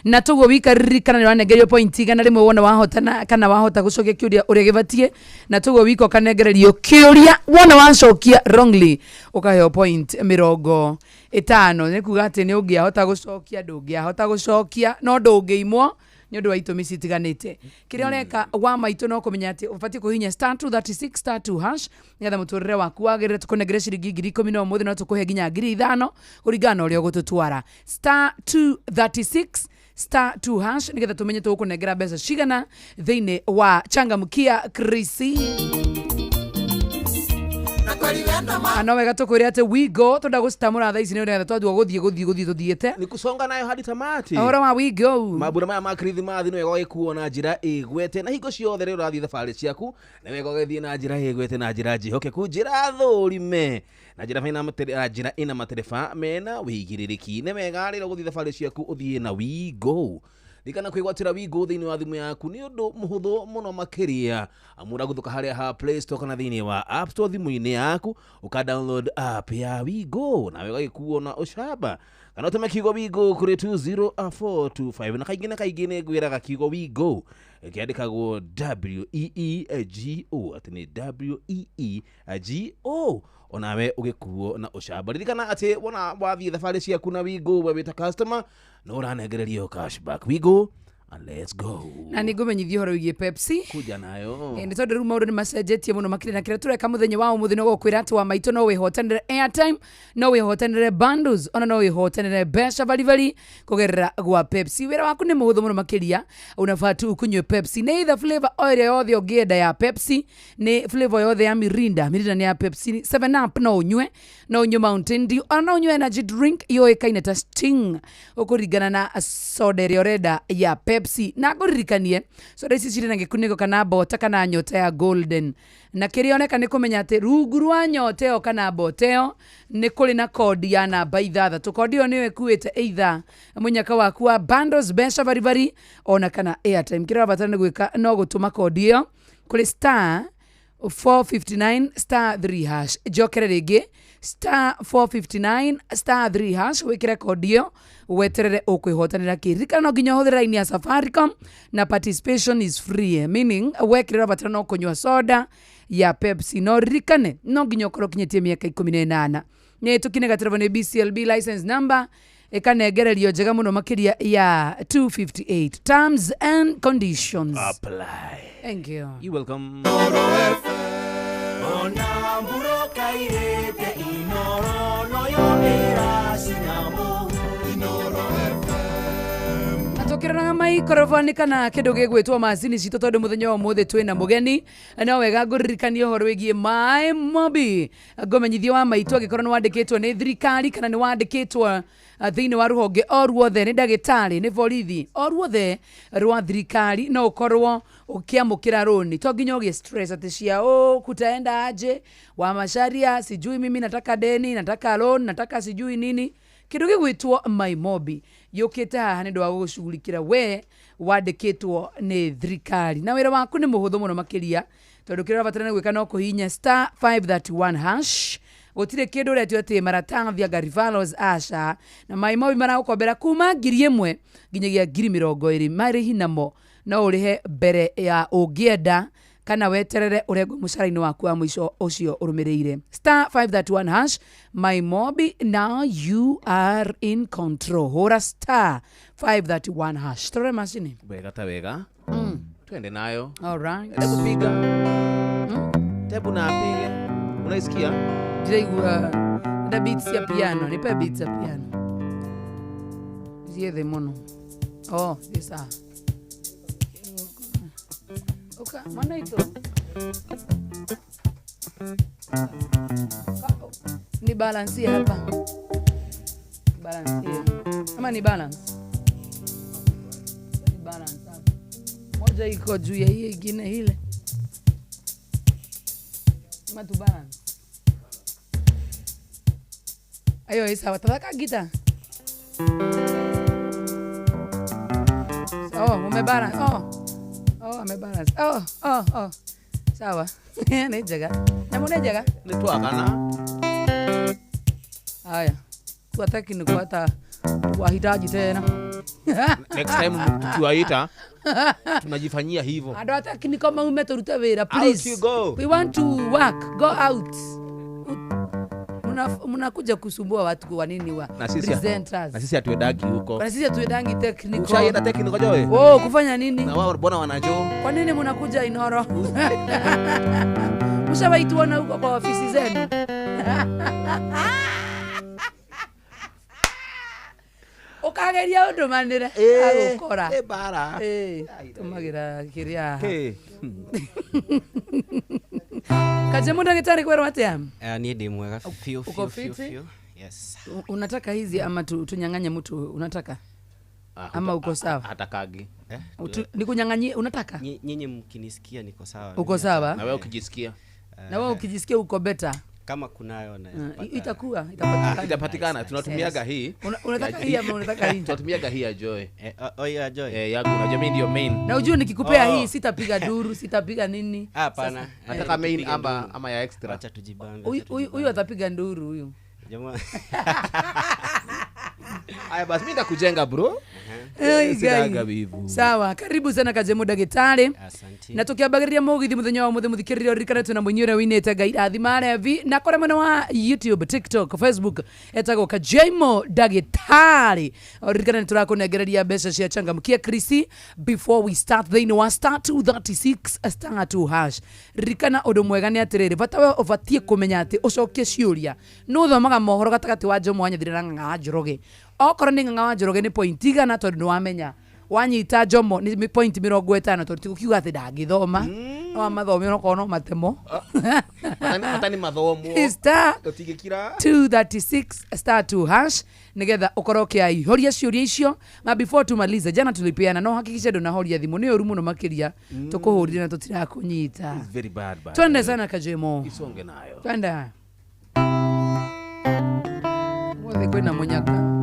na tugo wika kana ni wanegerio point kana rimwe wona wahotana kana wahota gucokia kiuria uria gibatie na tugo wiko kanegererio kiuria wona wacokia wrongly ukaheo point 50 ni kuga ati ni ungiahota gucokia ndungiahota gucokia no ndungiimwo ni undu wa itumi citiganite kiria ureka wa maitu no kumenya ati ubatie kuhinya *236*2# nigetha muturire waku wagirire tukunegere ciringi 10,000 no muthi no tukuhe nginya 5,000 kuringana uria gututwara *236*2# nigetha tumenye tukunegera mbeca cigana thiini wa Changamkia Krisi. Ano wega tukwire ati wigo tonda gustamura thaa ici ni uria twatwa guthie tuthiete ni kusonga nayo hadi tamati ora wa wigo mabura maya ma Christmas no wega gikuona njira igwete na hingo ciothe rero rathi thabarĩ ciaku na wega githie na njira igwete na njira njihokeku njira thurime na njira faina njira ina matereba mena wigirĩrĩki nĩ wega rĩrĩa gũthie thabarĩ ciaku uthie na wigo Likana kwigwatira wigo thiini wa thimu yaku ni undu muhuthu muno makiria amura guthuka haria ha Play Store kana thiini wa App Store thimu-ini yaku uka-download app ya wigo na wega gikuona ucamba kana utume kiugo wigo kuri 20425 na kaingĩ nĩ ngwĩraga kiugo wigo kiandikagwo WEEGO ati ni WEEGO onawe ugikuo na ucamba ririkana ati wona wathie thabarĩ ciaku na wigo webita customer no ranegererio cashback wigo and let's go na nigumenyithio horo wigie Pepsi kuja nayo ni tondu riu maundu ni macenjetie muno makiri na kira tureka muthenya wa umuthi no gukwira ati wa maito no wihotanire airtime no wihotanire bundles ona no wihotanire besha valivali kugerera gwa Pepsi wira waku ni muhuthu muno makiria unafatu ukunywe Pepsi ni either flavor oil yothe ongienda ya Pepsi ni flavor yothe ya Mirinda ni ya Pepsi 7 up no unywe Mountain Dew ona no unywe energy drink yo kaina ta Sting ukuringana na soda yoreda ya Pepsi na kuririkanie soda ici cirĩ na gĩkunĩko kana bota kana nyota ya golden na kĩrĩoneka nĩ kũmenya atĩ rungu rwa nyota ĩyo kana bota ĩyo nĩ kũrĩ na kodi ya namba 6 kodi ĩyo nĩyo ĩkuĩte either mũnyaka waku wa bundles besha varivari ona kana airtime kĩrĩa wabatara nĩ gwĩka no gũtũma kodi ĩyo kũrĩ *459*3# jokere rĩngĩ *459*3# wĩkĩre kodi ĩyo weterere ukwihotanira kirika no nginya huthira line ya Safaricom na participation is free meaning wekirira batara no kunywa soda ya Pepsi no rikane no nginya ukoro kinyetie miaka 18 ni tukinega telefone BCLB license number ekanegererio njega muno makiria ya 258 terms and conditions apply. Thank you. You welcome. Tukirana microphone kana kindu gigwitwo macini cito tondu muthenya wa muthe twina mugeni na wega nguririkania horo wigie my mobi ngomenyithio wa maitu agikorwo ni wandikitwo ni thirikari kana ni wandikitwo thiini wa ruhonge oruothe ni ndagitari ni borithi oruothe rwa thirikari no ukorwo ukiamukira roni to nginya ugie stress ati cia kutaenda aje wa masharia sijui mimi nataka deni nataka loan nataka sijui nini kindu gigwitwo my mobi yukite haha ni ndwa gushughulikira we wandikitwo ni thirikari na wira waku ni muhuthu muno makiria tondu kira batana gwika no kuhinya *531# gutire kindu retio ati maratathi ya Garivalos asha na my mobi maragukombera kuma 1,000 nginyagia 20,000 mari hinamo no urihe mbere ya ungienda kana weterere urego mucaraini waku wa mwisho ucio urumireire *531# my mobi now you are in control hora *531# tore machine wega ta wega twende nayo all right hebu piga tebu na piga unaisikia jigua the beats ya piano nipe beats ya piano ziethe mono oh thisa okay mana itu ni balance hapa balance ama ni balance hapa moja iko juu ya hii nyingine ile ama tu balance ayo isa wataka gita umebalance amebalance sawa ni jaga namune jaga ni twakana haya kuataki ni kuata wahitaji tena Next time tukiwaita tunajifanyia hivyo. Ando ataki ni kama umeturute wira please. Out you go. We want to work. Go out. Mnakuja kusumbua watu kwa nini wa presenters. Na sisi hatuendagi huko. Na sisi hatuendangi technical. Ushaenda technical joe? Oh, kufanya nini? Na wao mbona wanajoo? Kwa nini mnakuja Inoro? Mshawaituona huko kwa ofisi zenu? Ukageria undu manire agukora bara tumagira kiria Kajemo ndagitari kwero atia ni ndi mwega fio. Yes. Unataka hizi ama tunyang'anye mtu unataka ama uko sawa? Hatakagi nikunyang'anyie unataka? Nyinyi mkinisikia niko sawa. Uko sawa? Na wewe ukijisikia? Na wewe ukijisikia uko better. Kama kunayo na itapatikana. Tunatumiaga hii. Unataka hii ama unataka hii? Tunatumiaga hii ya Joy. Ya Joy. Yangu unajua mimi ndio main. Na unajua nikikupea hii sitapiga duru, sitapiga nini? Hapana. Nataka main ama ya extra. Acha tujibange. Huyu atapiga nduru huyu. Jamaa. Aya basi mimi ndakujenga bro. Sawa, karibu sana Kajemo ndagitari. Asante. Na tukiambagiriria mugithi muthenya wa muthe muthikiririo rikana na munyure winete ngai athimare vi na kore mwena wa YouTube, TikTok, Facebook etago Kajemo ndagitari. Rikana turakunegereria mbeca cia changamkia Krisi before we start the wa star 236 star 2 hash. Rikana undu mwega ni atiriri batawe ovatie kumenya ati ucokie ciuria no thomaga mohoro gatagati wa Jomo wanyathire na ng'a Njoroge. Okoro ni ng'a Njoroge ni point igana tondu ni wamenya wanyita Jomo ni point 50 tondu tikukiuga ati ndangithoma no mathomi no kono matemo matani mathomo star utigikira 236 star 2 hash nigetha ukoro kia ihoria ciuria icio ma before tumalize jana tulipiana no hakikisha ndo nahoria thimu ni oru muno makiria tukuhurire na tutirakunyita. It's very bad. Twende sana Kajemo isonge nayo twende mwothe kwina munyaka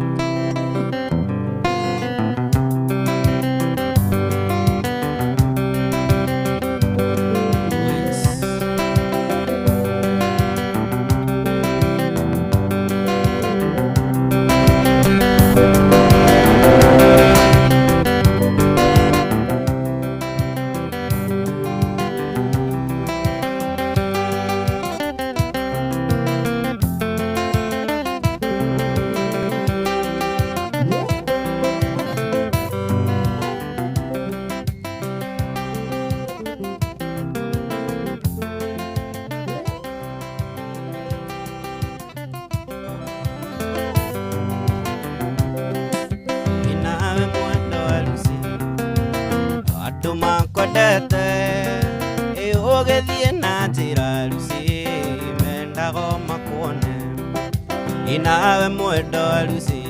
inawe mwendo alusi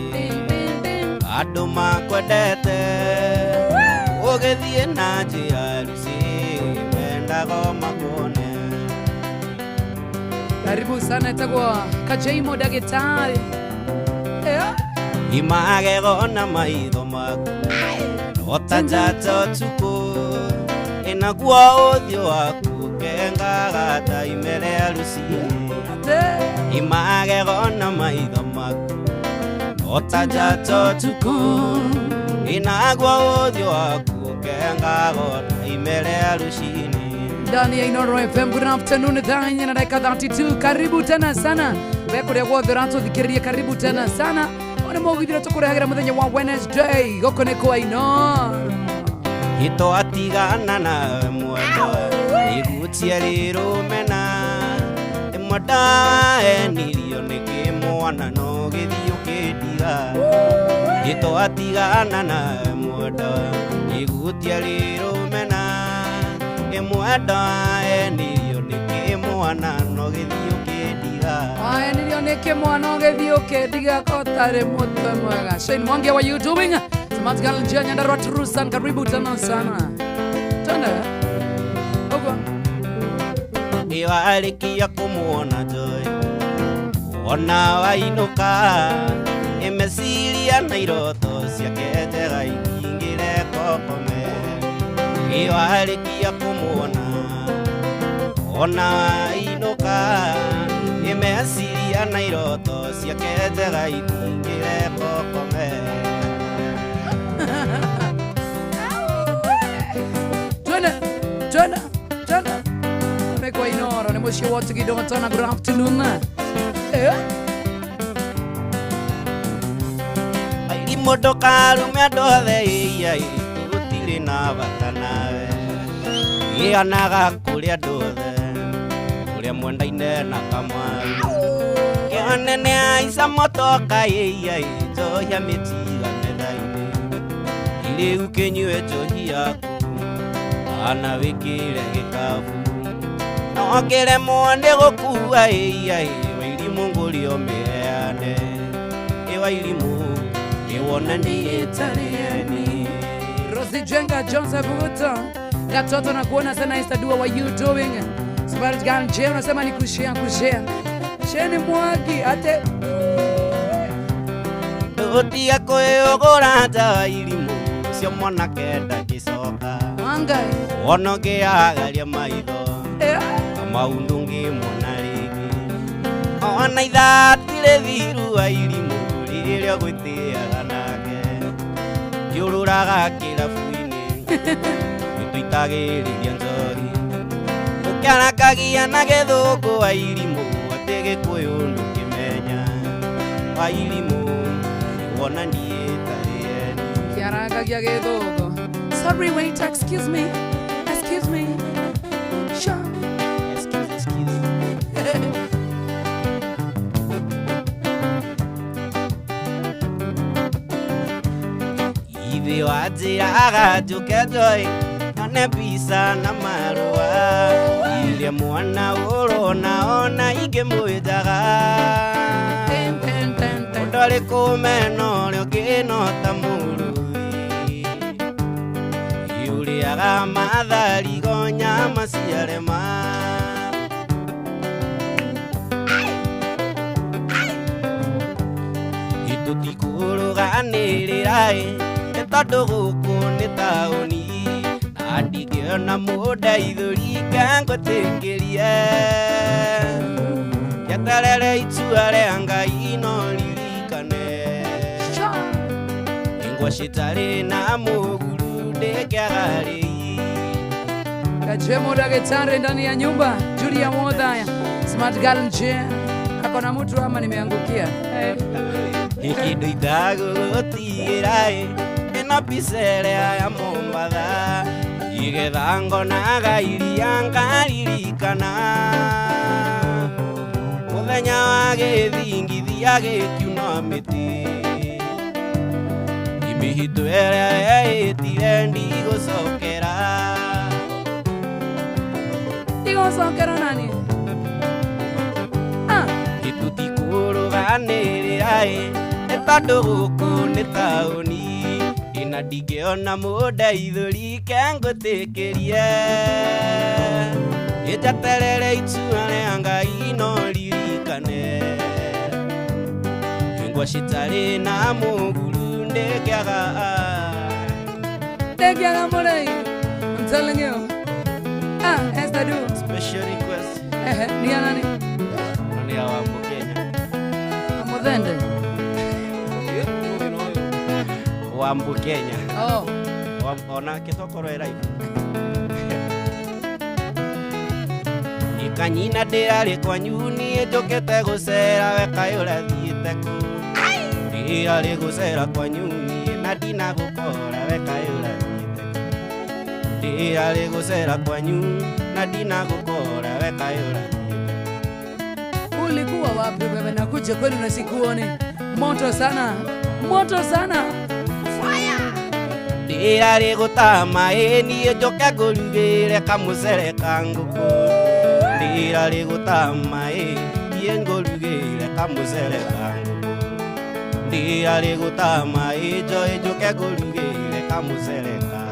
andu makwendete ugithie na njira alusi mendago makuone. Karibu sana etagwo Kajemo ndagitari imagego na maitho maku otajato tuku inaguo uthio waku kengaga ta imere alusi imagego na maitho maku otajato tuku inaguo uthio waku kengaga ta imere alusi ndani ya Inoro FM. Good afternoon, dhanya na dakika 32. Karibu tena sana wekuria gwothe ratuthikiria, karibu tena sana ona mogithira tukurehagira muthenya wa Wednesday goko ni kwa Inoro ito atigana na mwendo igutia rirumena imwada enirio nikimwana no githio kidiga ito atigana na mwendo igutia rirumena imwada enirio nikimwana no githio kidiga enirio nikimwana no githio kidiga kotare mutwe mwega. Shane Mwangi, how are you doing? Samatkal njia Nyandarua Turusan, karibu tena sana. Tena ogo iwalikia kumuona Joy ona wainuka imesiria na iroto ciake njega ingire kokome iwalikia kumuona ona wainuka imesiria na iroto ciake njega ingire kokome Tuna. Mekwa inoro ni mushi wote kidotona. Good afternoon. Modoka rume ndothe iyai tutire na batanawe ianaga kuria ndothe kuria mwendaine na kamwaru kionene aica motoka iyai njohia mitiga methaine iriu kinyue njohi yaku ana wikire gikabu nongere mwone gukua iyai wairimu ngurio meane iwairimu Iwona ndiye tarieni Rosi Jenga Joseph Buto Gatoto na kuona sana Estadua, what you doing? Smart Girl J unasema ni kushare Sheni mwagi ate Utia kweogora ta ilimu Sio mwana kenda kisoka Mangai Onoge agalia maitho Kama undungi mwana ligi Ona idhatire thiru wa ilimu Lirio gwitiaga Yururaga kirabu-ini Nituitagiriria njohi Ukiarakagia na githungu wa irimu Ati Gikuyu ndukimenya Wa irimu Iwona niĩ tarieni Kiarakagia githungu. Sorry wait, excuse me. Sure. Excuse Ithi wanjiraga njuke njoi Yone mbica na marũa Iria mwana ũrona ona ingĩmwĩnjaga Ũndorĩ kũmena ũrĩa ũngĩnota mũrũthi Iũrĩaga matharigo nyama ciarema Tũtikũrũganĩrĩra tondũ gũkũ nĩ taũni na ndingĩona mũndeithũri ngangũtĩkĩrie Njeterere itua rĩa Ngai no ririkane Ingwa citarĩ na mũguru ndĩngĩaga rĩi Kajemo dagetare ndani ya nyumba Julia Modhaya Smart Girl J akona mtu ama nimeangukia Ikindu itagũgũtigĩra ĩno picerea ya Mombatha igetha ngonaga iria ngaririkana mũthenya wa gĩthingithia gĩkiuna mĩtĩ imĩhitũ ĩrĩa ĩtire ndigũcokera nani? Tũtikũrũganĩrĩra tondũ gũkũ nĩ taũni na ndingĩona mũndeithũri ngangũtĩkĩrie Njeterere itua rĩa Ngai no ririkane Ingwa citarĩ na mũguru ndĩngĩaga mũrei. I'm telling you. Estadu. Special request. Ni ya nani? Ni ya Wambu Kenya. Amudhende. Wambu Kenya. Oh. Ona kitokoro live. Ikanyina ndĩrarĩ kwanyu niĩ njũkĩte gũcera we kaĩ ũrathiĩte kũ ndĩrarĩ gũcera kwanyu niĩ na ndinagũkora we kaĩ ũrathiĩte kũ ndĩrarĩ gũcera kwanyu na ndinagũkora we kaĩ ũrathiĩte Ulikuwa wapi wewe? Nakuja kwenu na sikuoni. Moto sana. Moto sana. Ndĩrarĩ gũtama niĩ njũke ngũrugĩre kamũcere ka ngũkũ Ndĩrarĩ gũtama niĩ ngũrugĩre kamũcere ka ngũkũ Ndĩrarĩ gũtama njoe njũke ngũrugĩre kamũcere ka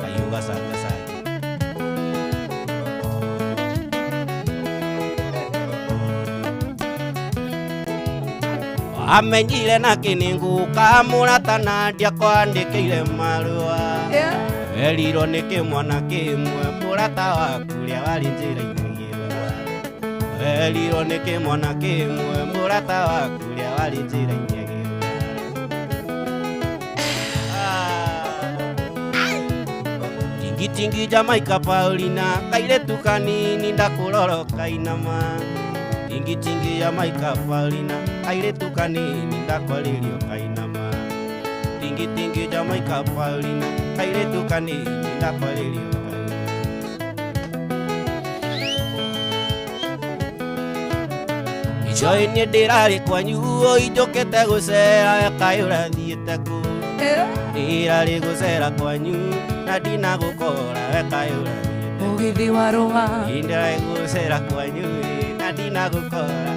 Kayuga Sanga Sagi Amenyire na kĩnĩngũka mũratana ndiakwandĩkĩire marũa Erirwo nĩ kĩmwana kĩmwe mũrata waku ũrĩa warĩ njĩra-inĩ gĩthũa Erirwo nĩ kĩmwana kĩmwe mũrata waku ũrĩa warĩ njĩra-inĩ gĩthũa tingi Jamaica Paulina kairetu kanini ndakuroro kainama tingi Jamaica Paulina kairetu kanini ndakwaririo kainama tingi Jamaica Paulina kairetu kanini ndakwaririo Joy ni ndirari kwanyu ijokete gucera kayura thiete ku ndirari gucera kwanyu na dina gukora kayura Mugithi wa roa ndirari gucera kwanyu na dina gukora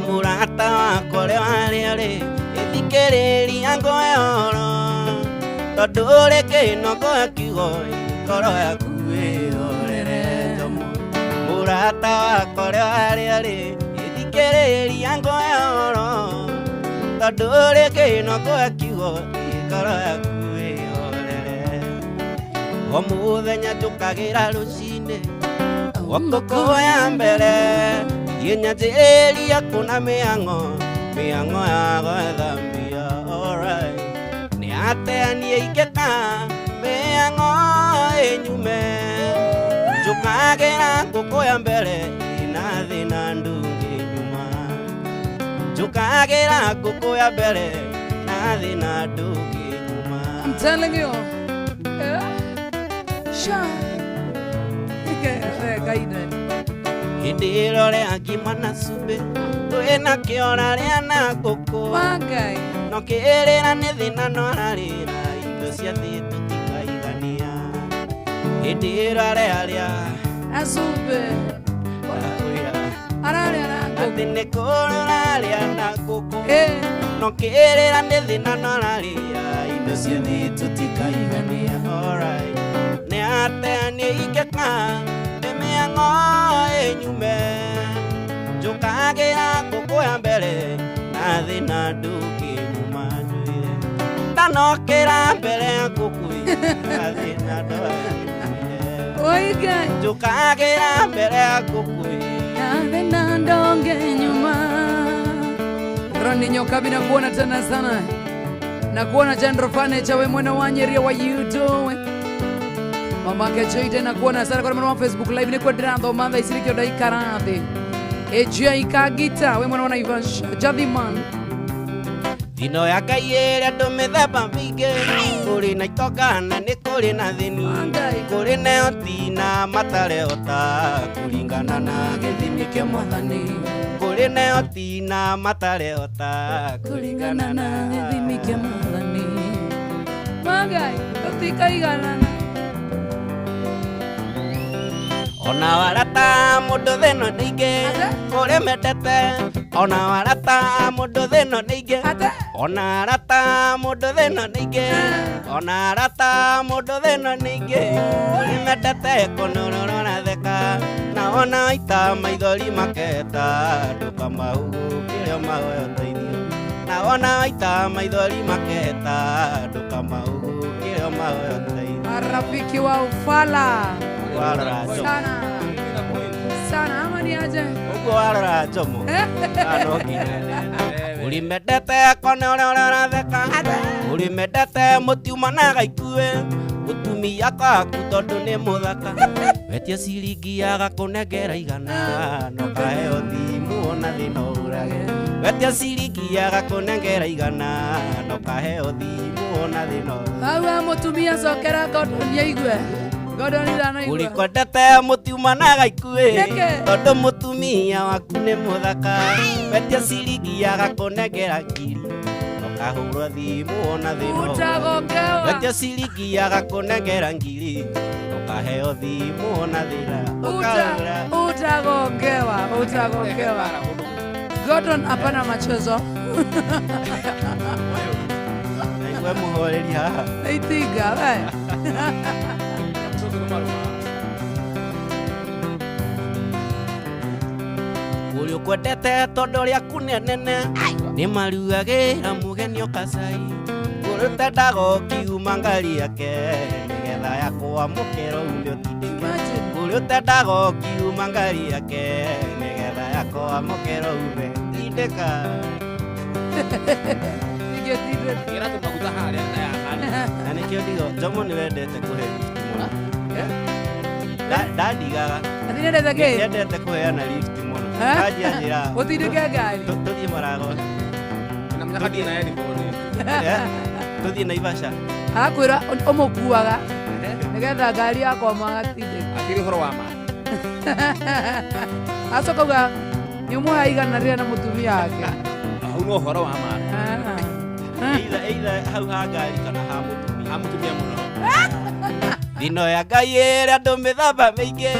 Murata wakwa ũrĩa warĩ ithikĩrĩria ngoyoro tondũ ũrĩ kĩnoko kiugo ngoro yaku ĩhorere njomu Murata wakwa ũrĩa warĩ ithikĩrĩria ngoyoro tondũ ũrĩ kĩnoko kiugo ngoro yaku ĩhorere o mũthenya njũkagĩra rũcinĩ ngũkũhoya mbere Yenyajeria kuna miango ya gwethambia alright ni ateanie ikeka miango enyume njukagera ngukuya mbere ina thina ndungi nyuma njukagera ngukuya mbere na thina ndungi nyuma I'm telling you Gaine Indiro rea gimana sube Tuena kiora rea na koko Wagai No kerera ne thina no ararira Indo cia thi tutikaigania Indiro rea rea Asube Araria na koko Ati ne korora rea na koko No kerera ne thina no ararira Indo cia thi tutikaigania Alright Ne ateanie ikeka Miango enyume Njukagĩra ngũkũya mbere na thina ndũngĩ nyuma njuire ndanokĩra mbere ya ngũkũi na thina Oiga njukagĩra mbere ya ngũkũi na thina ndũngĩ nyuma Roni nyoka bina kuona tena sana na kuona Jandro Furniture we mwana wa Nyeri wa YouTube Mamake Joyden na kuona sana kwa mwana wa Facebook live ni kwa drando manda isirikio dai karade Ejia ikagita we mwana wa Naivasha Jadhiman Dino ya Ngai andũ mĩthemba mĩingĩ kũrĩ na itongana nĩ kũrĩ na thĩni kũrĩ na oti na matarĩ ota kũringana na gĩthimi kĩa Mwathani kũrĩ na oti na matarĩ ota kũringana na gĩthimi kĩa Mwathani Magai tũtikaiganana Ona warata mũndũ thĩno nĩingĩ kũrĩ mendete Ona warata mũndũ thĩno nĩingĩ Ona warata mũndũ thĩno nĩingĩ Ona warata mũndũ thĩno nĩingĩ kũrĩ mendete kũnũrũrwo na theka Na ona waita maithori maketa ndũkamahugũkĩre mahoya ũteithio Na ona waita maithori maketa ndũkamahugũkĩre mahoya ũteithio Marafiki wa Ufala Sana Sana ama ni aje Ugo warora jomo Ulimedete kone ora theka Ulimedete mutiuma na gaikue Utumia kaku tondu ni muthaka Wetia ciringi agakũnengera igana No kaheo thimu ona thina ũrage Wetia ciringi agakũnengera igana No kaheo thimu ona thina ũrage Awa mutumia cokera ngodonia igwe Ngodonia na igwe Ulikwendete mutiuma na gaikue Tondu mutumia waku ni muthaka Wetia ciringi agakũnengera ngiri Kahurwa thimu ona thina Utagokewa Wetia ciringi agakũnengera ngiri Ukaheo thimu ona thina Utagokewa Gordon hapana machezo Naigwe muhoreri haha Itiga we kwendete tondu riaku nene ni marugagira mugeni okacai urutenda gokiuma ngari yake nigetha yakwa mukero umbio tindika urutenda gokiuma ngari yake nigetha yakwa mukero umbio tindika Gira tumaguta haria na yakana. na nikio ndigo Jomo ni wendete kuhe lift muno ndandigaga nendete kuheana lift muno kanjia njira utindike ngari tuthie Marago Na mnyakati na yedi boni. tuthie Naivasha akwira umukuaga nigetha ngari yakwa magatindika Akiri horo wa ma. acoka niumuha igana rĩrĩa na mũtumia wake Au no horo wa ma. either hau ha ngari kana ha mutumia Amutumia muno. thino ya Ngai ĩrĩa andũ mĩthemba mĩingĩ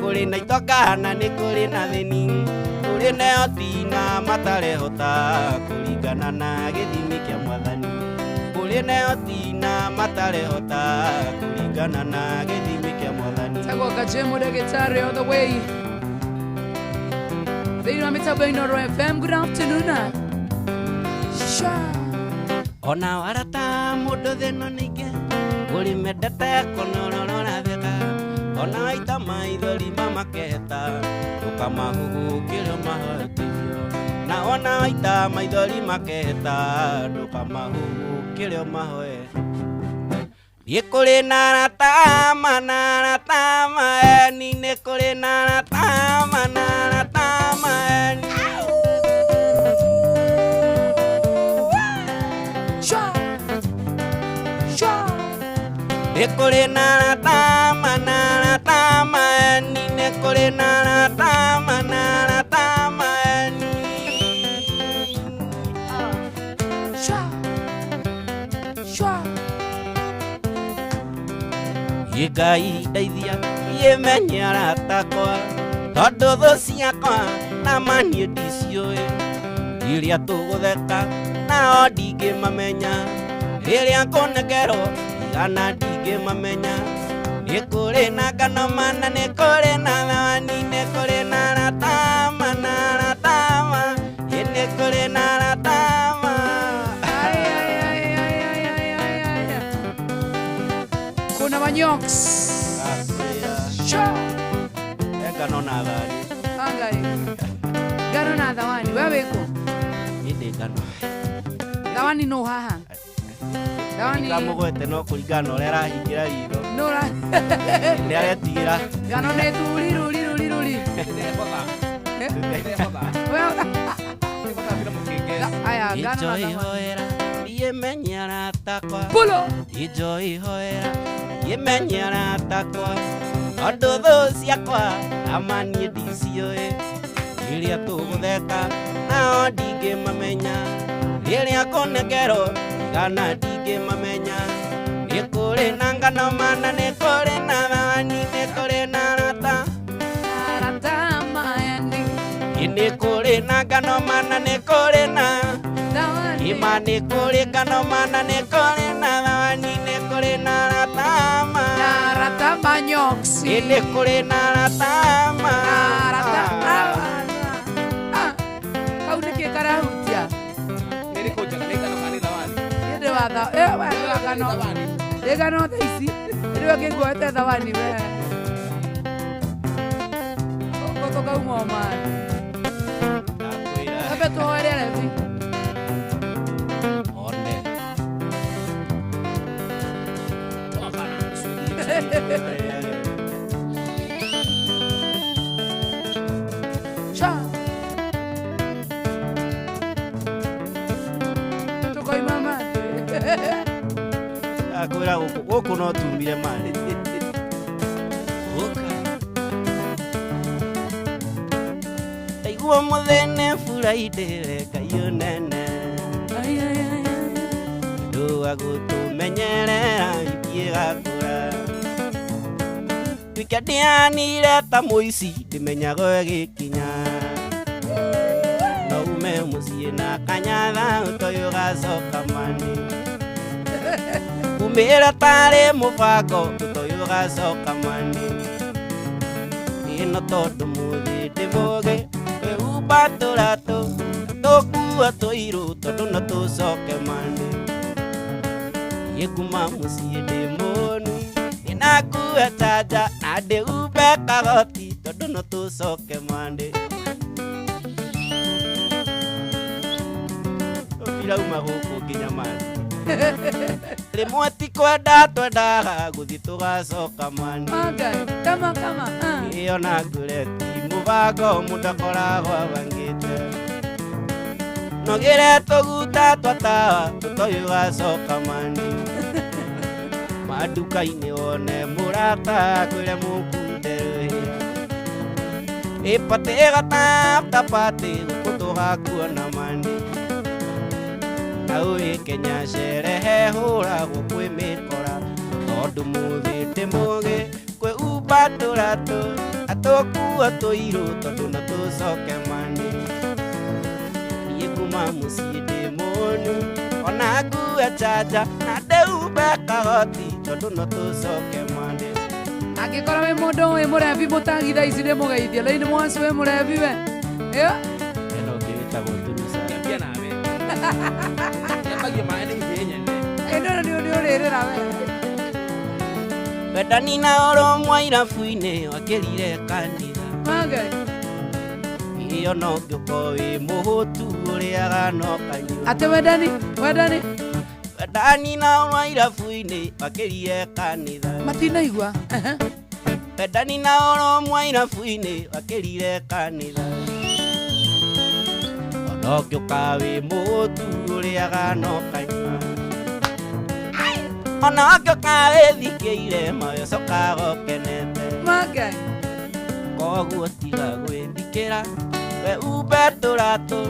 kũrĩ na itokana nĩ kũrĩ na thĩni kũrĩ na yoti na matarehota kũringana na gĩthimi kĩa Mwathani kũrĩ na yoti na matarehota kũringana na gĩthimi kĩa Mwathani Tagoka Jemo Ndagĩtarĩ all the way thĩinĩ wa mĩtambo ya Inooro FM. Good afternoon. Sha. ona warata mũndũ thĩno nĩingĩ ũrĩ mendete kũnorora theka ona waita maithori mamaketa ndũkamahũgũkĩre ũmahoterio na ona waita maithori maketa ndũkamahũgũkĩre ũmahoe niĩ kũrĩ na arata maeni nĩ kũrĩ na arata maeni Nekore na tama ni nekore na tama ni Yegai daithia yemenyara takwa tondu thu ciakwa na manie ndicioe iria tugutheka nao ndingĩmamenya rĩrĩa ngũnekerwo igana ndingĩmamenya nĩ kũrĩ na ngano mana nĩ kũrĩ na thawani nĩ kũrĩ na aratama nĩ kũrĩ na aratama Kuna Manyox. Sha. ngano na thani Angai. Ngano na thawani wewe iko. ĩndĩ ngano Thawani no haha. Thawani. kamũgwete no kũringana na ũrĩa arahingĩra ritho No ra. nĩ aretigĩra Ngano nĩ turi. Aya ngano na thawani. ihoera yemenyara takwa Pulo. ijo ihoera yemenyara takwa tondu thu ciakwa amanie ndicioe iria tũgũtheka nao ndingĩmamenya rĩrĩa ngũnekerwo igana ndingĩmamenya nĩ kũrĩ na ngano mana nĩ kũrĩ na thawani nĩ kũrĩ na arata nĩ kũrĩ na ngano mana nĩ kũrĩ na ima nĩ kũrĩ ngano mana nĩ kũrĩ na thawani nĩ kũrĩ na aratama Manyox. nĩ kũrĩ na aratama Kau nĩkĩ karahutia Nili koja kaneka na kani thawani. Nĩndĩ watha wewe ngano ngano tha ici nĩrĩo ngĩkuoete thawani we ũtokauma omani ebe tũhoere rebi one Cha. Tũkoima mate. akwĩra gũkũ no tumire mari ndaigua mũthene furaidĩre Ngai nene ndũga gũtũmenyerera ithiĩ gakũra twĩke ndĩanire ta mũici ndĩmenyaga gĩkinya no ume mũciĩ na kanyatha ũtoyũ gacoka mani umĩra tarĩ mũbango ũtoyũ gacoka mani ĩno tondũ mũthĩ ndĩmũgĩ kwĩhumba ubaturato tokua toiru tondu no tucoke mande yekuma muciĩ ndĩ mũnu inakua chaja na ndĩhumbe kagoti tondu no tucoke mande irauma gũkũ nginya mande rĩmwe ti kwenda twendaga gũthiĩ tũgacoka mande kama ĩyo na ngũreti mũbango mũndũ akoragwo abangĩte nogire tũguta twatawa tũtoĩ ũgacoka mande maduka-inĩ wone mũrata kwĩre mũkunderũhĩa ĩpatĩ ĩgataptapatĩ gũkũ tũgakuona mande naũĩ Kenya sherehe hũragwo kwĩ mĩkora tondũ mũthĩ ndĩ mũgĩ kwĩ ubatũratũ atũkua tũirũ tondũ no tũcoke mande niĩ kuma mũciĩ ndĩ mũnu ona ngue chaja na ndĩhumbe kagoti tondu no tucoke mande angĩkorwo wĩ mũndũ wĩ mũrebi mũtangi thaa ici ndĩmũgeithia laini mwanci wĩ mũrebi we ĩyo ĩno ngĩwĩtagwo turuca Kĩambia nawe. Kĩambagia maĩ nĩ ihenya-inĩ. ĩndũra nĩ ũrĩrĩra we wendani na ũrũmwe irabu-inĩ wakĩrire kanitha Magai ĩyo no ngĩũkorwo wĩ mũhũtu ũrĩaga no kanyua atĩ wendani wendani na ũrũmwe irabu-inĩ wakĩrire kanitha matinaigua wendani na ũrũmwe irabu-inĩ wakĩrire kanitha ona ũngĩũka wĩ mũhũtu ũrĩaga no kanyua ona ũngĩũka wĩthikĩire moyo cokaga ũkenete Magai koguo tiga gwĩthikĩra we umbe tũratũ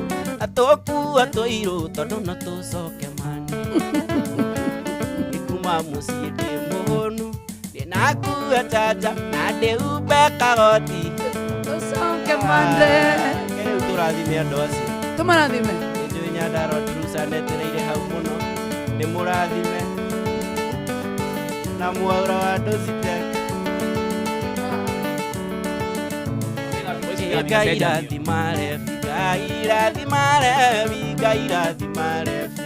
atũkua tũirũ tondũ no tũcoke mande ngĩkuma mũciĩ ndĩ mũhũnu ndĩnakua chaja na ndĩhumbe kagoti tũcoke mande rĩu tũrathime andũ acio tũmarathime nĩnjũĩ Nyandarua Turuca netereire hau mũno nĩ mũrathime na mwaura wa Docitek Ngai rathimarebi Ngai rathimarebi Ngai rathimarebi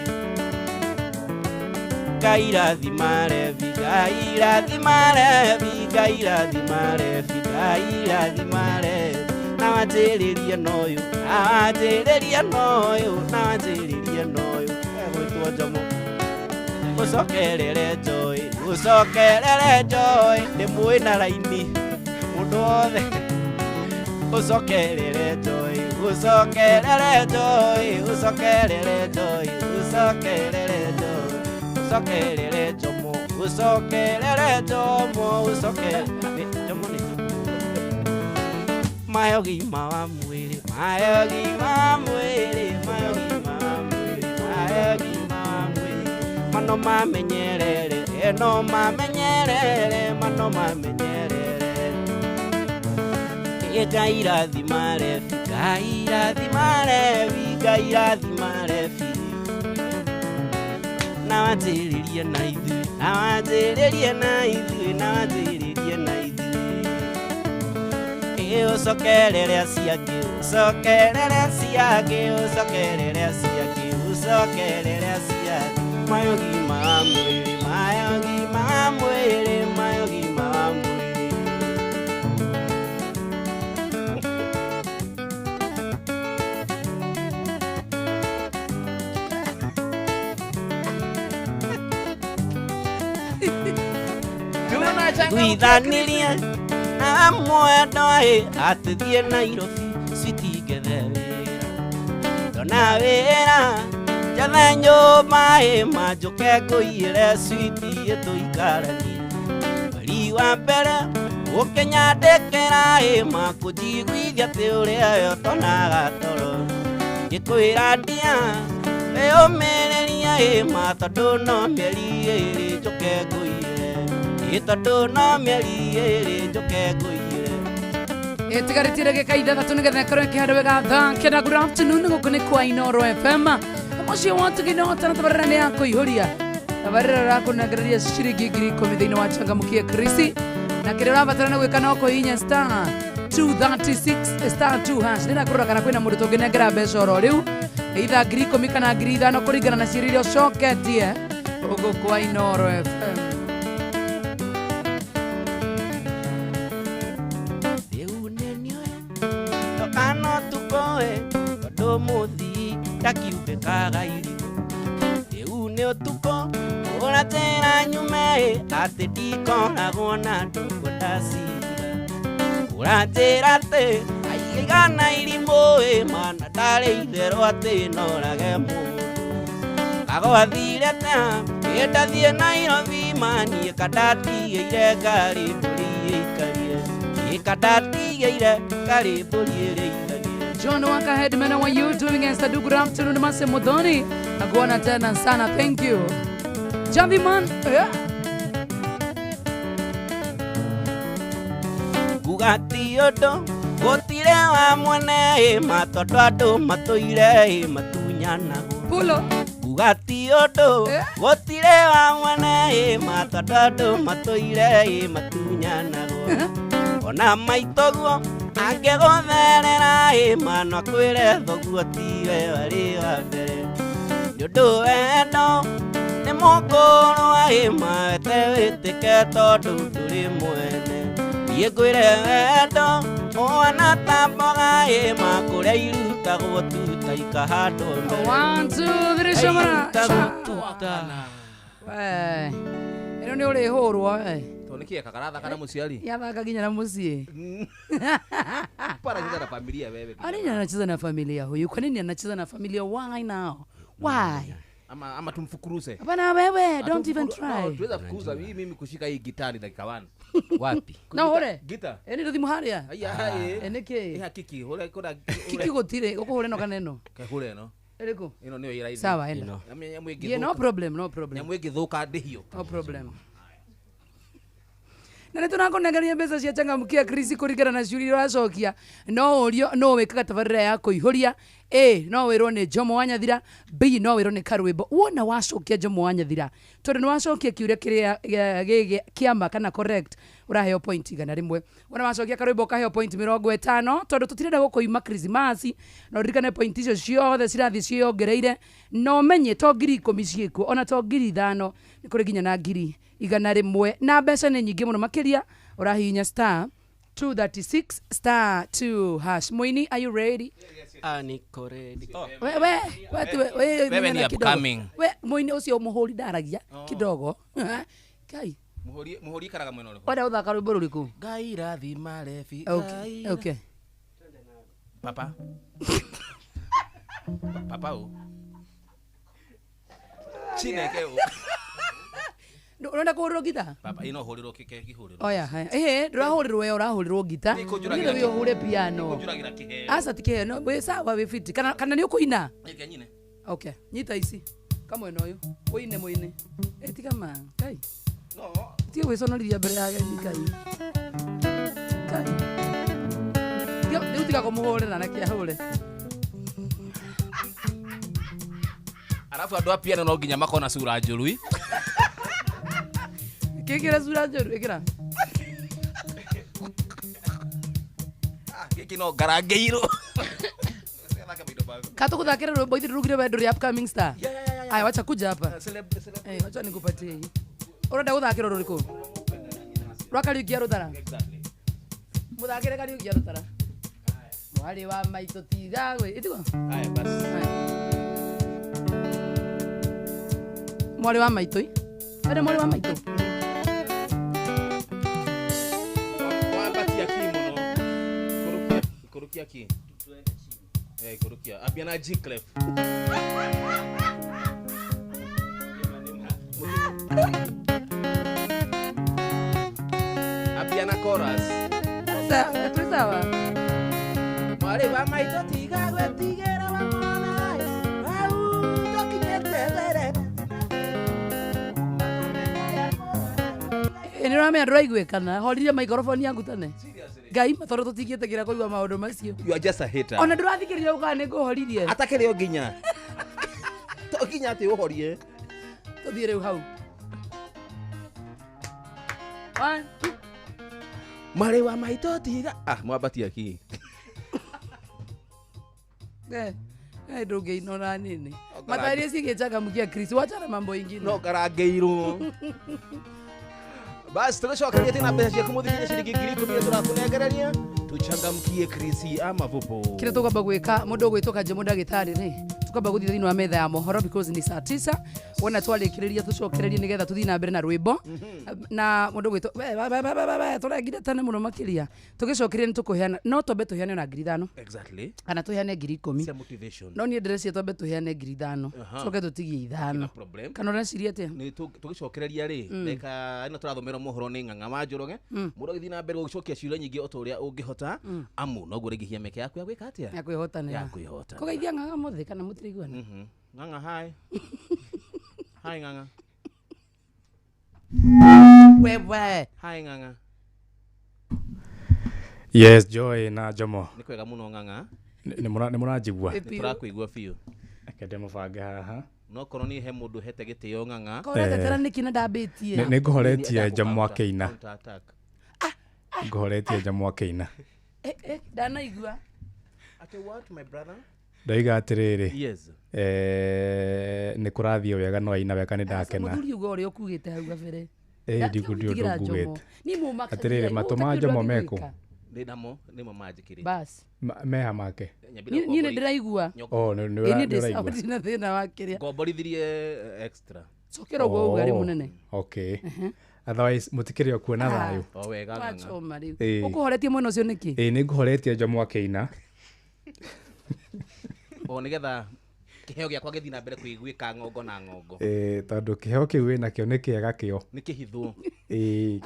Ngai rathimarebi Ngai rathimarebi Ngai rathimarebi Ngai rathimarebi na wanjĩrĩrie noyũ na wanjĩrĩrie noyũ na wanjĩrĩrie noyũ egwĩtwo Njomo ũcokerere Joy ndĩmũĩ na raini mũndũ wothe usokerere Joy usokerere Joy usokerere Joy usokerere Joy usokerere Jomo usokerere Jomo usokerere Jomo ni mayogima wa mwĩrĩ mayogima wa mwĩrĩ mayogima wa mwĩrĩ mayogima wa mwĩrĩ mano mamenyerere eno mamenyerere mano mamenyerere Ngai rathimarebi Ngai rathimarebi Ngai rathimarebi na wanjĩrĩrie na ithuĩ na wanjĩrĩrie na ithuĩ na wanjĩrĩrie na ithuĩ ũcokerere aciangĩ ũcokerere aciangĩ ũcokerere aciangĩ ũcokerere aciangĩ mayogima wa mwĩrĩ mayogima wa mwĩrĩ mayogima wa mwĩrĩ Tuithanirie na mwendo atũthiĩ Nairobi citingĩthe wĩra ndona wĩra njathe nyũmba manjũke ngũiyĩre switi tũikaranie mweri wa mbere ũkĩnyandĩkĩra makũnjiguithia atĩ ũrĩa yo tonaga toro ngĩkwĩra ndia wĩyũmĩrĩria tondũ no mĩeri ĩrĩ njũke ngũiyĩre tondũ no mĩeri ĩrĩ njũke ngũiyĩre ĩtigarĩtire gĩka ithathatũ nĩgetha ĩkorwo ĩkĩhandwo wega thakĩra good afternoon gũkũ nĩ kwa Inooro FM mũciĩ wa tũkĩnota na tabarĩra nĩ ya kũihũria tabarĩra rakũnengereria ciringi 10,000 thĩinĩ wa changamukie Krisi na kire urabatara na gwika no kuinya star 236 star 2 hash nina kurora kana kwina mundu tunginengera mbeca oro riu either ngiri 10 kana ngiri 5 kuringana na cirio iria coketie ugu kwa Inoro FM. Riu nenio tokano tukoe tondu muthi ndakiumbikaga irigo. Riu ni utuko uratera nyume ati ndikoragwo na ndugu ndacira. Uratera ati aigana irimũ mana ndarĩ itherũ ati norage mũndũ. Kagwathire ta ndathiĩ Nairobi mani kandatigĩire ngari mbũri ĩikarire. Kandatigĩire ngari mbũri ĩrĩithagie. John Waka Headman, how are you doing? Estadu, good afternoon. Mase Modoni. Nakuona tena sana. Thank you. Javi man. Yeah. Gugati yodo gotire wa mwene matondu andu matuire matunyanago. Pulo. Gugati yodo gotire wa mwene matondu andu matuire matunyanago. Ona maitoguo angegotherera mano akwire thoguo tiwe wari wa mbere. Nĩũndũ wendo nĩ mũkũrũ mawete wĩtĩke tondũ ndũrĩ mwene. Niĩ ngwĩre wendo mwana ta mboga makũrĩa irutagwo tuta ikahandwo mbere. 1 2 3 shomara. Ĩno nĩ ũrĩhũrwo Tonikie kakaratha kana muciari. yathaka nginya na muciĩ. Para cheza na familia wewe. Anini anacheza na familia huyu? Kwa nini anacheza na familia? Why now? Why? Ama tumfukuruze. Hapana wewe, don't even try. Tuweza kukuza mimi kushika hii gitari dakika 1. Wapi? Na hore. Gita. Eni ruthi muharia. Aya Eneke. kiki hore kora Kiki gotire, ukuhure no kaneno. kahule no. Eriko. Ino niyo iraidi. Sawa enda. Yeah, no problem, no problem. Nyamwe githuka ndihio. No problem. Na nä tå rakonegeria mbeca cia changamkia Chris kũringana na ciũria iria ũracokia no ũrio no wĩkaga tabarĩra ya kũihũria A no wĩrwo nĩ Jomo wa Nyathira, B no wĩrwo nĩ Karwĩmbo. Wona wacokia Jomo wa Nyathira tondũ nĩ wacokia kĩũria kĩrĩa kĩama kana correct ũraheo point 100. Wona wacokia Karwĩmbo ũkaheo point 50 tondũ tũtirenda gũkũima Christmas na ũririkane point icio ciothe cirathiĩ ciĩongereire no menye to ngiri 10 ciĩkuo ona to ngiri 5 nĩ kũrĩ nginya na ngiri 100 na mbeca nĩ nyingĩ mũno makiria ũrahihinya star 236 star 2 hash. Muini, are you ready? Niko ready. Wewe ni upcoming. Muini ucio muhuri ndaragia kidogo. Kai. Muhuri karaga mwena ule. Wada uthaka rwimbo ruriku? Ngai rathima refi. Okay. Okay. Papa. Papa o. Chineke o. Urenda kuhũrĩrwo gita? Papa ino hũrĩrwo kĩhũrĩrwo. Oya, ndũrahũrĩrwo wewe ũrahũrĩrwo gita. Nĩgetha wĩ ũhũre piano. Nĩkũnjũragĩra kĩheo. Aca ti kĩheo, wĩ sawa wĩ fiti. Kana nĩ ũkũina? Reke nyine. Okay, nyita ici. Kamwena ũyũ. Ũine mũine. Tiga ma. Kai. No. Tiga gwĩconorithia mbere ya ageni Kai. Kai. Rĩu tiga kũmũhũrĩra na kĩahũre. Arafu andũ a piano no nginya makona sura njũru. Kĩkĩra sura njũru, ĩkĩra. Gĩkĩ no ngarangeirwo. Katũgũthakĩra rwĩmbo ithuĩ rugire wendo rĩa upcoming star. Aya, wacha kuja hapa. Wacha nikupatie hii. Ũrenda gũthakĩra rũrĩkũ? Rwa Kariuki ya Rũtara? Mũthakĩre Kariuki ya Rũtara. Mwarĩ wa maitũ tiga gwĩ. Ĩtigwo? Aya basi. Mwarĩ wa maitũ ĩ? Wende mwarĩ wa maitũ? Wabatia kimono. Korokia ki. Korokia. Abiana G Clef. Abiana chorus. Sawa. Mwarĩ wa maitũ tiga gwĩtigĩra wa mwana. Wau tokinyete. Nĩ ũramenya ndũraiguĩkana, horirie microphone yaku tene. Ngai tondũ tũtingĩtĩkĩra kũigua maũndũ macio. You are just a hater. Ona ndũrathikĩrĩria ũkaga nĩ ngũhoririe. Atakĩrĩ o nginya. To nginya atĩ ũhorie. Tũthiĩ rĩu hau. 1 2 Mare wa maito tiga. Mwabatia ki. Ndoge inona nini? Matari singechaga mkia Chris, wacha mambo ingine. No karageiro. Basi tunachokalia tena pesa ya kumudhikia shilingi 10,000 turakunegereria. Tuchangamkie Chris ama vopo. Kile tukaba gweka mundu gwitoka je mudagitari ri. Tukaba guthia thini wa metha ya mohoro because ni saa 9. Wona twalekireria tucokererie nigetha tuthii na mbere na rwimbo. Na mundu gwito turagire tane muno makiria. Tugicokereria ni tukuheana no tobe tuheane na 5,000. Exactly. Kana tuheane 10,000. Cia motivation. No ni ndresi tobe tuheane 5,000. Coke tutigie 5. Kana ureciria atia? Ni tugicokereria ri. Reka ino turathomera mohoro ni ng'ang'a manjoroge. Mundu githii na mbere gucokia ciuria nyingi o turia ungihota. Amu no gurigihia meke yaku ya gwika atia? Ya kwihota ni. Ya kwihota. Kugeithia ng'ang'a mothe kana mutiriguana. Ng'ang'a hai. Hai ng'ang'a. Wewe. Hai ng'ang'a. Yes, Joy na Jomo. Ni kwega muno ng'ang'a. Ni muranjigua. Turakuigua biu. Akende mubanga haha. No korwo ni he mundu hete gitio ng'ang'a. Korete tera niki na ndabitie. Ni ngoretie Jomo Keina. Ngoretie Jomo Keina. Ndanaigua. Ate what my brother? Ndaiga atiriri. Yes. Ni kurathio wega no aina weka ni ndakena. Muthuri ugo uri okugite hau gabere. Ndigundi undu ngugite. Ni mumaka. Atiriri matuma Jomo meko. Ndamo ni mamajikiri. Bas. Meha make. Ni ndiraigua. Ni ndiraigua. Ni thina wakiria. Ngomborithirie extra. Cokera ugo ugari munene. Okay. Otherwise mutikire kuona thayo. O wega ng'ang'a. Wachoma riu. Ukuhoretie mwena ucio niki? Ni nguhoretie Jomo Keina. O nigetha kiheo giakwa githi na mbere kuiguika ngongo na ngongo. Tondu kiheo kiu wina kio ni kiega kio. Ni kihithwo.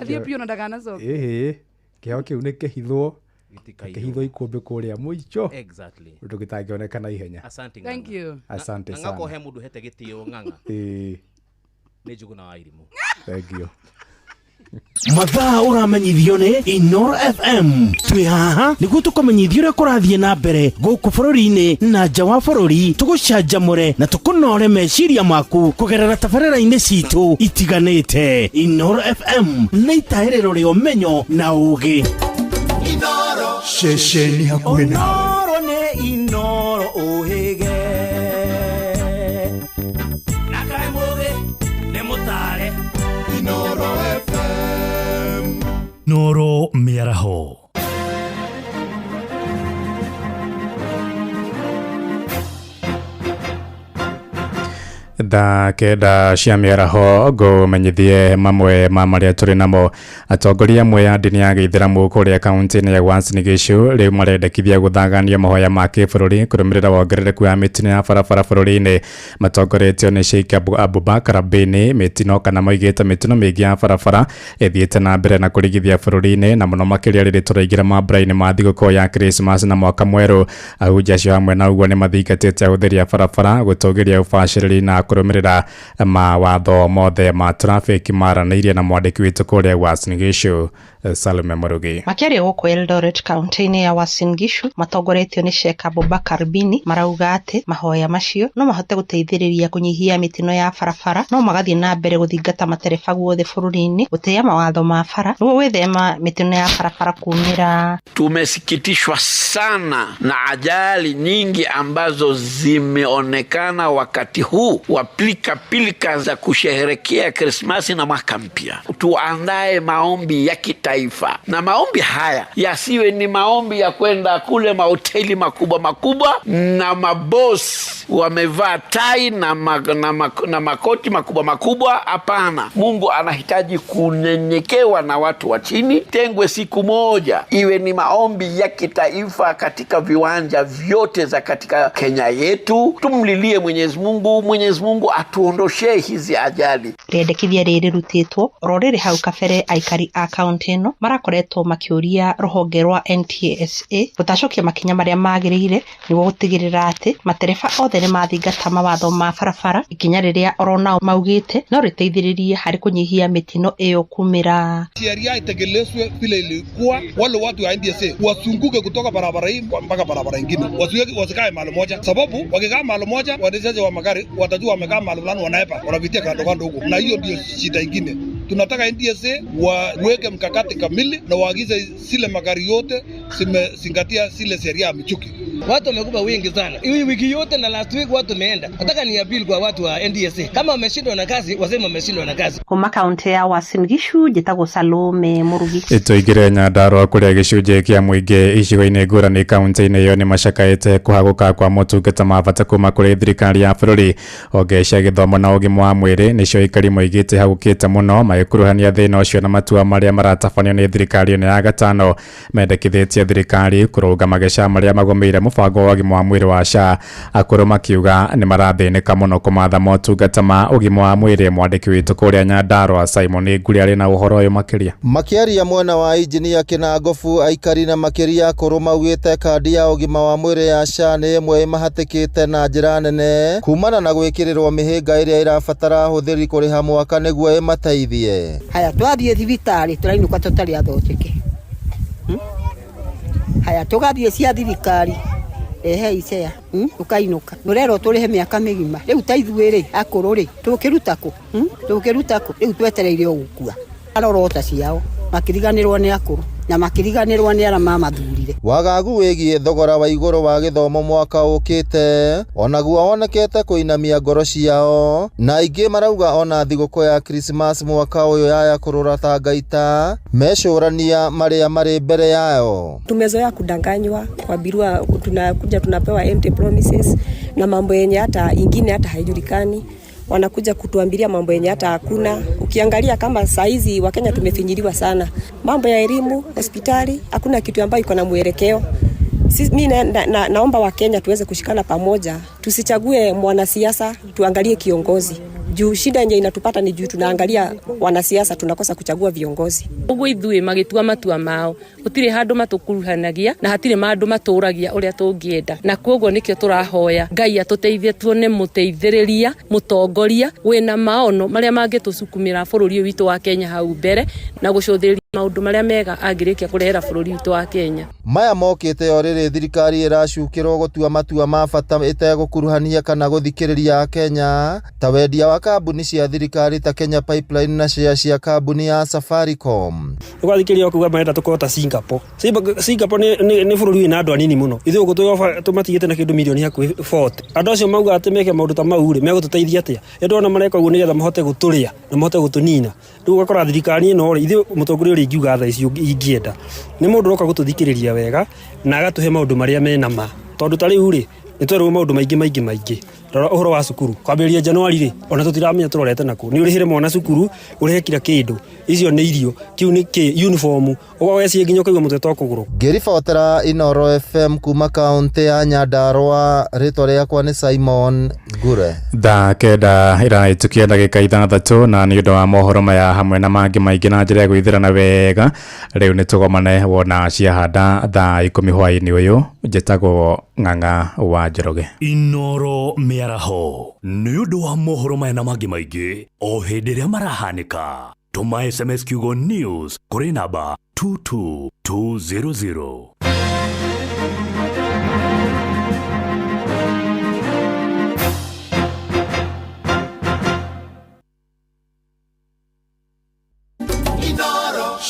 Athie pio na ndagana coke. Kiheo kiu ni kihithwo. Gitikayo. Kihithwo ikumbi kuria muico. Exactly. Undu gitangioneka na ihenya. Asante ng'ang'a. Thank you. Asante sana. Ng'ang'a ko he mundu hete gitio ng'ang'a. Ni Njuguna wa Irimu. Thank you. Mathaa uramenyithio ni Inoro FM. Twi haha niguo tukumenyithio uria kurathie na mbere guku bururi-ini na nja wa bururi, tugucanjamure na tukunore meciria maku kugerera tabarĩra-inĩ citu itiganite. Inoro FM nĩ itaĩrĩro rĩa ũmenyo na ũũgĩ. Inoro ceceni hakuhĩ nawe. Inoro nĩ Inoro ũhĩge na kaĩ mũũgĩ nĩ mũtare. Inoro FM. Noro Miaraho. Kenda cia miaraho ngumenyithie mamwe ma maria turi namo. Atongoria amwe ya ndini ya Gĩithĩramu kuria kaunti-inĩ ya Uasin Gishu riu marendekithia guthangania mahoya ma kĩbũrũri kũrũmĩrĩra wongerereku wa mĩtino ya barabara bũrũri-inĩ. Matongoretio nĩ Sheikh Abubakar Bini mĩtino kana moigĩte mĩtino mĩingĩ ya barabara ĩthiĩte na mbere na kũrigithia bũrũri-inĩ na mũno makĩria rĩrĩ tũraingĩra mambura-inĩ ma thigũkũ ya Christmas na mwaka mwerũ. Ahunjia acio hamwe na ũguo nĩ mathingatĩte ahũthĩri a barabara gũtũgĩria ũbacĩrĩri na kũrũmĩrĩra mawatho mothe ma traffic maranĩirie na mwandĩki witũ kũrĩa Uasin Gishu Salome Murugi. Makiaria gũkũ Eldoret kaunti-inĩ ya Uasin Gishu matongoretio nĩ Sheikh Abubakar Bini marauga atĩ mahoya macio no mahote gũteithĩrĩria kũnyihia mĩtino ya barabara, no magathiĩ na mbere gũthingata matereba guothe bũrũri-inĩ gũtĩa mawatho ma bara nĩguo gwĩthema mĩtino ya barabara kuumĩra. Tumesikitishwa sana na ajali nyingi ambazo zimeonekana wakati huu wa pilika za kusherehekea Krismasi na mwaka mpya. Tuandae maombi ya kitaifa, na maombi haya yasiwe ni maombi ya kwenda kule mahoteli makubwa na mabosi wamevaa tai na makoti makubwa. Hapana, Mungu anahitaji kunyenyekewa na watu wa chini. Tengwe siku moja iwe ni maombi ya kitaifa katika viwanja vyote za katika Kenya yetu. Tumlilie Mwenyezi Mungu atuondoshe hizi ajali. Riendekithia rĩrĩ rutĩtwo rorĩrĩ hau kabere aikari a kaunti ĩno marakoretwo makĩũria rũhonge rwa NTSA gũtacokia makinya marĩa magĩrĩire nĩguo gũtigĩrĩra atĩ matereba othe nĩ mathingata mawatho ma barabara, ikinya rĩrĩa oronao maugĩte no rĩteithĩrĩrie harĩ kũnyihia mĩtino ĩyo kumĩra. Sheria itekelezwe vile ilikuwa, wale watu wa NTSA wasunguke kutoka barabara hii mpaka barabara nyingine, wasikae mahali moja, sababu wakikaa mahali moja waendeshaji wa magari watajua wamekaa mahali fulani, wanaepa wanapitia kando huko, na hiyo ndio shida nyingine. tunataka NTSA waweke mkakati kamili na waagize zile magari yote zimezingatia zile sheria ya michuki. Watu wamekufa wengi sana. Hii wiki yote na last week watu wameenda. Nataka ni appeal kwa watu wa NTSA. Kama wameshindwa na kazi, waseme wameshindwa na kazi. Kuma kaunti ya Uasin Gishu njitagwo Salome Murugi. Itoigire Nyandarua kuria gicunjĩ kia muingi icigo-inĩ ngũrani kaunti-inĩ iyo nĩ macakaĩte kũhagũka kwa motungata ma bata kuma kũrĩ thirikari ya bũrũri. Honge cia gĩthomo na ũgima wa mwĩrĩ nĩcio ikari moigĩte hagũkĩte mũno magĩkuruhania thĩna ũcio na matua marĩa maratabanio nĩ thirikari ĩno ya gatano. Mendekithĩtie thirikari kũrũnga mageca marĩa magũmĩire mũbango wa ũgima wa mwĩrĩ wa SHA. Akũrũ makiuga nĩ marathĩnĩka mũno kũmatha motungata ma ũgima wa mwĩrĩ. Mwandĩki witũ kũrĩa Nyandarua Simon Nguri arĩ na ũhoro ũyũ makĩria. Makiaria mwena wa injinia Kinangofu, aikari na makiria akũrũ maugĩte kandi ya ũgima wa mwĩrĩ ya SHA nĩ ĩmwe ĩmahatĩkĩte na njĩra nene kumana na gwĩkĩrĩrwo mĩhĩnga ĩrĩa ĩrabatara hũthĩri kũrĩha mwaka nĩguo ĩmateithie. Haya twathiĩ thibitarĩ tũrainũka tũtarĩ athondeke. Haya tũgathiĩ cia thirikari ehe icea ukainuka nurero turihe miaka migima riu taithuĩrĩ akũrũ rĩ tũkĩruta kũ riu twetereire gũkua arorota ciao makiriganĩrwo nĩ akũrũ na makiriganĩrwo nĩ arĩa mamathurire. Wagagu wĩgiĩ thogora wa igũrũ wa gĩthomo mwaka ũkĩte onaguo wonekete kũinamia ngoro ciao, na aingĩ marauga ona thigũkũ ya Christmas mwaka ũyũ yaya kũrũra tangaita mecũrania marĩa marĩ mbere yao. Tumezoea kudanganywa, kuambiwa tunakuja tunapewa empty promises na mambo yenye hata ingine hata haijulikani. Wanakuja kutuambilia mambo yenye hata hakuna. Ukiangalia kama saizi Wakenya tumefinyiliwa sana. Mambo ya elimu, hospitali, hakuna kitu ambayo iko na mwelekeo. Mimi naomba Wakenya tuweze kushikana pamoja. Tusichague mwanasiasa, tuangalie kiongozi. Juu shida yenye inatupata ni juu tunaangalia wanasiasa tunakosa kuchagua viongozi. Uguo ithuĩ magitua matua mao. Gũtirĩ handũ matukuruhanagia na hatirĩ mandũ matũragia ũrĩa tũngĩenda. Na koguo nĩkĩo tũrahoya Ngai atũteithie tuone mũteithĩrĩria, mũtongoria wĩna maono marĩa mangĩtũsukumĩra bũrũri witũ wa Kenya hau mbere na gũcũthĩrĩria maũndũ marĩa mega angĩrĩkia kũrehera bũrũri witũ wa Kenya. Maya mokĩte o rĩrĩ thirikari ĩracukĩrwo gũtua matua ma bata ĩtegũkuruhania kana gũthikĩrĩria Kenya ta wendia wa kambuni cia thirikari ta Kenya Pipeline na cia kambuni ya Safaricom. Ũgathikĩria kuga marenda tũkota Singapore. Singapore nĩ bũrũri wĩna andũ anini mũno. Ithuĩ gũtũ tũmatigĩte na kĩndũ milioni hakuhĩ 40. Andũ acio mauga atĩ meke maũndũ ta mau rĩ megũtũteithia atĩa? Ndona mareka ũguo nĩgetha mahote gũtũrĩa na mahote gũtũnina. Rĩu ũgakora thirikari ĩno rĩ ithuĩ mũtongoria ũrĩa ingiuga tha icio ingĩenda nĩ mũndũ ũroka gũtũthikĩrĩria wega na agatũhe maũndũ marĩa mena ma. Tondũ ta rĩu rĩ nĩtwerwo maũndũ maingĩ. Rora ũhoro wa cukuru kwambĩrĩria Januari rĩ ona tũtiramenya tũrorete nakũ. Nĩ ũrĩhire mwana cukuru ũrĩhe kila kĩndũ. Icio nĩ irio, kiu nĩ kĩ uniform. Ũgaweci nginya ũkaigua mũtwe kũgũrũ. Ngĩribotera Inooro FM kuma kaunti ya Nyandarua, rĩtwa rĩakwa nĩ Simon Ngure. Thaa kenda ĩraitukia ndagĩka 6 na nĩ ũndũ wa mohoro maya hamwe na mangĩ maingĩ na njĩra ya gwĩthirana wega. Rĩu nĩ tũgomane wona ciahanda thaa 10 hwaĩ-inĩ ũyũ. Njĩtagwo Ng'ang'a wa Njoroge. Inooro mĩaraho nĩ ũndũ wa mohoro maya na mangĩ maingĩ o hĩndĩ ĩrĩa marahanĩka. Tũma SMS kiugo news kũrĩ namba 22200.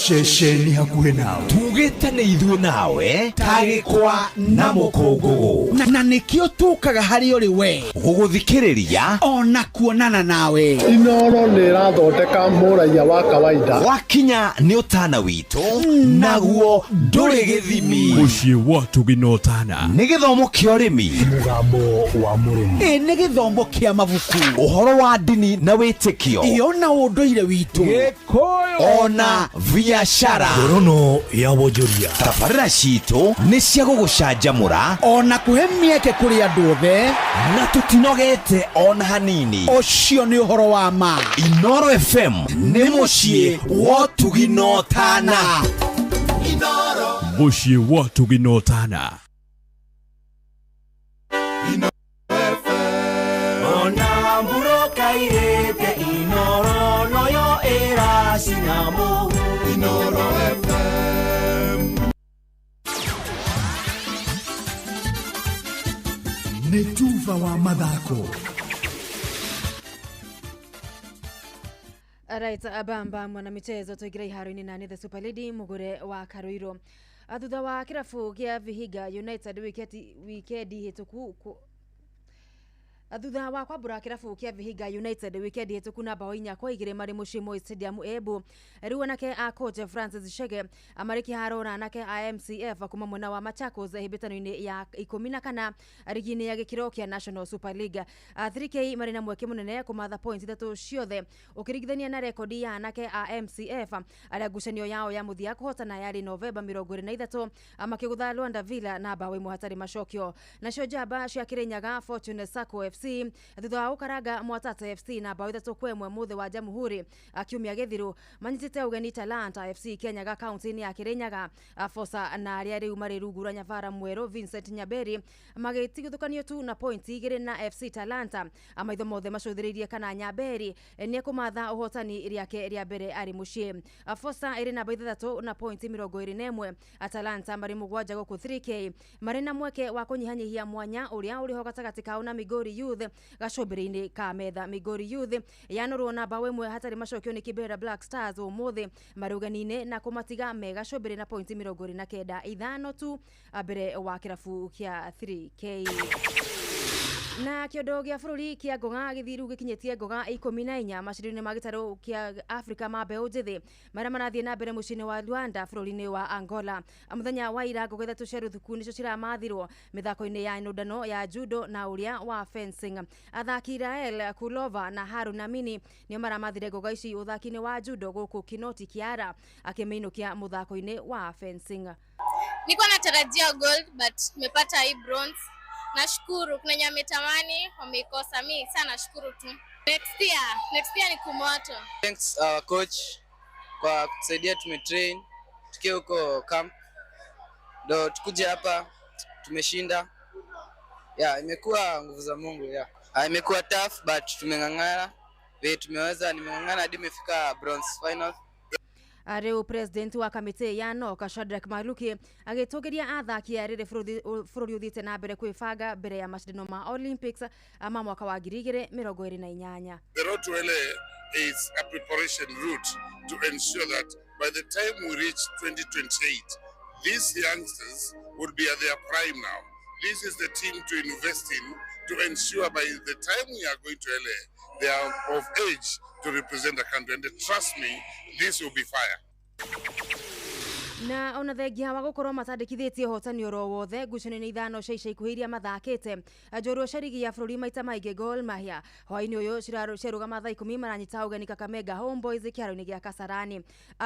Shesheni hakuhĩ nawe tugĩte nĩ ithuĩ nawe tagĩkwa na mũkũngũgũ na nĩkĩo tũkaga harĩ ũrĩ we gũgũthikĩrĩria ona kuonana nawe. Inooro nĩ ĩrathondeka mũraia wa kawaida wakinya nĩ ũtana witũ naguo ndũrĩ gĩthimi. Mũciĩ wa Tuginotana nĩ gĩthomo kĩa ũrĩmi, mũgambo wa mũrĩmi, nĩ gĩthomo kĩa mabuku, ũhoro wa ndini na wĩtĩkio, iyo na ũndũire witũ, Gĩkũyũ ona biashara, ngorono ya wonjoria. Tabarĩra citũ nĩ cia gũgũcanjamũra ona kũhe mĩeke kũrĩ andũ othe na tũtinogete ona hanini. Ũcio nĩ ũhoro wa ma. Inooro FM nĩ mũciĩ wa Tuginotana. Mũciĩ wa Tuginotana. Ona mburoka irete Inooro noyo era sinamu. Inooro FM nĩ tuva wa mathako. Alright, abamba mwana michezo tuigira iharo-ini na The Super Lady mugure wa Karuiro. Thutha wa kirabu kia Vihiga United wikendi hituku thutha wa kwambura kirabu kia Vihiga United wikendi hituku na bao 4 kwa 2 mari mucii Moi Stadium Ebu. Riu anake a coach Francis Chege amari kiharo na anake a MCF kuma mwena wa Machakos hibitano-ini ya 14 rigini ya gikiro kia National Super League. 3K mari na mweke munene kumatha points 3 ciothe ukirigithania na rekodi ya anake a MCF aria ngucanio yao ya muthia kuhotana yari November 23 makigutha Luanda Villa na bao 1 hatari macokio. Nacio Jaba cia Kirinyaga Fortune Sacco FC thutha wa ukaraga Mwatata FC na bao 3 kwa 1 muthe wa Jamhuri akiumia Githiru manyitite ugeni Talanta FC Kenyaga county ya Kirinyaga. Fosa na aria riu mari rugura Nyavara Mwero Vincent Nyaberi magitigithukanio tu na point 2 na FC Talanta. Amaitho mothe macuthiririe kana Nyaberi ni kumatha uhotani riake ria mbere ari mucii. Fosa iri na bao 3 na point 21. Atalanta mari mugwanja goku 3K mari na mweke wa kunyihanyihia mwanya uria uri ho gatagati kao na Migori Youth gacobere-ini ka metha. Migori Youth yanurwo na bao 1 hatari macokio ni Kibera Black Stars umuthi marugani-ini na kumatiga mega cobere na point 29 ithano tu mbere wa kirabu kia 3K. Na kiondo gia bururi kia Ngoga githiru gikinyetie Ngoga 14 macindano magitaro kia Africa ma mbeu njithi maria marathie na mbere mucini wa Luanda bururi-ini wa Angola. Muthenya wa ira Ngoga 3 cia ruthuku nicio ciramathirwo mithako-ini ya inundano ya judo na uria wa fencing. Athaki Rael Kulova na Haruna Mini nio maramathire Ngoga ici uthaki-ini wa judo guku Kinoti Kiara akimeinukia muthako-ini wa fencing. Nilikuwa natarajia gold but nimepata hii bronze. Nashukuru, kuna nyame tamani wameikosa, mimi sana nashukuru tu. Next year ni kumoto. Thanks our coach kwa kutusaidia tumetrain tukiwa huko camp. Ndio tukuje hapa tumeshinda. Imekuwa nguvu za Mungu imekuwa tough but tumeng'ang'ana. Tumeweza nimeng'ang'ana hadi nimefika bronze final. Areu president wa kamiti ya Noka Shadrack Maluki agitogeria athaki arire bururi uthite na mbere kwibanga mbere ya mashindano ma Olympics ama mwaka wa 2028. The road to LA is a preparation route to ensure that by the time we reach 2028 these youngsters will be at their prime now. This is the team to invest in to ensure by the time we are going to LA they are of age to represent the country, and trust me, this will be fire. Na ona thengia wa gukorwo matandikithitie hotani oro wothe ngucanio-ini ithano cia ikuhiria mathakite njorua sharigi ya bururi maita maingi Gor Mahia hwaini uyu cirarugama thaa 10 maranyita ugeni Kakamega Homeboys kiaro-ini gia Kasarani.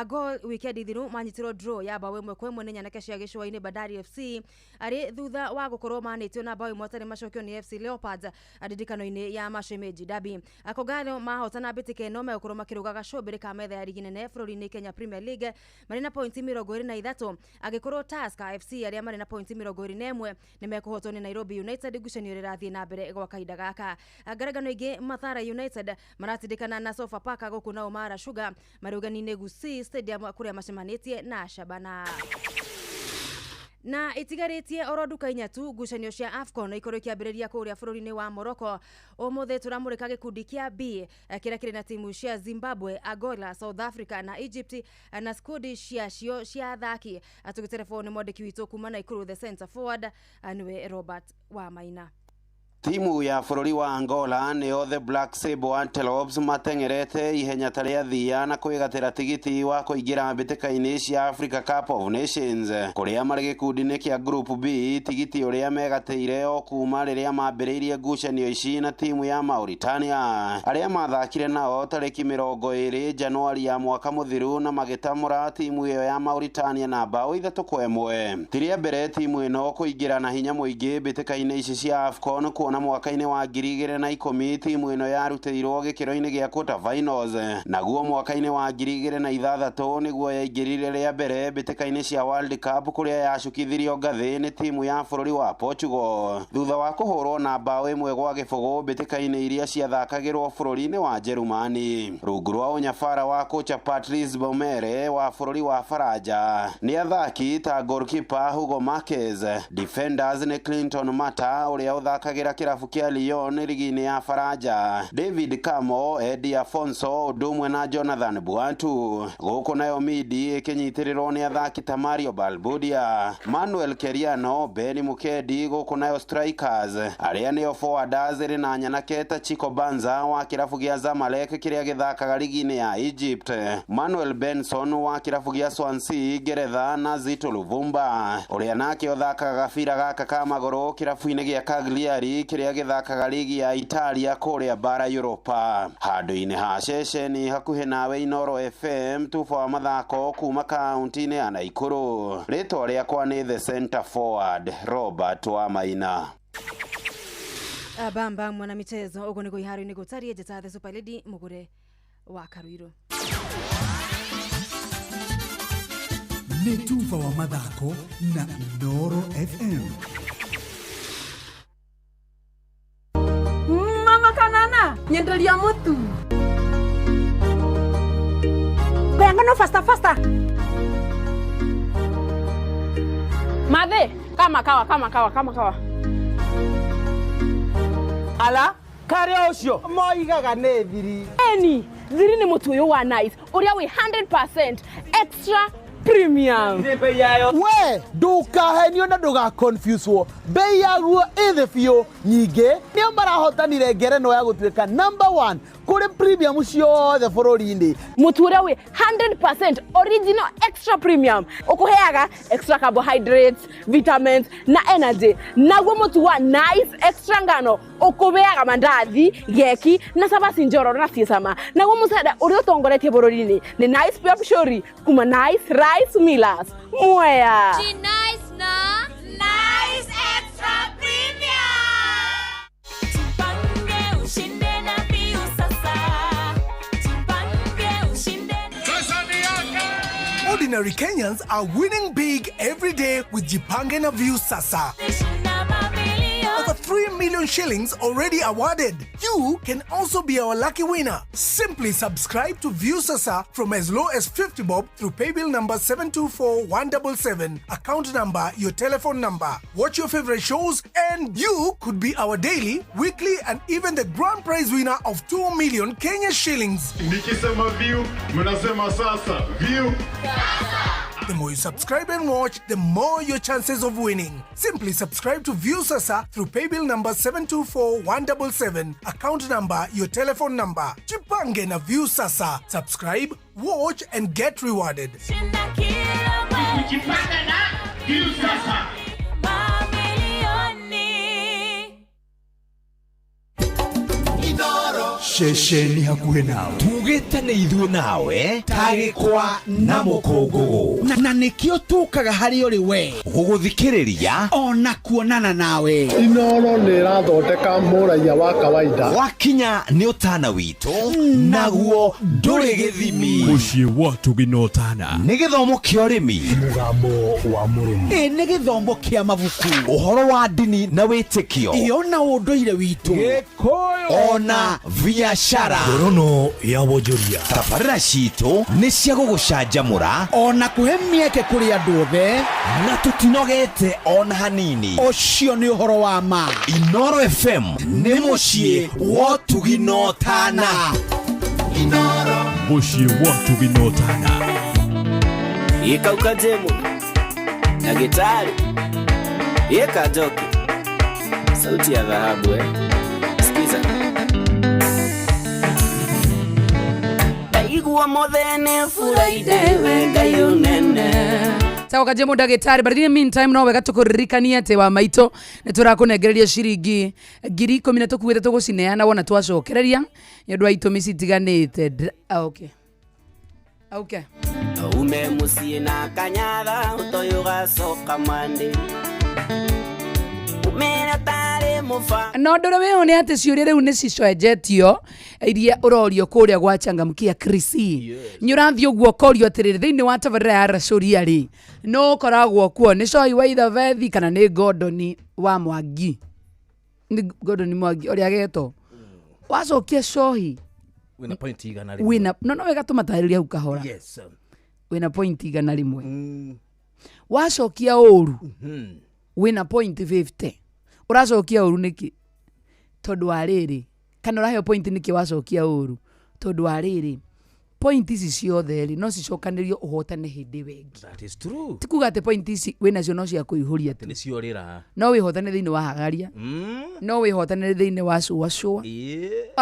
Gor weekend thiru manyitirwo draw ya bao 1 kwa 1 ni nyanake cia Gicua-ini Bandari FC ari thutha wa gukorwo manitio na bao 1 tari macokio ni FC Leopards adidikano-ini ya Mashemeji Derby. Akogalo mahotana bitike no megukorwo makiruga gacobere ka metha ya ligi nene bururi-ini Kenya Premier League marina point 20 na ithatu agikorwo Tusker FC aria mari na point 21 ni mekuhotwo ni Nairobi United ngucanio rirathie na mbere gwa kahinda gaka. Ngaragano ingi Mathara United maratindikana na Sofapaka guku na Umara Sugar marugani-ini Gusii Stadium kuria macemanitie na Shabana. Na itigaritie oroduka inyatu ngucanio cia AFCON ikorwo kiambiriria kuria bururi-ini wa Morocco. Umuthe turamurika gikundi kia B kiria kiri na timu cia Zimbabwe, Angola, South Africa na Egypt na skodi cia athaki. Atugitere mwandiki witu kuma na ikuru the center forward niwe Robert Wamaina. Timu ya bururi wa Angola nio the Black Sable Antelopes mateng'erete ihenya taria thia na kwigatira tigiti wa kuingira mbitĩka-inĩ cia Africa Cup of Nations kuria mari gikundi-inĩ kia Group B. Tigiti uria megateire o kuma riria mambĩrĩirie ngucanio ici na timu ya Mauritania aria mathakire nao tariki 20 Januari ya mwaka muthiru na magitamura timu iyo ya Mauritania na bao 3 kwa 1. Tiria mbere timu ino kuingira na hinya muingi mbitĩka-inĩ ici cia AFCON na mwaka-ini wa 2010 timu ino yarutirwo gikiro-ini gia quarter finals naguo mwaka-ini wa 2006 niguo yaingirire ria mbere mbitĩka-inĩ cia World Cup kuria yacukithirio ngathi ni timu ya bururi wa Portugal thutha wa kuhurwo na bao 1 gwa gibugu mbitĩka-inĩ iria ciathakagirwo bururi-ini wa Jerumani. Rungu rwa unyabara wa kocha Patrice Baumere wa bururi wa Faranja ni athaki ta goalkeeper Hugo Marquez, defenders ni Clinton Mata uria uthakagira kirabu kia Lyon ligi-inĩ ya Faranja. David Kamo, Eddie Afonso, ũndũmwe na Jonathan Buantu. Gũkũ nayo Midi ĩkĩnyitĩrĩrwo nĩ athaki ta Mario Balbudia, Manuel Keriano, Benny Mukedi. Gũkũ nayo Strikers arĩa nĩo forwarders rĩ na nyanake ta Chico Banza wa kirabu gia Zamalek kĩrĩa gĩthakaga ligi-inĩ ya Egypt, Manuel Benson wa kirabu gia Swansea Ngeretha na Zito Luvumba ũrĩa nake ũthakaga gabira gaka ka magũrũ kirabu-inĩ gia Cagliari kĩrĩa gĩthakaga ligi ya Italia kũrĩa bara Europa. Handũ-inĩ ha ceceni hakuhĩ nawe Inoro FM tufa wa mathako kuma kaunti-inĩ ya Naikuru. Rĩtwa rĩakwa nĩ the center forward Robert wa Maina. Bamba mwana michezo uko niko ihari niko tari jeta the Super Lady mugure wa Karuiro. Netufa wa mathako na Inoro FM. Mama Kanana nyendelia mutu. Benga no faster. Made, kama kawa. Ala, kare ocio moigaga nĩ thiri. Eni, thiri ni mutu uyu wa nice. Uria we 100% extra premium. We, ndukahenio na nduga confuse wo. Bei yaguo ĩthĩ biũ. Nyingĩ nĩo marahotanire ngerenwa ya gũtuĩka number 1 kuri premium ciothe bũrũri-inĩ. Mutu uria we 100% original extra premium. Ukuheaga extra carbohydrates, vitamins na energy. Naguo mutu wa nice extra ngano ukubeaga mandathi, geki na sabasi njoro na ciesama. Naguo musada uria utongoretie bũrũri-inĩ ni nice pia pshori kuma nice rice millers. Mwea. Nice na nice extra premium. Jipange ushinde na View sasa. Jipange ushinde. Ordinary Kenyans are winning big every day with Jipange na View sasa. Over 3 million shillings already awarded. You can also be our lucky winner. Simply subscribe to View Sasa from as low as 50 bob through paybill number 724177, account number, your telephone number. Watch your favorite shows and you could be our daily, weekly and even the grand prize winner of 2 million Kenya shillings. Nikisema View, mnasema sasa. View. The more you subscribe and watch, the more your chances of winning. Simply subscribe to View Sasa through paybill number 724177, account number, your telephone number. Jipange na View Sasa. Subscribe, watch and get rewarded. Jipange na View Sasa. Shesheni hakuhe nawe tugite nĩ ithuĩ nawe tagĩkwa na mũkũngũgũ na nĩkĩo tũkaga harĩ ũrĩ we gũgũthikĩrĩria ona kuonana nawe. Inoro nĩ ĩrathondeka mũraiya wa kawaida wakinya nĩ ũtana witũ naguo ndũrĩ gĩthimi. Mũciĩ wa Tuginotana nĩ gĩthomo kĩa ũrĩmi, mũgambo wa mũrĩmi, nĩ gĩthomo kĩa mabuku, ũhoro wa ndini na wĩtĩkio, ona ũndũire witũ, Gĩkũyũ ona biashara, ngorono ya wonjoria. Tabarĩra citũ nĩ cia gũgũcanjamũra ona kũhe mĩeke kũrĩ andũ othe na tũtinogete ona hanini. Ũcio nĩ ũhoro wa ma. Inoro FM nĩ mũciĩ wa Tuginotana. Inoro mũciĩ wa Tuginotana. Ikauka jemu na gitari Yeka joki sauti ya dhahabu Sikiza Daigua modhene furaidewe gayunene Sawa kajemu ndagĩtarĩ, but in the meantime no wega tũkũririkania atĩ wa maitũ nĩ tũrakũnengereria ciringi 10,000 tũkuĩte tũgũcineana wona twacokereria nĩ ũndũ wa itũmi citiganĩte. Okay. Ume musie na kanyara utoyo gacoka mande Umera tare mufa No ndore wewe nĩ atĩ ciũria rĩu nĩ cicenjetio iria ũrorio kũrĩa gwa Changamkia Krisi. Nĩ ũrathiĩ ũguo korio atĩrĩrĩ thĩinĩ wa tabarĩra ya Racoria rĩ no koragwo kuo nĩ Coi wa Ithavethi kana nĩ Gordon wa Mwangi. Ni Gordon Mwangi ũrĩa agetwo wacokia Coi wina point igana rimwe. Wina no wega tũmatarĩria hau kahora. Yes. Wina point igana rimwe. Wacokia ũru. Wina point 50. Uracokia ũru nĩkĩ? tondu wa riri kana uraheo point niki wacokia uru tondu wa riri point ici ciothe ri no cicokanirio uhotane hindi wengi. That is true. Tikuga ate point ici wina cio no cia kuihuria tu. Ni ciorira. No wihotane thiini wa hagaria. No wihotane thiini wa cua.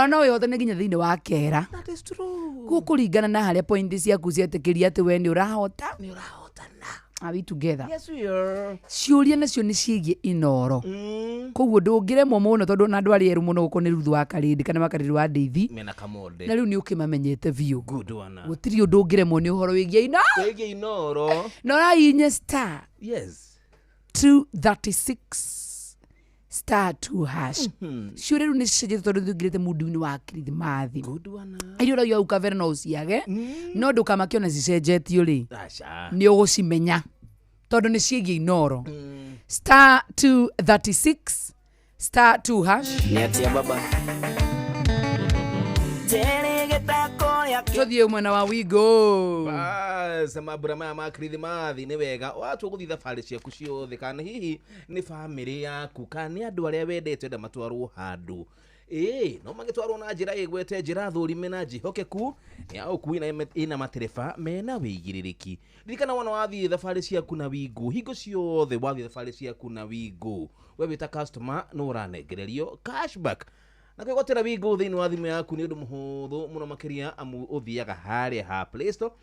No wihotane nginya thiini wa kera. That is true. Gukuringana na haria point ciaku cietikiria ati we ni urahota. Ni urahotana. Are we together? Yes we are. Ciuria nacio ni ciigie inoro. Koguo ndungiremwo muno tondu na andu ari eru muno guko ni ruthu wa karindi kana makariri wa ndeithi. Mena kamode. Na riu ni ukimamenyete view. Good one. Gutiri undu ungiremwo ni uhoro wigie ino. Wigie inoro. No rainye star. Yes. 236 star 2 hash. Ciuria riu ni cicenjete tondu thungirite mundu-ini wa Kirithimathi. Good one. Irio ro yo ukavera no uciage. No ndukamakio cicenjetio ri. Acha. Ni ugucimenya. Tondu ni ciigie inoro. Star 236 star 2 hash. Niatia baba. Tuthie mwena wa wigo. Bas mabura maya ma Kirithimathi ni wega watu guthi thabari ciaku ciothe kana hihi ni family yaku kana andu aria wendete nda matwarwo handu no magitwarwo na njira igwete njira thurime na njihokeku ya ukui na ina matereba mena wigiririki ririkana wana wathi thabari ciaku na wigo hingo ciothe wathi thabari ciaku na wigo we wita customer no uranengererio cashback na kwigotera wigo thiini wa thimu yaku ni undu muhuthu muno makiria amu uthiaga haria ha Play Store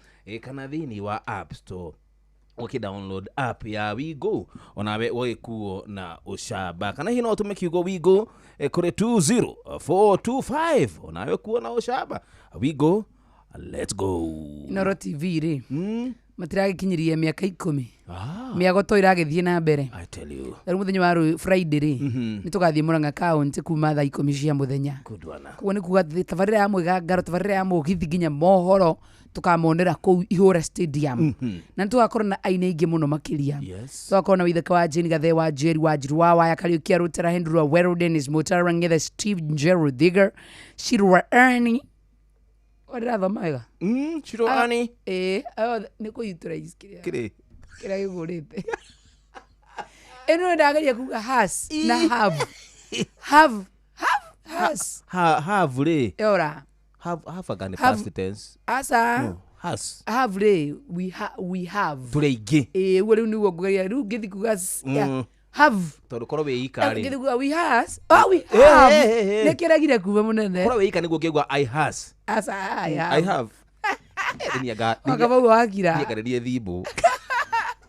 kana thiini wa App Store download app ya Wigo onawe wikuo na ushaba kana hino utume kiugo Wigo kuri 20425 onawe kuo na ushaba Wigo. Let's go. Inoro TV ri matiragikinyirie miaka 10 miago to iragithie na mbere. I tell you riu muthenya wa Friday ri ni tugathie Murang'a County kuma thaa 10 cia muthenya. Kuo ni kuga tabarira ya mwigangaro tabarira ya mugithi nginya mohoro tukamonera kou Ihura Stadium. Na tugakorwo na aina ingi muno makiria. Tugakorwo na withaka wa Jane Gathe wa Jerry wa Jirwa wa Kariukia Rutera Hendrua Weru Dennis Mutara Ngithe Steve Njeru Digger Shirwa Ernie Ora thomaiga. Shirwa Ernie. Ni kuitura iskiria. Kire igurite. Eno ndagaria kuga has na have. Have ri. Ora. Have again past tense. Asa. Has. Have ri we have. Tureige. Wale ni wogaria ru githi kuga have. Tondu korwo we ikari. Githi kuga we has. We have. Nekiragire kuva munene. Korwo we ikani gukigwa I has. Asa I have. Ni aga. Wakaba wakira. Ni aga ni thimbu.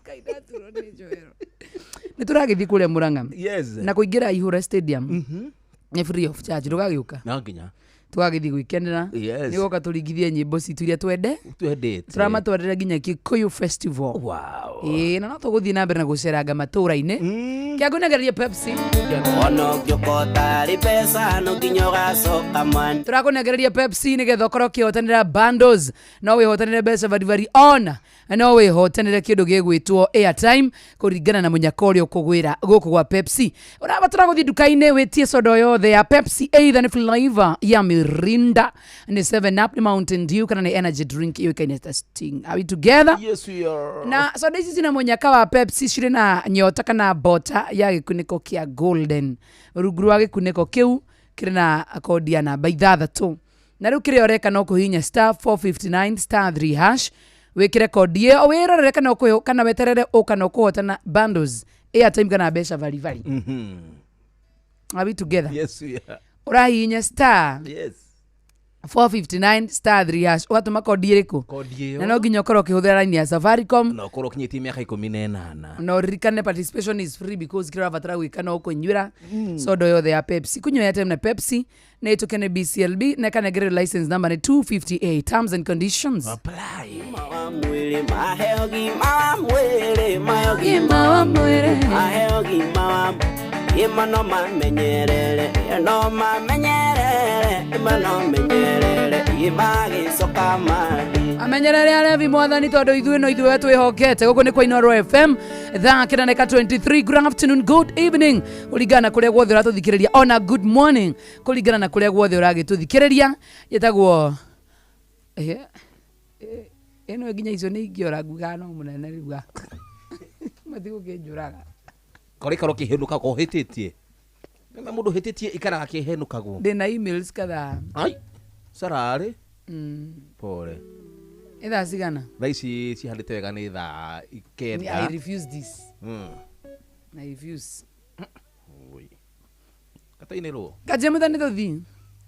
Kaida turo ni joero. Ni turagithi kule Murang'a. Yes. Na kuingira Ihura Stadium. Ni free of charge rugagiuka. Na nginya. Tugagithi gwikendera ni goka turingithie nyimbo citu iria twendete turamatwarira nginya Kikuyu Festival. Wow. Na no tuguthie na mbere na guceranga matura-ini kiagunegereria Pepsi ono gyokota ri pesa no kinyoga soka man turakunegereria Pepsi nigetha ukorwo kihotanira bundles no wihotanire mbeca vari on no wihotanire kindu gigwitwo airtime kuringana na munyaka uria ukugwira guku gwa Pepsi urabatara guthie duka-ini witie soda yothe ya Pepsi either ni flavor ya Mirinda ni 7up ni Mountain Dew kana ni energy drink iyo kaine Sting. Are we together? Yes we are. Na soda ici cina munyaka wa Pepsi cire na nyota kana bota ya gikuniko kia golden rungu rwa gikuniko kiu kire na kodi ya namba 6 na riu kire oreka no kuhinya star 459 star 3 hash wikire kodi ye owirorere kana ukuyo kana weterere ukana ukuhotana bundles airtime kana besha vari. Are we together? Yes we are. Urahinya star yes 459 star 3 hash ugatuma kodi iriku kodi na no nginya ukorwo ukihuthira line ya Safaricom no ukorwo kinyiti miaka 18 no ririkane participation is free because kira batara gwikana ukunyura soda yothe ya Pepsi kunyoya time na Pepsi na itukene BCLB na kana get license number 258 terms and conditions apply. Mwili maheogi mwili maheogi maheogi imano mamenyerere ibagi soka madi amenyerere arevi mwathani tondu ithuĩ twĩhokete gũkũ nĩ kwa Inoro FM thaa 23. Good afternoon, good evening kuringana kuria guothe ũratũthikĩrĩria ona good morning kuringana na kuria guothe ũragĩtũthikĩrĩria yetagwo eno nginya icio nĩ ingĩora nguga no mũnene ruga matigũkĩnjũraga korikaro kihinduka kohititie Kama mundu hititie ikara akihenukagwo. Ndina emails kadhaa. Ai. Sarare. Pole. Ithaa cigana? Thaa ici cihandĩte wega nĩ thaa 9. I refuse this. I refuse. Oi. Kata-inĩ rũo. Kajemu thani tuthi.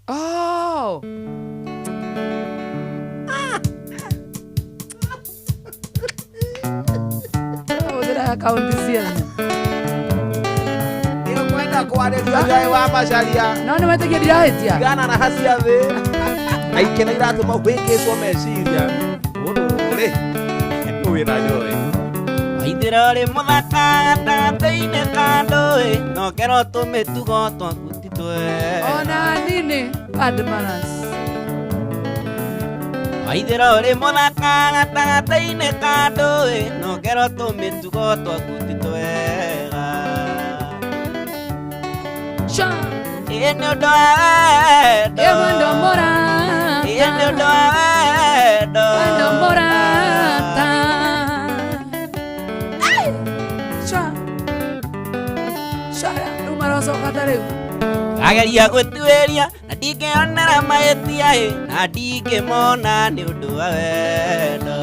Oh. Ũthĩra akaunti cianyu. Nĩ ũkwenda kwarĩria Ngai wa macaria. No nĩ wetĩkia ndirahĩtia. Tigana na hacia thĩ. Aingĩ na iratũma wĩkĩcwo meciria. Ũrũrĩ. Wĩna njoĩ. Waithĩra ũrĩ mũthaka gatagatĩ-inĩ ka ndũĩ, no ngero tũmĩtugo twaku ti twega. Ona nini bad manners. Waithĩra ũrĩ mũthaka gatagatĩ-inĩ ka ndũĩ, no ngero tũmĩtugo twaku ti twega. Ĩĩ nĩ ũndũ wa wendo. Ĩĩ wendo mũrata. Ĩĩ nĩ ũndũ wa wendo. Wendo mũrata. Ageria gwĩtuĩria na ndingĩonera mahĩtia na ndingĩmona nĩ ũndũ wa wendo.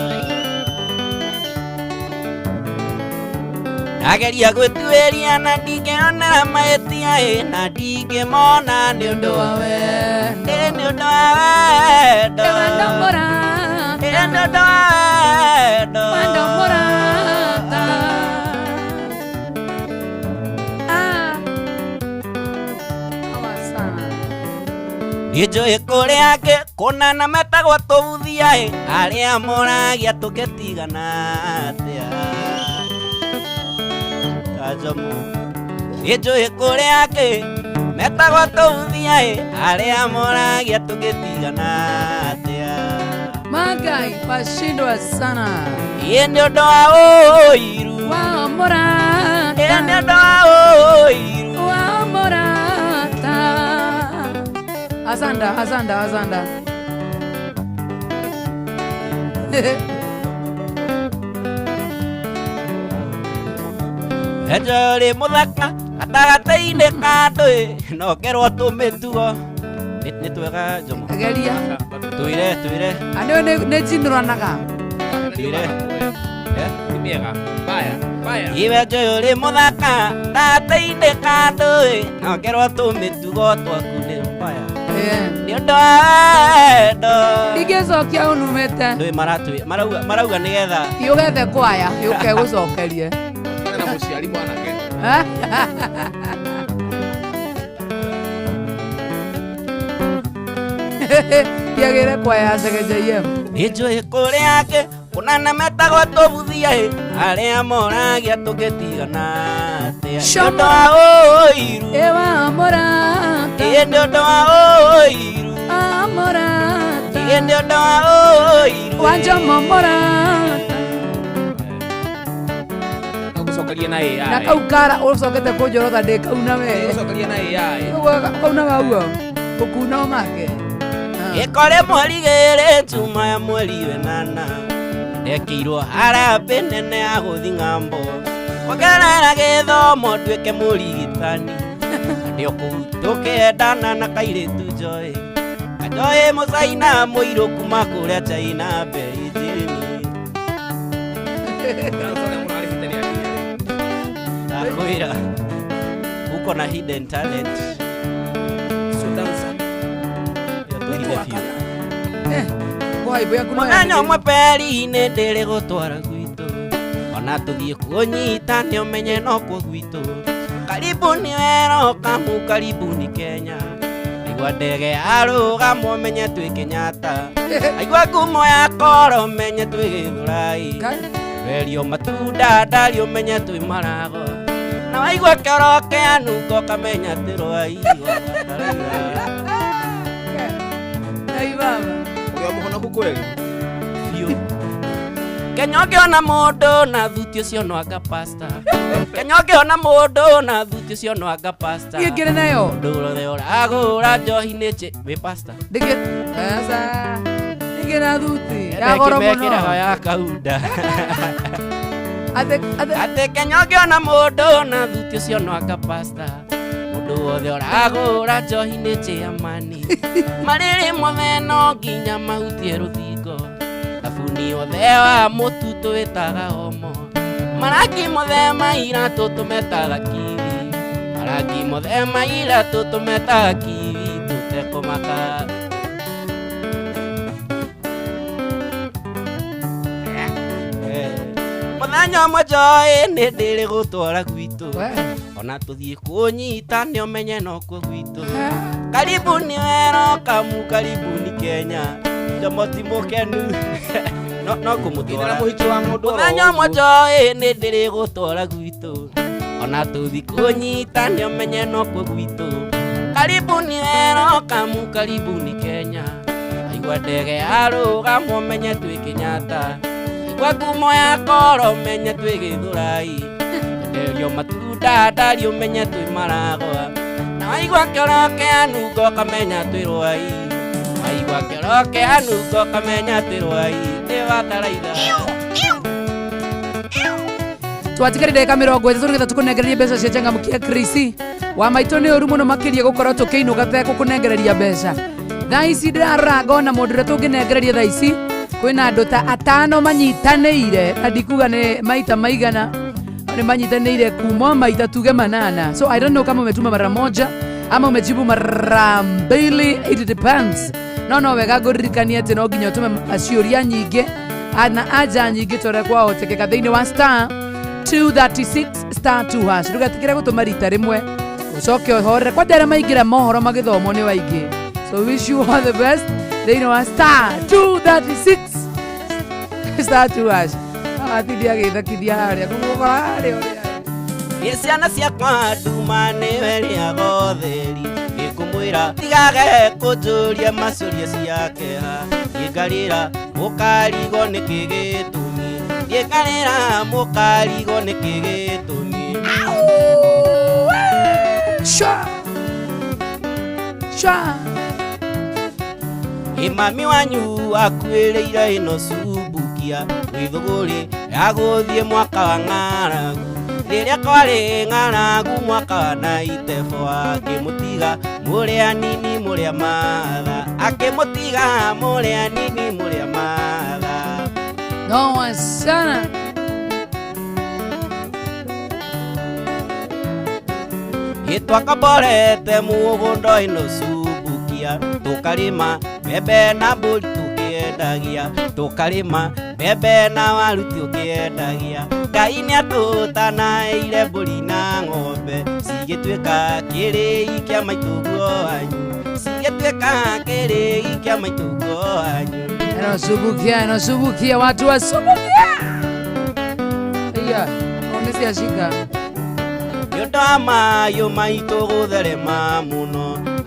Ageria gwĩtuĩria na ndingĩonera mahĩtia na ndingĩmona nĩ ũndũ wa wendo. Nĩ ũndũ wa wendo. Wendo mũrata. Nĩ ũndũ wa wendo. Wendo mũrata. Nĩnjũĩ kũrĩa angĩ kũnana metagwo tũbuthia arĩa moragia tũngĩtigana atĩa. Kajomo. Nĩnjũĩ kũrĩa angĩ metagwo tũbuthia arĩa moragia tũngĩtigana atĩa. Magai washindwa sana. Ĩĩ nĩ ũndũ wa ũiru wa mũrata. Ĩĩ nĩ ũndũ wa ũiru wa mũrata. Azanda. Enjori mũthaka gatagatĩ-inĩ ka ndũĩ, no ngerwo tũmĩtugo nĩ twega Jomo. Geria. Tuire. Anĩo nĩ njinũranaga. Tuire. Nĩ mĩega. Baya. Iwe njũĩ mũthaka gatagatĩ-inĩ ka ndũĩ, no ngerwo tũmĩtugo twaku nĩ mbaya. Nĩ ũndũ wa wendo. Ndingĩcokia ũnumĩte. Ndũĩ marauga nĩgetha yũgethe kwaya yũke gũcokerie. Na mũciari mwanake. Ndiagĩre kwaya CKJM. Nĩnjũĩ kũrĩa angĩ kũnana metagwo tũbuthia arĩa moragia tũngĩtigana atĩa. Nĩ ũndũ wa ũiru. Ĩ wa mũrata. Ĩ nĩ ũndũ wa ũiru. Mũrata. Ĩ nĩ ũndũ wa ũiru. Wa Jomo mũrata. Ũcokerie na AI. Na kau kara ũcokete kũnjorotha ndĩ kau na we. Ũcokerie na AI. Kau na wauo. Gũkuna make. Gĩkore mweri gĩrĩ tuma ya mweri wenana, ndekĩirwo harambĩ nene ya gũthi ng'ambo, kuongerera gĩthomo nduĩke mũrigitani. Ndio kũu tũkĩendana na kairĩtu Joy, Joy mũcaina mũirũ kuma kũrĩa China Beijing. Nakwĩra uko na hidden talent. Mũthenya ũmwe peri-inĩ ndĩrĩ gũtwara gwitũ, ona tũthiĩ kuonyita nĩ ũmenye no kuo gwitũ. Karibuni welcome, karibuni Kenya. Aigua ndege yarũgama ũmenye twĩ Kenyatta, aigua ngumo ya koro ũmenye twĩ Gĩthũrai, werio matunda ndari ũmenye twĩ Marago, na waigua kĩoro kĩa nungo kamenya tĩ Rwaigo. Ũrĩa mũhonoku kweli. Kenya ũngĩona mũndũ na thuti ũcio no anga pasta. Kenya ũngĩona mũndũ na thuti ũcio no anga pasta. Ngĩrĩ nayo. Mũndũ ũrĩa ũragũra njohi nĩ wĩ pasta. Ndĩgĩ na thuti ya goro mũno. Mekĩraga ya kaunda. Atĩ Kenya ũngĩona mũndũ na thuti ũcio no anga pasta. Mũndũ mundu wothe uragura njohi ni njamani mariri mothe no nginya mahutie ruthingo thabuni othe wa mutu twitaga omo maraki mothe maira tutumetaga kiwi maraki mothe maira tutumetaga kiwi tutekomaka muthenya mwe njoĩ nĩ ndĩrĩ gũtwara gwitũ ona tũthiĩ kũnyita nĩ ũmenye no kuo gwitũ karibu ni weroka mu karibu ni Kenya Jamoti mũkenu no kũmũtwara muthenya mwe njoĩ nĩ ndĩrĩ gũtwara gwitũ ona tũthiĩ kũnyita nĩ ũmenye no kuo gwitũ karibu ni weroka mu karibu ni Kenya aigua ndege yarũgama ũmenye twĩ Kenyatta kwa ngumo ya koro menye twĩ Gĩthũrai nderio matunda ndario menye twĩ Maragwa na waigua kĩoro kĩa nungo kamenya twĩ Rwai waigua kĩoro kĩa nungo kamenya twĩ Rwai nĩ Bataraitha twatigari ndagĩka 30 tũgetha tũkũnengereria mbeca cia Changamkia Chris wa maitũ nĩ ũru mũno makĩria gũkorwo tũkĩinũka tegũkũnengereria mbeca thaa ici ndĩraranga ona mũndũ ũrĩa tũngĩnengereria thaa ici kwĩna andũ ta 5 manyitanĩire na ndikuga nĩ maita maigana nĩ manyitanĩire kuma maita tuge 8 so I don't know kama umetuma mara moja ama umejibu mara 2 it depends no wega ngũririkania atĩ no nginya ũtume ciũria nyingĩ na anja nyingĩ tore kwahotekeka thĩinĩ wa star 236 star 2 hash ndũgatikĩre gũtũma rita rĩmwe ũcoke ũhorere kwa ndere maingĩra mohoro magĩthomwo nĩ waingĩ so wish you all the best thĩinĩ wa star 236 star 2 hash atithia gĩthakithia harĩa kũgũkora harĩa ũrĩa ciana ciakwa nduma nĩwe rĩaga ũtheri ngĩkũmwĩra tigage kũnjũria macũria ciakeha ngĩngarĩra mũkarigwo nĩkĩ gĩtũmi ngĩngarĩra mũkarigwo nĩkĩ gĩtũmi mami wanyu akuĩrĩire ĩno cubukia gwĩthũgũrĩ ya gũthiĩ mwaka wa ng'aragu rĩrĩa kwarĩ ng'aragu mwaka wa 94 akĩmũtiga mũrĩa nini mũrĩa matha akĩmũtiga mũrĩa nini mũrĩa matha no sana gĩtwakaborete mũgũnda ĩno cubukia tũkarĩma mbembe na mbũri tũkĩendagia tũkarĩma mbembe na waru tũkĩendagia Ngai nĩatũtanaĩire mbũri na ng'ombe cigĩtuĩka kĩrĩi kĩa maitũguo wanyu cigĩtuĩka kĩrĩi kĩa maitũguo wanyu eno subukia watu wa subukia iya onesiashika nĩũndũ wa mayũ maitũ gũtherema mũno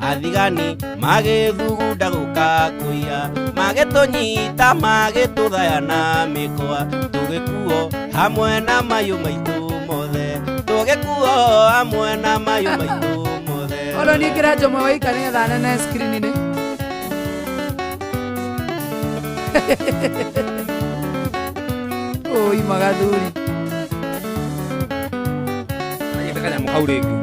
athigani magĩthugunda gũka kũiya magĩtũnyita magĩtũthaya na mĩkwa tũgĩkuo hamwe na mayũ maitũ mothe tũgĩkuo hamwe na mayũ maitũ mothe olo niĩ kĩranjo mwe waika nĩgetha nene screen-inĩ oi magathuri kanyamũ kau rĩngĩ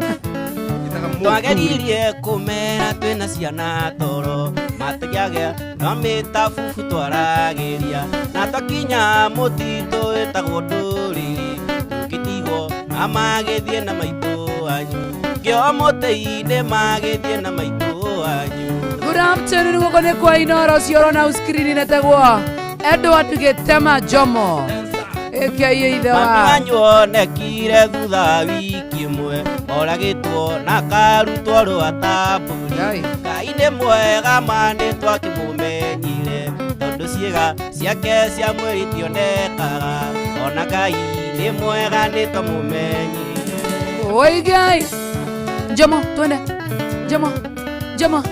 twageririe kũmera twĩna ciana toro matigiagĩa no mĩtabubu twaragĩria na twakinya mũtitũ wĩtagwo ndũrĩrĩ tũkĩtigwo na magĩthiĩ na maitũ wanyu kĩo mũtĩ-inĩ magĩthiĩ na maitũ wanyu good afternoon gũkũ nĩ kwa Inoro ciorona screen-inĩ tegwo Edward Gĩtema Jomo aka ithe wa mami wanyu onekire thutha wa wiki ĩmwe oragĩtwo na karutwo rwata mbũri Ngai nĩ mwega ma nĩ twakĩmũmenyire tondũ ciĩga ciake cia mwĩrĩ tionekaga ona Ngai nĩ mwega nĩ twamũmenyire oi Ngai Jomo twende Jomo Jomo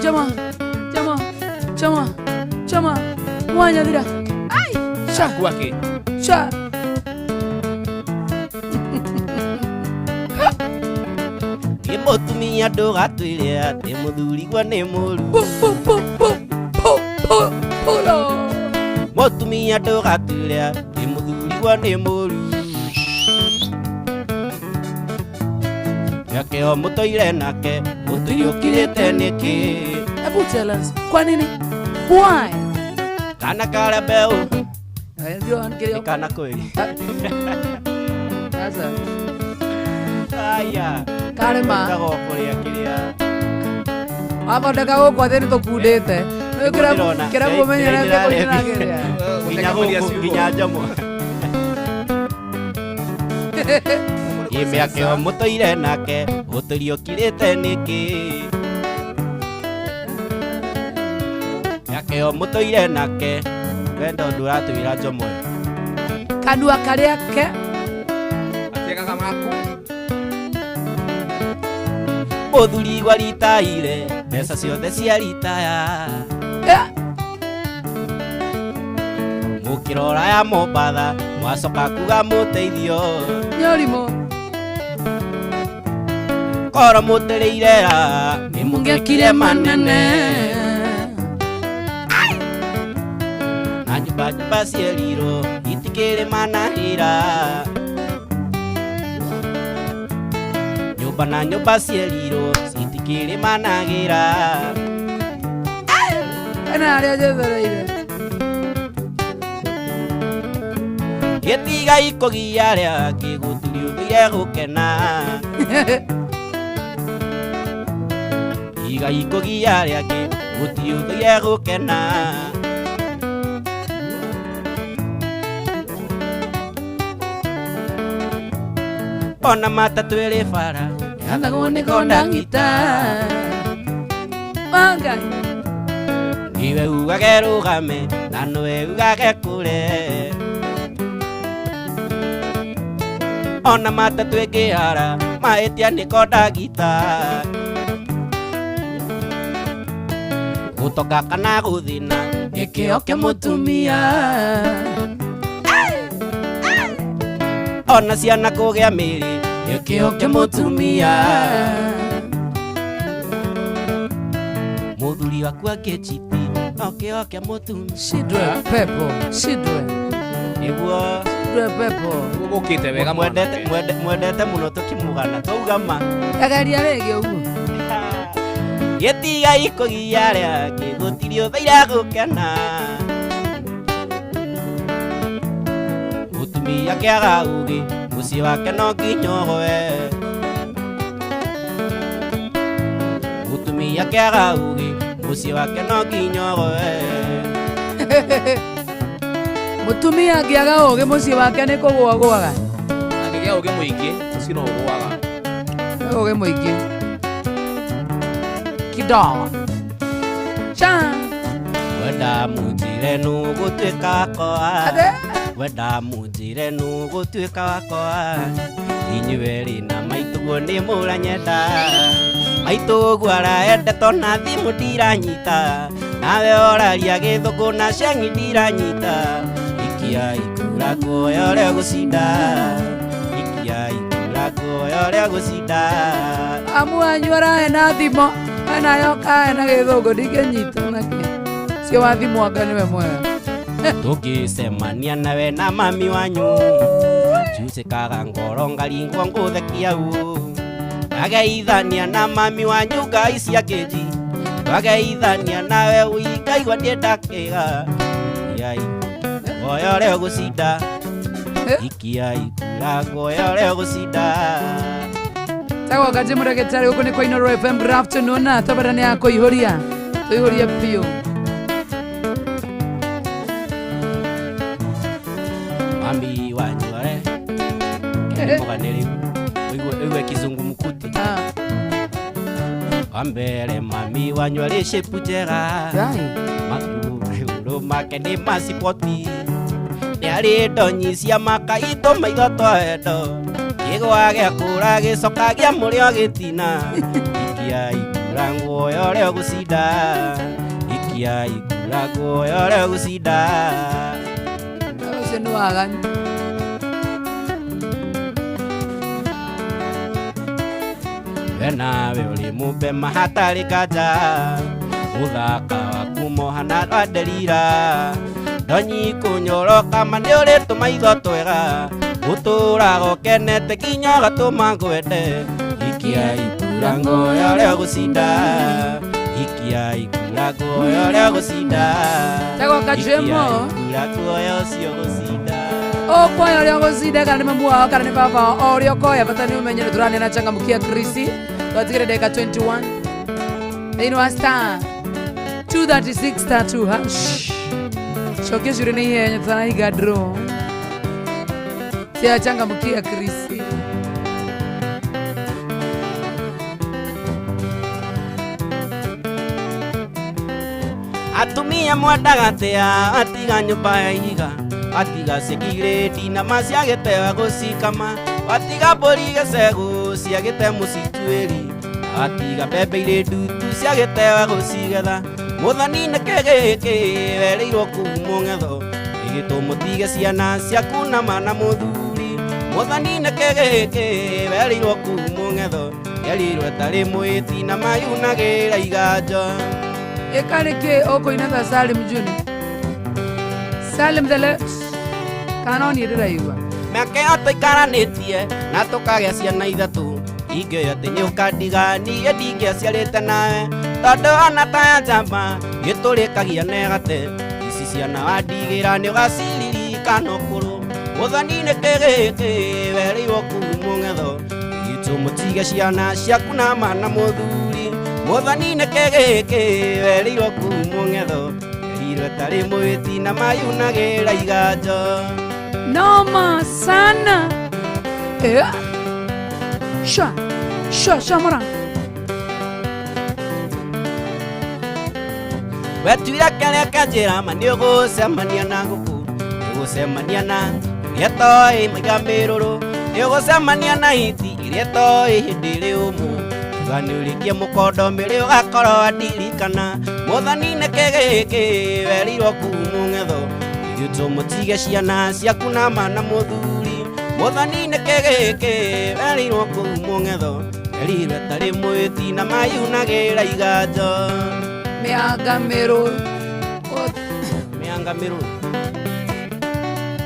Jomo Jomo Jomo Jomo mwanya thira ai kwake cha mũtumia ndũgatwĩre atĩ mũthurigwa nĩ mũru mũtumia ndũgatwĩre atĩ mũthurigwa nĩ mũru yake o mutoire nake utuyukirite niki. Hebu tell us, kwa nini? Why? Kana kale beu Ndio angelio kana kweli. Sasa aya Karema kago kuria kiria aboneka gukwa thini tukundite kira kumenyera ndikunyiragiria nginya njomo ime yake o mutoire nake uturiukirite niki. Yake o mutoire nake wendo nduratwira njomwe kanua karia ke atiekaga maku muthuri gwa ritaire mbeca ciothe cia ritaya mukirora ya Mombatha mwacoka kuga muteithio nyorimo koro mutereirera nimungekire manene na nyumba cieliro itikire manahira nyumba na nyumba cieliro itikire managira ana aria jethereire getiga ikogia ria kiguturiugire gukena iga ikogia ria kiguturiugire gukena ona matatu iri bara yathagwo ni kondagita manga iwe ugage rugame na nowe ugage kure ona matatu ingihara mahitia ni kondagita gutoka kana guthina gikio kia mutumia ona ciana kugia miri gikio kia mutumia muthuri waku angĩchiti no kĩo kia mutumia shidwe pepo shidwe niguo shidwe pepo gukite wega mwendete muno tukimugana twauga ma agaria rĩngĩ ũguo gĩtiga ikogia rĩake gũtirĩ ũthaira gũkena mũtumia kĩaga ũgĩ mũciĩ wake no nginya ũgwe mũtumia kĩaga ũgĩ mũciĩ wake no nginya ũgwe mũtumia angĩaga ũgĩ mũciĩ wake nĩ kũgũa gũaga angĩgĩa ũgĩ mũingĩ mũciĩ no ũgũaga ũgĩ mũingĩ kidogo cha wenda munjire nu gũtuĩka wakwa wenda munjire nu gũtuĩka wakwa inyuĩ rĩ na maitũguo nĩ mũranyenda maitũguo araenda tona thimũ ndiranyita nawe oraria gĩthũngũ na ceng'i ndiranyita ikia ikura guoya ũrĩa gũcinda ikia ikura guoya ũrĩa gũcinda amu wanyu arahe na thimo anayo kae na gĩthũngũ ndingĩnyita nake cio wa thimo anga nĩwe mwega tũngĩcemania nawe na mami wanyu njũcĩkaga ngoro ngaringwo ngũthekia u ngageithania na mami wanyu ngai cia kĩnji ngageithania nawe ũikaigua ndiendakĩga ikiai guoya ũrĩa ũgũcinda ikiai kura guoya ũrĩa ũgũcinda Tago kaje mũragĩtarĩ gũkũ nĩ kwa Inooro FM. Good afternoon na tabarani ya kũihũria tũihũrie biũ mami wanyu are mũganĩrĩ ũigue kizungu mkuti wambere mami wanyu arĩ shape njega magũrũ make nĩ macipoti nĩ arĩ ndonyi cia makaitũ maitho twendo kĩgwa gĩakũra gĩcokagia mũrĩo gĩtina ikia ikura guoya ũrĩa ũgũcinda ikia ikura guoya ũrĩa ũgũcinda ũcio nĩ waganu we nawe ũrĩ mũmbema hatarĩ kanja mũthaka waku mohana rwanderira ndonyi kũnyoroka ma nĩ ũrĩ tũmaitho twega gũtũraga ũkenete nginya ũgatũma ngwende ikia ikura ngoyo leo gucinda ikia ikura ngoyo leo gucinda Tego kajemo ikura ngoyo cio gucinda Okoya ũrĩa gũcinda kana nĩ mamu wao kana nĩ baba wao ũrĩa ũkoya bata nĩ ũmenye nĩ tũrania na changamkia Krisi twatigire ndagĩka 21 thĩinĩ wa star 236 star 2 hash cokia ciũria na ihenya tũtanahinga draw cia changamkia Krisi atumia mwendaga atia atiga nyũmba ya ihiga atiga cekirĩti na maciagĩte wa gũcikama atiga mbũri gĩcegũ ciagĩte mũcituĩri atiga mbembe irĩ ndutu ciagĩte wa gũcigetha mũthoni nĩ kĩgĩkĩ werĩirwo kumwo ng'etho ĩgĩtwo mũtige ciana ciaku na mana mũthuri mũthoni nĩ kĩgĩkĩ werĩirwo kumwo ng'etho erirwo etarĩ mwĩti na mayunagĩra iganjo ĩkarĩkĩ ũkũina ta Salim Juni Salim the left kana oni ndĩraigua mĩaka ĩyo tũikaranĩtie na tũkagĩa ciana ithatũ ingĩoya atĩ nĩ ũkandigania ndingĩaciarĩte nawe tondũ ona ta ya njamba gĩtũrĩkagia na ĩgate ici ciana wandigĩra nĩ ũgaciririkana ũkũrũ mũthoni nĩ kĩgĩkĩ werĩirwo kumwo ng'etho gĩtũ mũtige ciana ciaku na mana mũthuri mũthoni nĩ kĩgĩkĩ werĩirwo kumwo ng'etho erirwo etarĩ mwĩti na mayunagĩra iganjo noma sana Shamara wetuire kĩrĩa kĩanjĩra ma nĩ ũgũcemania na ngũkũ nĩ ũgũcemania na iria toĩ maiga mĩrũrũ nĩ ũgũcemania na hiti iria toĩ hĩndĩ ĩrĩ ũmũ uga nĩ ũrĩkie mũkondo mĩrĩ ũgakorwo andirikana mũthoni nĩ kĩgĩkĩ werĩirwo kumwo ng'etho gĩtũ mũtige ciana ciaku na mana mũthuri mũthoni nĩ kĩgĩkĩ werĩirwo kumwo ng'etho erirwo etarĩ mwĩti na mayunagĩra iganjo mĩanga mĩrũrũ mĩanga mĩrũrũ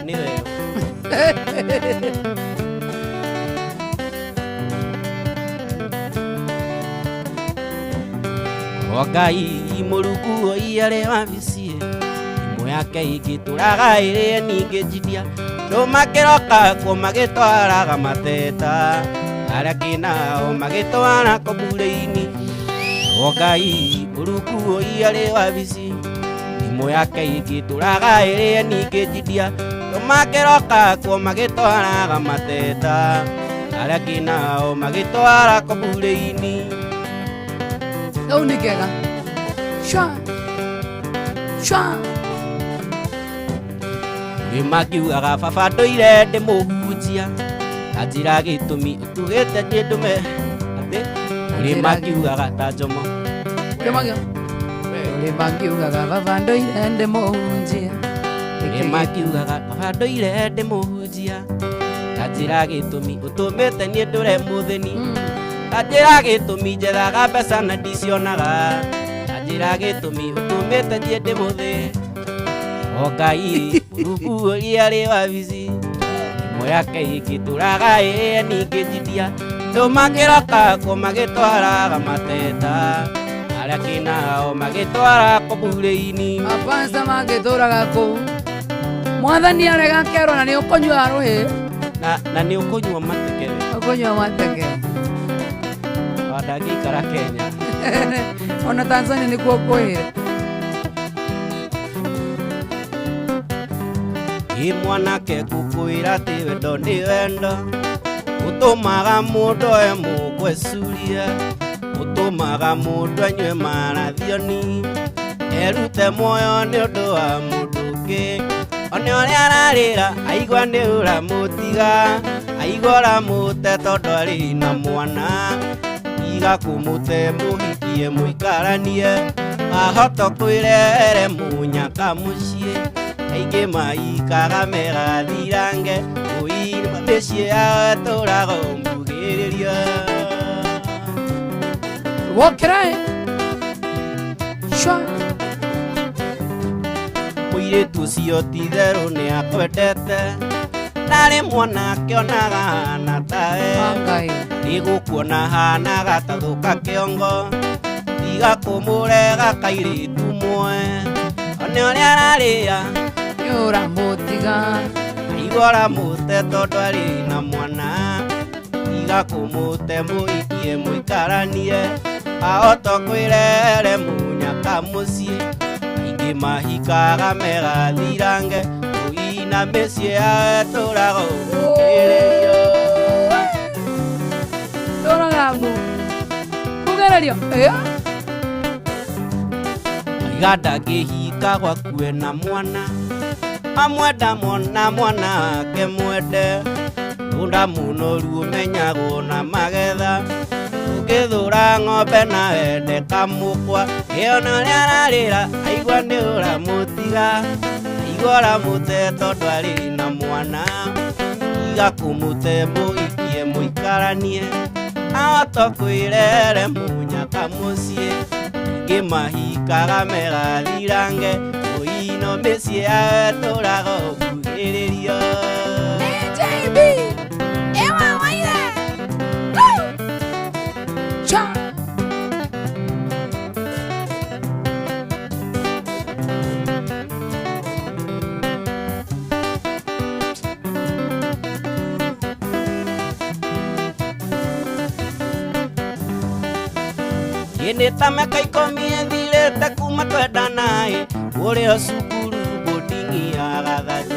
nĩ weo o Ngai mũrungu ũiarĩ wabici imwe yake ingĩtũraga ĩrĩe ningĩ njidia ndũma kĩroka kuo magĩtwaraga mateta arĩa kĩnao magĩtwara kũmbũrĩ-inĩ o Ngai mũrungu ũiarĩ wabici imwe yake ingĩtũraga ĩrĩe ningĩ njidia ndũma kĩroka kuo magĩtwaraga mateta arĩa kĩnao magĩtwara kũmbũrĩ-inĩ Kau nĩ kega nĩ makiugaga baba ndũire ndĩmũhunjia kanjĩra gĩtũmi ũtugĩte ndĩndũme atĩ nĩ makiugaga ta njomo nĩ makiugaga baba ndũire ndĩmũhunjia nĩ makiugaga baba ndũire ndĩmũhunjia kanjĩra gĩtũmi ũtũmĩte niĩ ndũre mũtheni kanjĩra gĩtũmi njethaga mbeca na ndicionaga kanjĩra gĩtũmi ũtũmĩte niĩ ndĩ mũthĩ o Ngai mũrungu ũiarĩ wabici imwe yake ingĩtũraga ĩrĩe ningĩ njidia ndũma kĩroka kuo magĩtwaraga mateta arĩa kĩnao magĩtwara kũmbũrĩ-inĩ mapansa magĩtũraga kũu mwathani arega kerwo na nĩ ũkũnyua rũhĩ na nĩ ũkũnyua matekere ũkũnyua matekere ndangĩikara Kenya ona Tanzania nĩkuo kwĩra ĩ mwanake ngũkwĩra atĩ wendo nĩ wendo ũtũmaga mũndũ oe mũgwĩcuria ũtũmaga mũndũ anyue marathioni erute muoyo nĩ ũndũ wa mũndũ ũngĩ one ũrĩa ararĩra aigua nĩ ũramũtiga aigua ũramũte tondũ arĩ na mwana iga kũmũte mũhikie mũikaranie ahota kwĩrehere mũnyaka mũciĩ aingĩ maikaga megathirange mũiri mĩciĩ yao tũraga ũmbugĩrĩria wokĩraĩ mũirĩtu ũcio ti therũ nĩ akwendete Nari mwana kionaga hana tae Igukuona hana gatathuka kiongo Tiga kumurega kairitu mwe One oria araria Yura mutiga Igora mute tondu ari na mwana Tiga kumute muikie muikaranie Aoto kwirere munyaka mucie Aingi mahikaga megathirange Uina micie aturaga ugererio Toraga kugererio Iganda ngihika gwakue na mwana Amwenda mwana ake mwende Unda munoru umenyagwo na magetha Ugithura ng'ombe na ende kamukwa Iona ria ararira aigua ni uramutiga Aigua uramute tondu ari na mwana Iga kumute muikie muikaranie Aoto kwirere munyaka mucie Ingi mahikaga megathirange Uino micie aturaga ukugiririo JB Ewa waire Cha Ine tameka ikomi ethirite kuma twendanae Urio cukuru boarding ya gathathi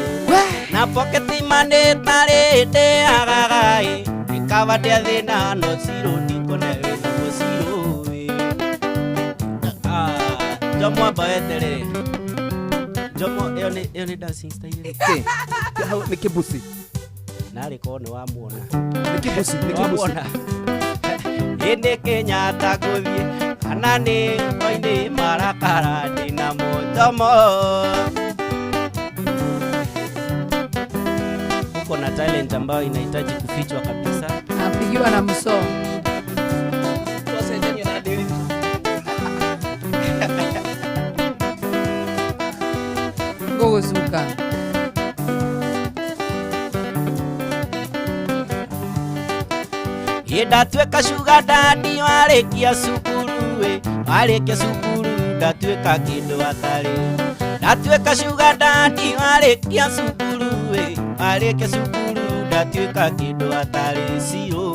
Na pocket money tari ndeagagai Ikawa ndia thina no zero ndikone wina gũcirũ Jomo baetere Jomo iyo ni dancing style Ni kibusi Nari kone wa muona Ni kibusi Ine Kenyatta guthie kana ni koine marakara ndina mutomo Uko na talent ambayo inahitaji kufichwa kabisa Apigiwa na msoo Gogozuka Ndatuĩka sugar daddy warĩkia cukuru warĩkia cukuru ndatuĩka kĩndũ atarĩ Ndatuĩka sugar daddy warĩkia cukuru warĩkia cukuru ndatuĩka kĩndũ atarĩ zero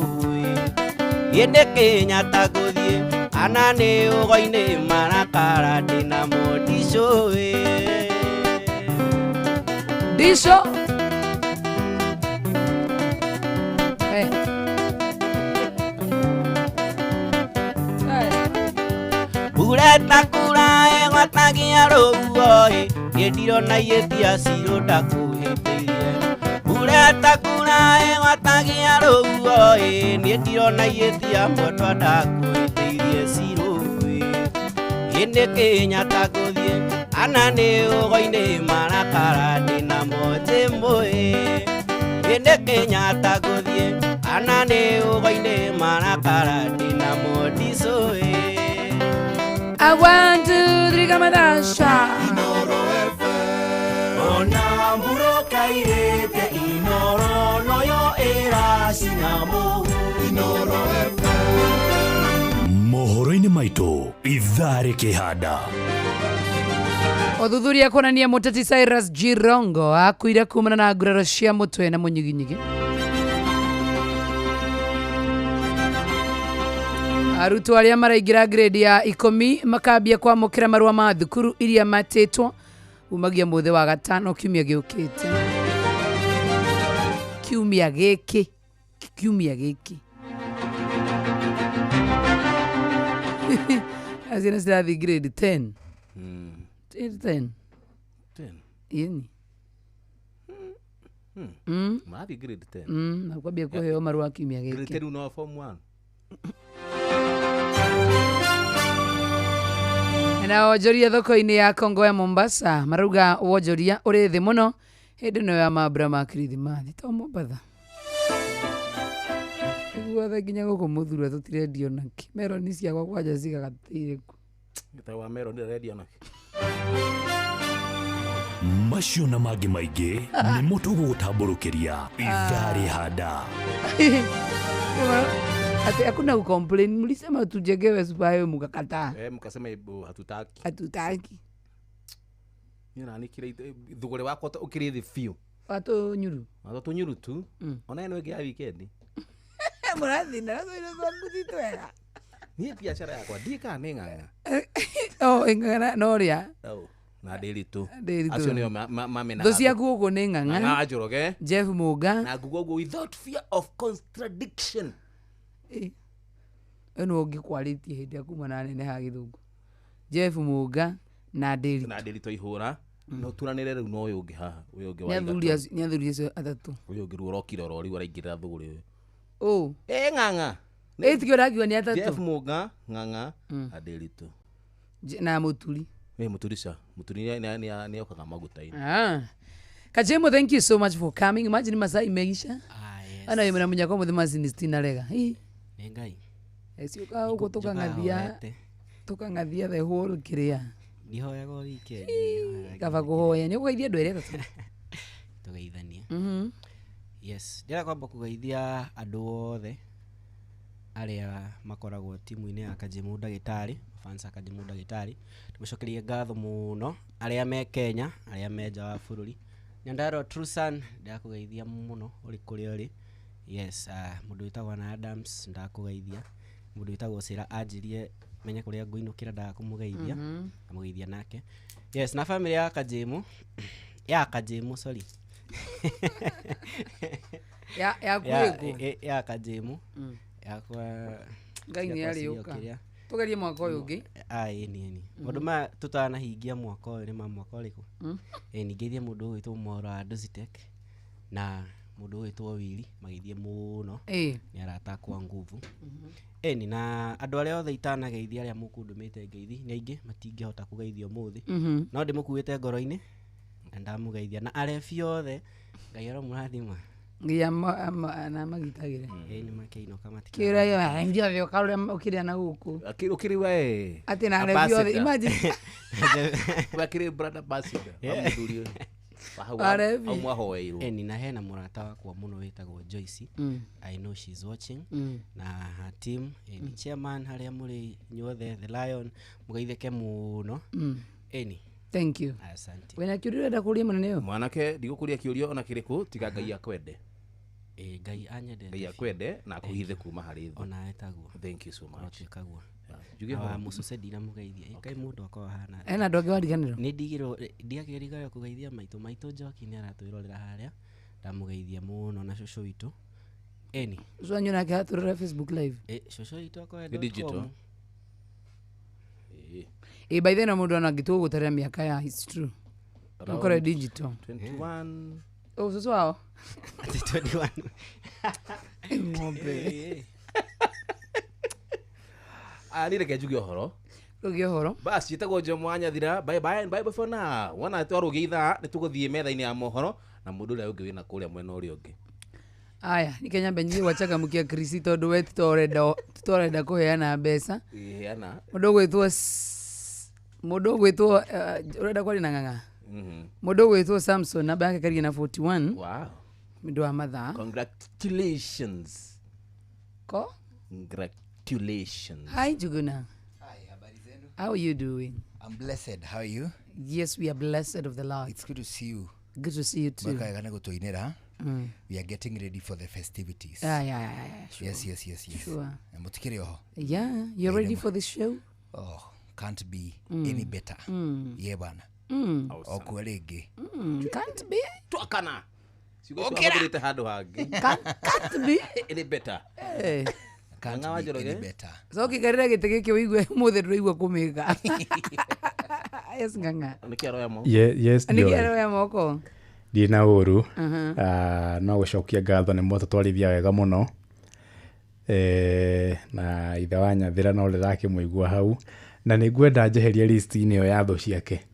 Ĩndĩ Kenyatta gũthiĩ kana nĩ ũgo-inĩ marakara ndĩna mũndicũ Disho Ureta kurae gwatagia rũguo Ndirona iĩtia cirũ ndakuhĩtĩirie Ureta kurae gwatagia rũguo Ndirona iĩtia mwendwa ndakuhĩtĩirie cirũ Ĩndĩ Kenyatta gũthiĩ kana nĩ ũgo-inĩ marakara ndĩna mũndĩmũ Ĩndĩ Kenyatta gũthiĩ kana nĩ ũgo-inĩ marakara ndĩna mũndicũ I want to drink a madasha Inoro FM Ona muroka irete Inoro noyo era sinamu Inoro FM Mohoro-inĩ maitũ ithaa rĩkĩhanda Ũthuthuria kuonania mũteti Cyrus Jirongo akuire kumana na nguraro cia mũtwe na mũnyiginyigi Arutwo arĩa maraingira grade ya 10 makambia kwamũkĩra marũa ma thukuru iria matĩtwo umagia mũthĩ wa gatano kiumia gĩũkĩte kiumia gĩkĩ Azina sirathi grade 10 10 Yeni Mathi grade 10 nakwambia kuheo marũa kiumia gĩkĩ Grade 10 una form 1 Na wonjoria thoko-inĩ ya Kongo ya Mombasa marauga wonjoria ũrĩ thĩ mũno hĩndĩ ĩno ya mambura ma Kirithimathi to Mombasa guothe nginya gũkũ mũthurwa tũtirendio naki meroni cia gwakwa nja cigagatĩire ku Gĩtawa meroni ũrendio naki macio na mangĩ maingĩ nĩmo tũgũgũtambũrũkĩria ithaa rĩhanda. Ati hakuna ucomplain, mlisema tujengewe supayo mukakataa. Mkasema hatutaki. Hatutaki. Nina nikire thugure wako ukirithi fiu. Watu nyuru tu. Ona eno ya weekend. Murathi na ile zangu ditwega. Ni biashara yako ndika ning'ang'a. Ing'ang'a no ria. Na daily tu. Acio nio mamena. Dosia gugu ni ng'ang'a. Na ajoroge. Jeff Muga. Na gugu without fear of contradiction. Eno ngikwaritie hindi akuma na nene ha githungu. Jeff Muga na daily to ihura. No turanire riu no uyu ungi haha uyu ungi wa nyathuri icio atatu uyu ungi ru rokira rori waraingirira thuguri ng'ang'a tikio rakiwa ni atatu Jeff Muga ng'ang'a adeli tu na muturi muturi ni okaga maguta-ini. Kajemo, thank you so much for coming. Imagine Masai imeisha ana yemera munyako muthima sinistina rega ngai esioka uko tukang'athia the whole kiria ndihoyaga wike kaba kuhoya ni kugeithia andu ere tatu tugeithania. Yes, ndira kwamba kugeithia andu othe aria makoragwo timu-ini ya Kajemu Ndagitari, fans ya Kajemu Ndagitari. Tumucokerie ngatho muno aria me Kenya, aria me nja wa bururi. Nyandaro Trusan ndakugeithia muno uri kuri uri. Yes, mundu witagwo na Adams ndakugeithia. Mundu witagwo Sira ajirie menya kuria nguinukira ndakumugeithia amugeithia nake. Yes, na family ya Kajemu sorry ya Kajemu yakwa ngai ni ariuka tugerie mwaka uyu ungi ni mundu ma tutanahingia mwaka uyu ni mwaka uriku ningeithia mundu witwo Mora Dozitek na mundu witwo Wili magithie muno ni arata kwa nguvu ni na andu aria othe itanageithia aria mukundumite ngeithi ni aingi matingihota kugeithio muthi no ndimukuite ngoro-ini ndamugeithia na arefi othe ngai aro murathima ngia na magitagire ni makeino kama kira ya ndio vyo kaule ukiria na huku ukiriwa ati na arefi othe imagine wakire brother basida amudhurio ni na hena murata wakwa muno witagwo Joyce. I know she's watching na her team ni chairman haria muri nyothe the Lion mugeitheke muno ni thank you. Asante. Wena kiurio nda kuria munene yo mwanake ndigukuria kiurio ona kiriku tiga ngai akwende ngai anyende ngai akwende na kuhithe kuma hari thu ona etagwo. Thank you so much. Tukagwo juge ha musucedi na mugeithia kai mundu akwa hana ena ndoge wariganiro ni ndigiro ndiakiriga kugeithia maitu Njoki ni aratwirorera haria ndamugeithia muno na shosho witu zwanyu nake haturira Facebook live shosho witu akwa digital by then mundu ana gitu gutarira miaka ya it's true ukore digital 21 so wao ati 21 ngombe ali reke juge horo basi jitagwo Jomwanya thira bye for now wana twarugeitha ni tuguthie metha-ini ya mohoro na mundu ria ungi wina kuria mwena uri ungi aya ni Kenya benji wachaga mukia Krisi tondu we tutorenda kuheana mbeca ana mundu gwitwo urenda kwari na ng'ang'a mundu gwitwo Samson namba yake kari na 41. Wow, mindu wa mathaa. Congratulations. Congratulations. Hi Juguna. Hi, habari zenu? How are you doing? I'm blessed. How are you? Yes, we are blessed of the Lord. It's good to see you. Good to see you too. We are getting ready for the festivities. Yeah. Sure. Yes. Sure. Yeah, you're ready for this show? Oh, can't be any better. Yeah, bana. Okwelege. Can't be. Tuakana. Can't be any better. Hey. Can't be any better. So kikarira gite giki wigwe muthe ndurigwa kumiga. Yes nganga. Yes. Nikiaro ya moko. Dina uru. No gucokia ngatho ni moto twarithia wega muno. Na ithe wa Nyathira no rirake muigua hau na ningwenda njeheria list-ini yo ya tho ciake.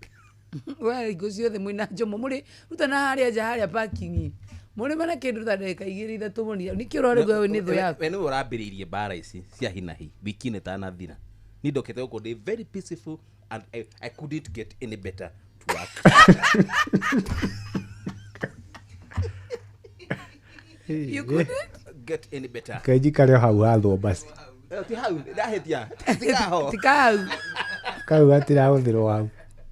Wewe igucio the mwina Jomo muri rutana haria ja haria parking. Muri mana kindu ta ndeka igiri ithatu muni niki urore gwe ni tho yaku. We ni urambiririe bara ici cia hinahi wiki ni tanathira. Ni ndokete guko very peaceful and I couldn't get any better network. You couldn't get any better. Kaiji kare hau hathwo basi. Ti hau ndahetia. Tikaho. Tikau. Kau atira hũthĩrwo hau.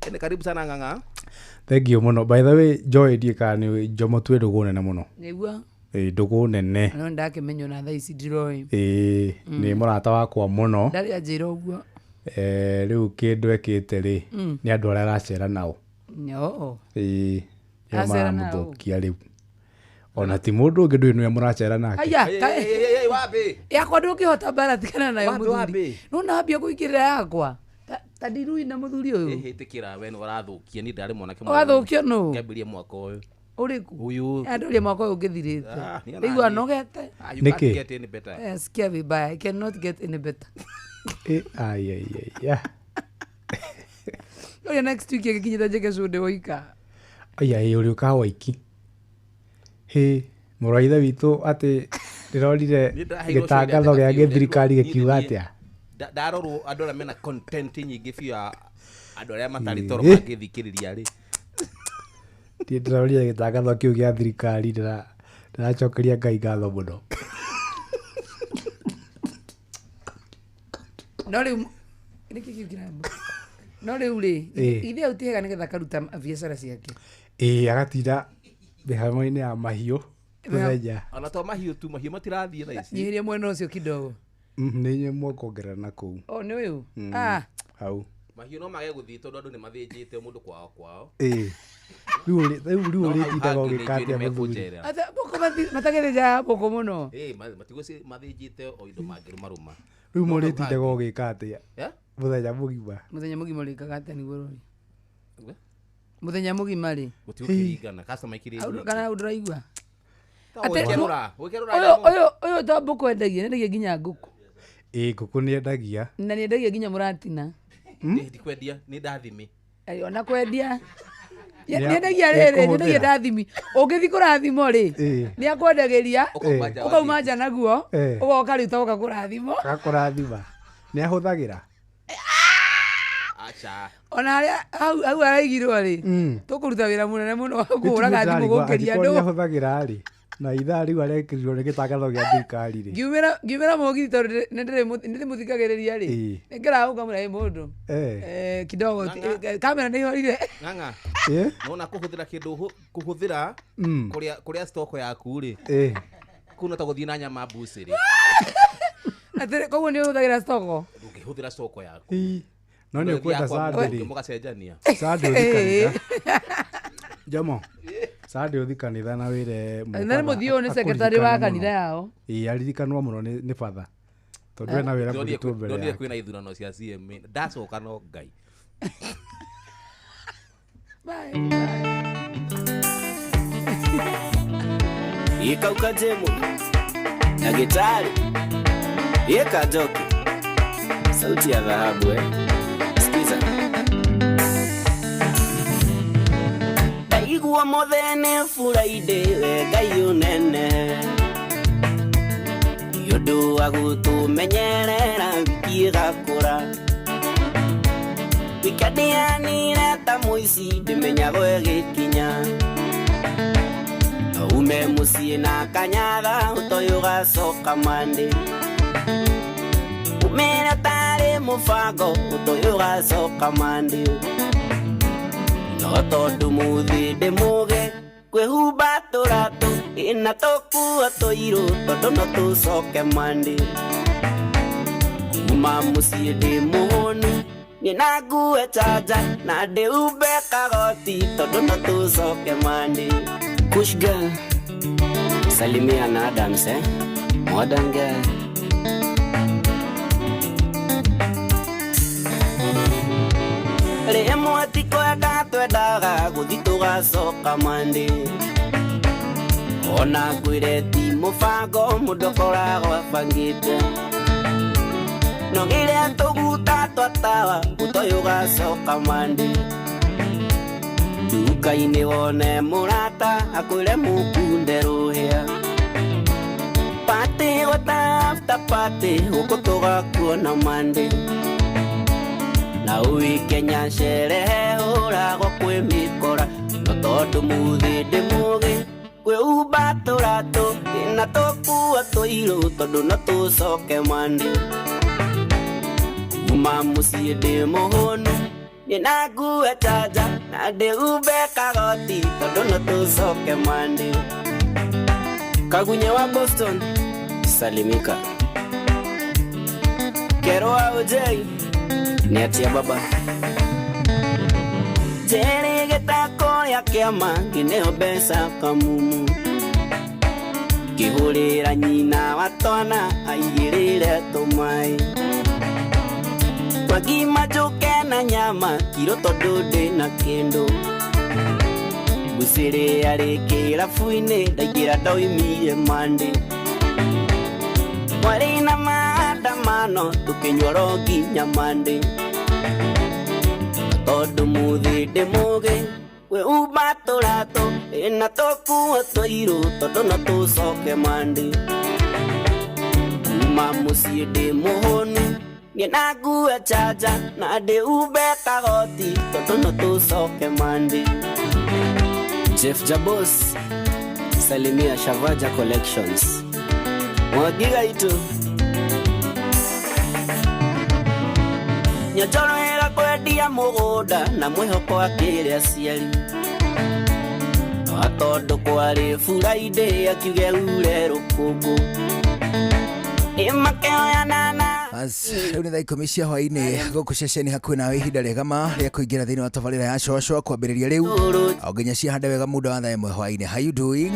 Ene karibu sana Ng'ang'a. Thank you muno. By the way, Joy ndieka ni Jomo twe ndũgũ nene muno. Nĩguo. Ndũgũ nene. No ndakimenyo na thaa ici ndiroi. Nĩ mũrata wakwa muno. Ndarĩ anjĩra ũguo. Rĩu kĩndũ ekĩte rĩ nĩ andũ arĩa aracera nao. No. Acera mũthũkia rĩu. Ona ti mũndũ ũngĩ ndũĩ nĩwe mũracera nake. Aya, wapi? Yakwa ndũngĩhota mbaratikana nayo mũthuri. No nambia kũingĩrĩra yakwa. Tadirui na mũthuri ũyũ. Hĩtĩkĩra we nĩ ũrathũkia ni ndarĩ mwanake mwana. Wathũkio no. Ngĩambirie mwaka ũyũ. Ũrĩkũ? Ũyũ. Andũ mwaka ũyũ ũngĩthirĩte. Rĩu anogete. Nĩkĩ? Sikia vibaya. I cannot get any better. Ai. Oya next week gĩkinyĩte njeke cude woika. Aya ũrĩ ũka waiki. Mũraitha witũ atĩ ndĩrorire gĩtangatho gĩa gĩthirikari gĩkiuga atĩa. Ndarorwo andũ arĩa mena content nyingĩ biũ ya andũ arĩa matarĩ toro mangĩthikĩrĩria rĩ. Ndĩrorire gĩtangatho kĩu gĩa thirikari ndĩracokeria Ngai ngatho mũno. No rĩu nĩkĩ kĩngĩrambo. No rĩu rĩ ithe ũtihega nĩgetha karuta biacara ciake. Agatinda mĩhang'o-inĩ ya mahiũ mũthenya. Ona to mahiũ tu, mahiũ matirathiĩ thaa ici. Nyihiria mwena ũcio kidogo. Nĩ nyamũ kuongerera na kũu. Nĩ ũyũ. Hau. Mahiũ no mage gũthiĩ tondũ andũ nĩ mathĩnjĩte mũndũ kwao. Rĩu ũrĩtindaga ũgĩkatia mũthuri. Mbũkũ matagĩthĩnja mbũkũ mũno. Matigũ mathĩnjĩte o indo mangĩrũmarũma. Rĩu mũrĩtindaga ũgĩkatia mũthenya mũgima. Mũthenya mũgima ũrĩkaga atĩa nĩguo rũri? Mũthenya mũgima rĩ. Gũtiũkĩringana customer ikĩrĩngana. Kana ũndũraigua? Ũyũ to mbũkũ endagia, nendagia nginya ngũkũ. Ngũkũ nĩ endagia. Na nĩ endagia nginya mũratina. Ndikwendia nĩ ndathimi. Ona kwendia. Nĩ endagia rĩrĩ, nĩ endagia ndathimi. Ũngĩthi kũrathimo rĩ, nĩ akwendagĩria. Ũkauma nja naguo. Ũgoka rĩu toka kũrathimo. Gakũrathima. Nĩ ahũthagĩra. Ona hau araigirwo rĩ tũkũruta wĩra mũnene mũno wa kũhũraga thimũ gũkĩria andũ. Nĩ ahũthagĩra rĩ na ithaa rĩu arekĩrirwo nĩ gĩtangatho gĩa thirikari rĩ. Ngiumĩra mũgithi tondũ nĩndĩmũthikagĩrĩria rĩ nĩngeraga ũkamũra mũndũ kidogo kamera nĩ ihorire. Ng'ang'a nona kũhũthĩra kĩndũ kũhũthĩra kũrĩa stoko yaku rĩ kũu no ta gũthiĩ na nyama mbuci rĩ. Koguo nĩ ũhũthagĩra stoko? Ndũngĩhũthĩra stoko yaku. No nĩ ũkwenda Sunday rĩ. Mũgacenjania. Sunday ũthi kanitha. Jomo. Sunday ũthi kanitha na wĩre mũbaba. Na mũthiĩ ũyũ nĩ secretary wa kanitha yao. Aririkanwo mũno nĩ batha. Tondũ ena wĩra mũritũ mbere yake. Ndonire kwĩna ithurano cia CMA. Ndacoka no Ngai. Ikauka jemu. Ndagĩtarĩ. Ika joke. Sauti ya dhahabu Sikiza. Ndaigua mũthene Friday Ngai ũnene. Yũndũ wa gũtũmenyerera wiki ĩgakũra. Wikendi yanire ta mũici ndĩmenyaga ĩgĩkinya. Ume mũciĩ na kanyatha ũtoĩ ũgacoka Monday. Umera tare mũbango ũtoĩ ũgacoka Monday. No tondũ mũthĩ ndĩmũge kwĩhumba tũratũ ĩna tũkua tũirũ tondũ no tũcoke Monday. Kuma mũciĩ ndĩ mũhũnu nĩna ngue chaja na ndĩhumbe kagoti tondũ no tũcoke Monday. Kush girl salimia na Adams modern girl. Rĩmwe ti kwenda twendaga gũthi tũgacoka Monday. Ona ngwĩre ti mũbango mũndũ akoragwo abangĩte. No rĩrĩa tũguta twatawa ũtoĩ ũgacoka Monday. Nduka-inĩ wone mũrata akwĩre mũkunde rũhĩa. Party gũta after party gũkũ tũgakuona Monday. na uikenya sherehe uragwo kwĩ mĩkora no tondũ mũthĩ ndĩ mũgĩ kwĩumba tũratũ na tũkua tũirũ tondũ no tũcoke mwandĩ kuma mũciĩ ndĩ mũhũnu nĩna ngue chaja na ndĩumbe kagoti tondũ no tũcoke mwandĩ Kagunye wa Boston salimika Kero wa ujei ni atia baba Jere getako ya kiama gineo besa kamumu Kihurira nyina watona aigirire tumai Wagima joke na nyama kiro tondu ndina kendo Gusire arekera fuine ndagira ndoimire mande Warina maandamano tukinywa nginya mande Tondu muthi ndi mugi we umba tũratũ na tũkua tũirũ tondu no tũcoke mande Kuma mũciĩ ndĩ mũhũnu ngĩna ngue chaja na ndĩumbe kagoti tondu no tũcoke mande Jeff Jabos salimia Shavaja Collections Mwagiga itu Nyachorera kwendia mũgũnda na mwĩhoko akĩrĩ aciari Tondu kwarĩ Friday akiuge ure rũkũngũ Imakeo nana Rĩu nĩ thaa 10 cia hwaĩ-inĩ gũkũ ceceni hakuhĩ nawe ihinda rĩega rĩa kũingĩra thĩinĩ wa tabarĩra ya Shosho kwambĩrĩria rĩu o nginya ciahande wega muda wa thaa 1 hwaĩ-inĩ. How you doing?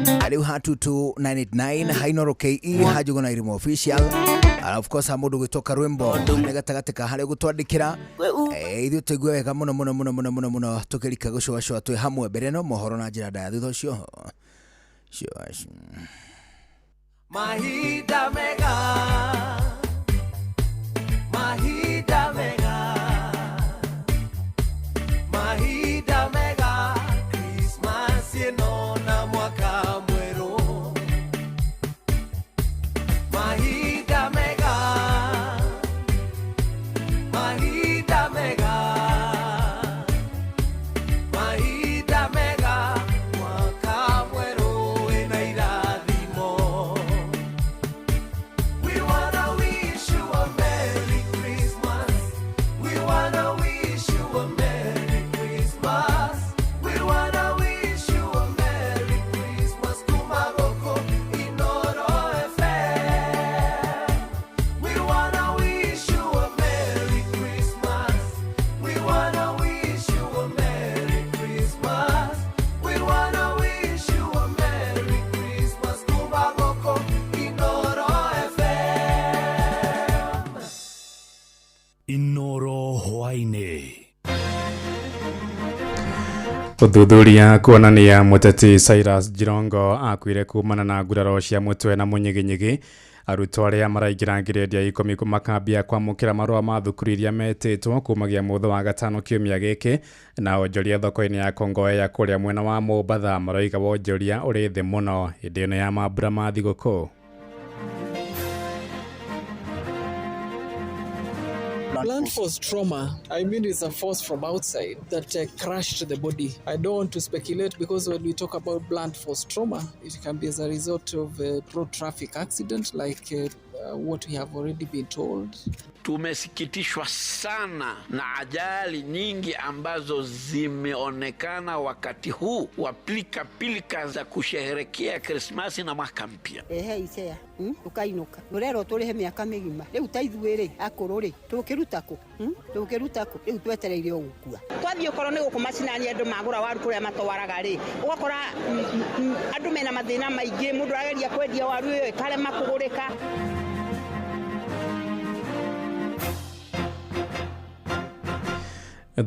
Rĩu ha 22989 hainoro KE hajugo na Irimo official. Of course mũndũ gwĩtoka rwĩmbo nĩ gatagatĩ ka harĩa gũtwandĩkĩra ithuĩ tũigue wega mũno tũkĩrika gũcoacoa twĩ hamwe mbere no mohoro na njĩra ndaya thutha ũcio. Mahida mega Mahida mega Mahida mega Christmas yenona mwaka mweru Mahida mega Mahida mega Mahida mega mwaka mweru ena irathimo We wanna wish you a Merry Christmas. We wanna wish you a Merry Christmas. We wanna wish you a Merry Christmas. Kumagoko Inoro FM. We wanna wish you a Merry Christmas. We wanna wish you a Merry Christmas. We wanna wish you a Merry Christmas. Kumagoko Inoro FM. Inoro hwaine. Uthuthuria kuonania muteti Cyrus Jirongo akuire kumana na nguraro cia mutwe na munyiginyigi arutwo aria maraingira ngirendia 10 kumakambia kwamukira marua ma thukuru iria metĩtwo kumagia mutho wa gatano kiumia giki na onjoria thoko-ini ya Kongoe ya kuria mwena wa Mombatha maroiga wonjoria uri thĩ muno hĩndĩ ĩno ya mambura ma thigũkũ. Blunt force trauma, I mean, it's a force from outside that crushed the body. I don't want to speculate because when we talk about blunt force trauma, it can be as a result of a road traffic accident like what we have already been told. Tumesikitishwa sana na ajali nyingi ambazo zimeonekana wakati huu wa pilika za kusherehekea Krismasi na mwaka mpya. Isea ukainuka urero turihe miaka migima riu taithuire akururi tukirutako riu twetereire ogukua twathie ukoro ni gukumacinani andu magura waru kuria matwaraga ri ugakora andu mena mathina maingi mundu arageria kwendia waru iyo ikarema kugurika.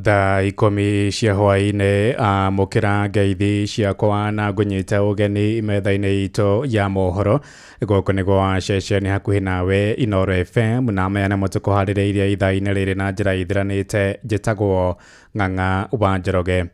Thaa 10 cia hwaĩ-inĩ amũkĩra ngeithi ciakwa na ngũnyita ũgeni metha-inĩ itũ ya mohoro gũkũ nĩguo ceceni hakuhĩ nawe Inoro FM na meyana mũtũkũharĩrĩirie ithaa-inĩ rĩrĩ na njĩra ithiranĩte njĩtagwo Ng'ang'a wa Njoroge.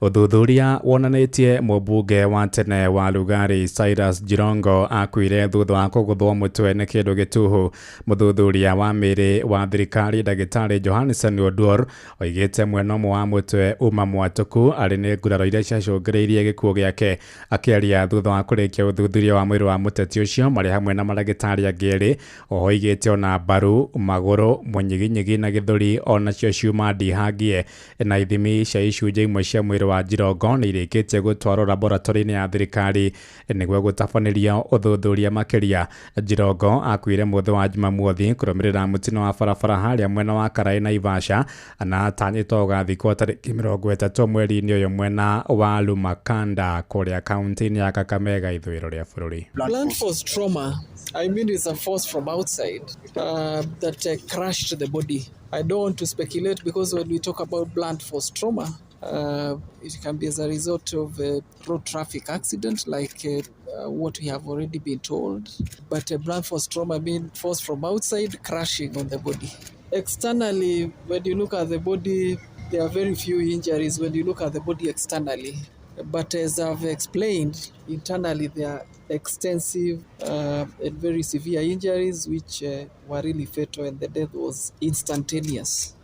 Uthuthuria wonanĩtie mũmbunge wa tene wa Lugari Cyrus Jirongo akuire thutha wa kũgũthwo mũtwe nĩ kĩndũ gĩtuhu. Mũthuthuria wa mĩrĩ wa thirikari ndagĩtarĩ Johansen Oduor oigĩte mwena ũmwe wa mũtwe uma mwatũku arĩ nĩ nguraro iria ciacũngĩrĩirie gĩkuũ gĩake. Akĩaria thutha wa kũrĩkia ũthuthuria wa mwĩrĩ wa mũteti ũcio marĩ hamwe na maragĩtarĩ angĩ erĩ, oho oigĩte ona mbaru, magũrũ, mũnyiginyigi na gĩthũri onacio ciuma ndihangie, na ithimi cia icunjĩ imwe cia mwĩrĩ wa Jirongo nĩ irĩkĩtie gũtwarwo laboratori-inĩ ya thirikari nĩguo gũtabanĩrio ũthuthuria makĩria. Jirongo akuire mũthĩ wa Jumamothi kũrũmĩrĩra mũtino wa barabara harĩa mwena wa Karai na Ivasha, na atanyĩtwo gũgathikwo tarĩki 30 mweri-inĩ ũyũ mwena wa Lumakanda kũrĩa kaunti-inĩ ya Kakamega ithũĩro rĩa bũrũri. Blunt force trauma, I mean, it's a force from outside that crushed the body. I don't want to speculate because when we talk about blunt force trauma, it can be as a result of a road traffic accident like what we have already been told. But a blunt force trauma means force from outside crashing on the body. Externally, when you look at the body, there are very few injuries when you look at the body externally. But as I've explained, internally there are extensive and very severe injuries which were really fatal, and the death was instantaneous.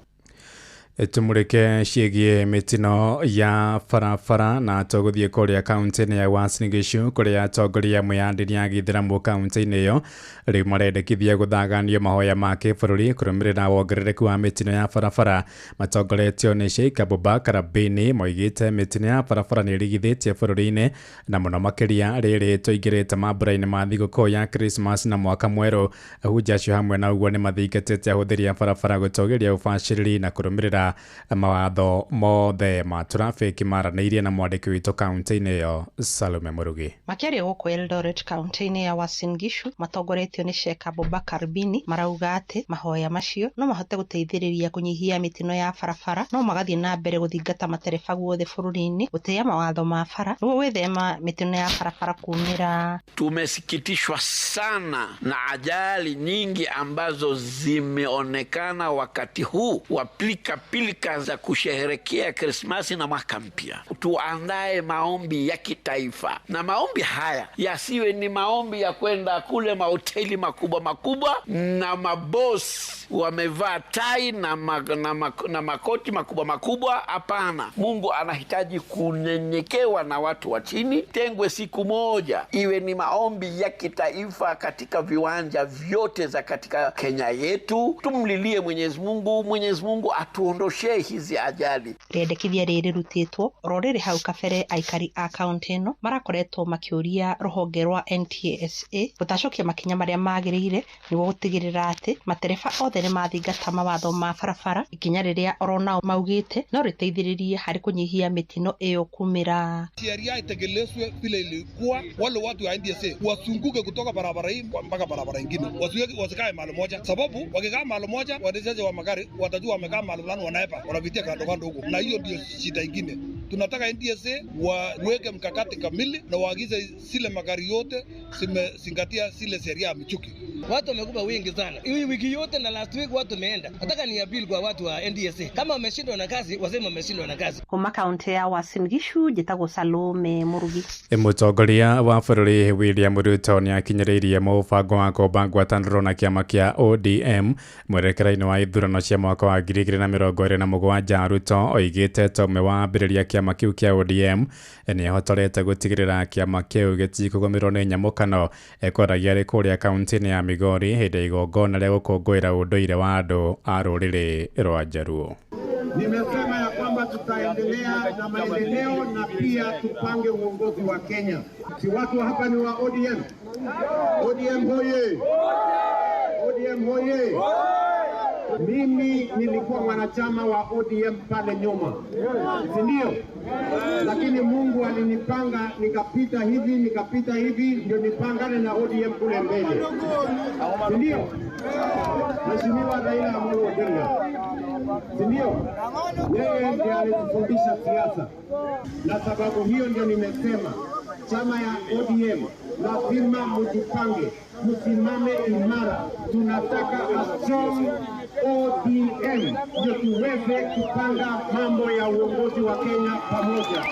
Tumurike ciĩgiĩ mĩtino ya barabara na tũgũthiĩ kũrĩa kaunti-inĩ ya Uasin Gishu kũrĩa atongoria amwe a ndini ya Gĩithĩramu kaunti-inĩ ĩyo rĩu marendekithia gũthaganio mahoya ma kĩbũrũri kũrũmĩrĩra wongerereku wa mĩtino ya barabara. Matongoretio nĩ Sheikh Abubakar Bini moigĩte mĩtino ya barabara nĩ ĩrigithĩtie bũrũri-inĩ na mũno makĩria rĩrĩ tũingĩrĩte mambura-inĩ ma thigũkũ ya Christmas na mwaka mwerũ. Ahunjia acio hamwe na ũguo nĩ mathingatĩte ahũthĩri a barabara gũtũgĩria ũbacĩrĩri na kũrũmĩrĩra mawatho mothe ma traffic maranĩirie na mwandĩki witũ kaunti-inĩ ĩyo Salome Murugi. Makĩaria gũkũ Eldoret kaunti-inĩ ya Uasin Gishu matongoretio nĩ Sheikh Abubakar Bini marauga atĩ mahoya macio no mahote gũteithĩrĩria kũnyihia mĩtino ya barabara, no magathiĩ na mbere gũthingata matereba guothe bũrũri-inĩ gũtĩa mawatho ma bara nĩguo gwĩthema mĩtino ya barabara kuumĩra. Tumesikitishwa sana na ajali nyingi ambazo zimeonekana wakati huu wa pilika za kusherehekea Krismasi na mwaka mpya. Tuandae maombi ya kitaifa, na maombi haya yasiwe ni maombi ya kwenda kule mahoteli makubwa makubwa na mabosi wamevaa tai na makoti makubwa makubwa. Hapana, Mungu anahitaji kunyenyekewa na watu wa chini. Tengwe siku moja iwe ni maombi ya kitaifa katika viwanja vyote za katika Kenya yetu. Tumlilie Mwenyezi Mungu atuondoshe hizi ajali. Rĩendekithia rĩrĩ rutĩtwo rorĩrĩ hau kabere aikari a kaunti ĩno marakoretwo makĩũria rũhonge rwa NTSA gũtacokia makinya marĩa magĩrĩire nĩguo gũtigĩrĩra atĩ matereba othe nĩ mathingata mawatho ma barabara, ikinya rĩrĩa oronao maugĩte no rĩteithĩrĩrie harĩ kũnyihia mĩtino ĩyo kumĩra. Sheria itekelezwe vile ilikuwa, wale watu wa NTSA wasunguke kutoka barabara hii mpaka barabara nyingine, wasikae mahali moja, sababu wakikaa mahali moja waendeshaji wa magari watajua wamekaa mahali fulani, wanaepa wanapitia kando huko, na hiyo ndio shida nyingine. Tunataka NTSA waweke mkakati kamili na waagize zile magari yote zimezingatia zile sheria ya michuki. Watu wamekuwa wengi sana hii wiki yote na last week watu wameenda. Nataka ni appeal kwa watu wa NTSA, kama wameshindwa na kazi waseme wameshindwa na kazi. Kuma kaunti ya Uasin Gishu njĩtagwo Salome Murugi. Mũtongoria wa bũrũri William Ruto nĩ akinyĩrĩirie mũbango wa kũmba ngwatanĩro na kĩama kĩa ODM mwerekera-inĩ wa ithurano cia mwaka wa 2027. Ruto oigĩte tomwe wa ambĩrĩria kĩama kĩu kĩa ODM nĩ ahotorete gũtigĩrĩra kĩama kĩu gĩtikũgũmĩrwo nĩ nyamũkano. Ekoragia arĩ kũrĩa kaunti-inĩ ya Migori hĩndĩ ya igongona rĩa gũkũngũĩra ũndũire wa andũ a rũrĩrĩ rwa Jaruo. Nimesema ya kwamba tutaendelea na maendeleo na pia tupange uongozi wa Kenya. Si watu hapa ni wa ODM? ODM hoye! ODM hoye! Mimi nilikuwa mwanachama wa ODM pale nyuma, si ndio? Lakini Mungu alinipanga nikapita hivi ndio nipangane na ODM kule mbele, si ndio? Mheshimiwa Raila Amolo Odinga, si ndio? Yeye ndiye alitufundisha siasa, na sababu hiyo ndio nimesema chama ya ODM lazima mjipange, tusimame imara. Tunataka a strong ODM ndio tuweze kupanga mambo ya uongozi wa Kenya pamoja.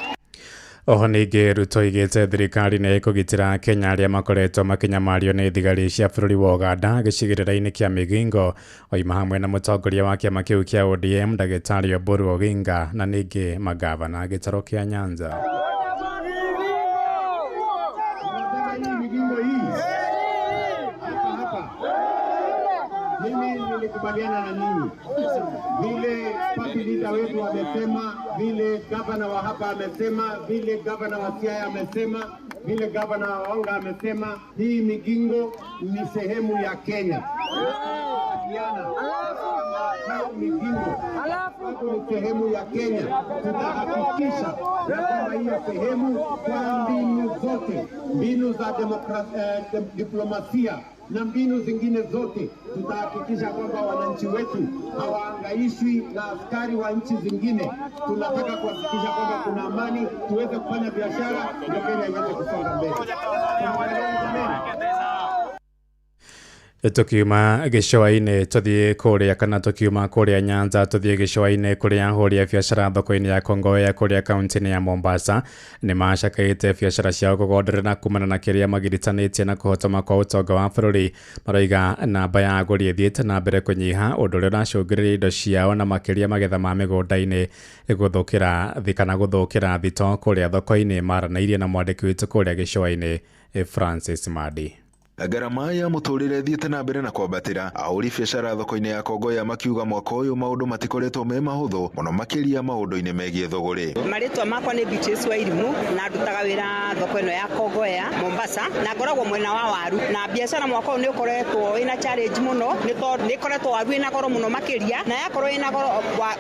Oho ningĩ Ruto igĩte thirikari nĩ ĩkũgitĩra Kenya arĩa makoretwo makinyamario nĩ thigari cia bũrũri wa Uganda gĩcigĩrĩra-inĩ kĩa Migingo, oima hamwe na mũtongoria wa kĩama kĩu kĩa ODM Ndagĩtarĩ Oburu Oginga na ningĩ magavana gĩtaro kĩa Nyanza. Mimi nilikubaliana na ninyi vile party leader wetu wamesema, vile gavana wa hapa amesema, vile gavana wa Siaya amesema, vile gavana wa Onga amesema, hii Migingo ni sehemu ya Kenya. Migingo ni sehemu ya Kenya. Tutahakikisha kwamba hiyo sehemu kwa mbinu zote, mbinu za diplomasia na mbinu zingine zote, tutahakikisha kwamba wananchi wetu hawaangaishwi na askari wa nchi zingine. Tunataka kuhakikisha kwamba kuna amani, tuweze kufanya biashara, ndio Kenya iweze kusonga mbele. Tukiuma gĩcũa-inĩ tũthiĩ kũrĩa kana tukiuma kũrĩa Nyanza tũthiĩ gĩcũa-inĩ kũrĩa ahũri a biacara thoko-inĩ ya Kongoya kũrĩa kaunti-inĩ ya Mombasa nĩ macakaĩte biacara ciao kũgonderera kumana na kĩrĩa magiritanĩtie na kũhotoma kwa ũtonga wa bũrũri. Maroiga namba ya agũri ĩthiĩte na mbere kũnyiha, ũndũ ũrĩa ũracũngĩrĩria indo ciao na makĩria magetha ma mĩgũnda-inĩ gũthũkĩra thito kũrĩa thoko-inĩ. Maranĩirie na mwandĩki witũ kũrĩa gĩcũa-inĩ Francis Madi. Garama ya mũtũrĩre thiĩte na mbere na kwambatĩra. Ahũri biacara thoko-inĩ ya Kongoya makiuga mwaka ũyũ maũndũ matikoretwo me mahũthũ mũno makĩria maũndũ-inĩ megiĩ thũgũrĩ. Marĩtwa makwa nĩ Beatrice Wairimu na ndutaga wĩra thoko ĩno ya Kongoya Mombasa na ngoragwo mwena wa waru, na biacara mwaka ũyũ nĩ ũkoretwo ĩna challenge mũno nĩ tondũ nĩ ĩkoretwo waru ĩna goro mũno makĩria, na yakorwo ĩna goro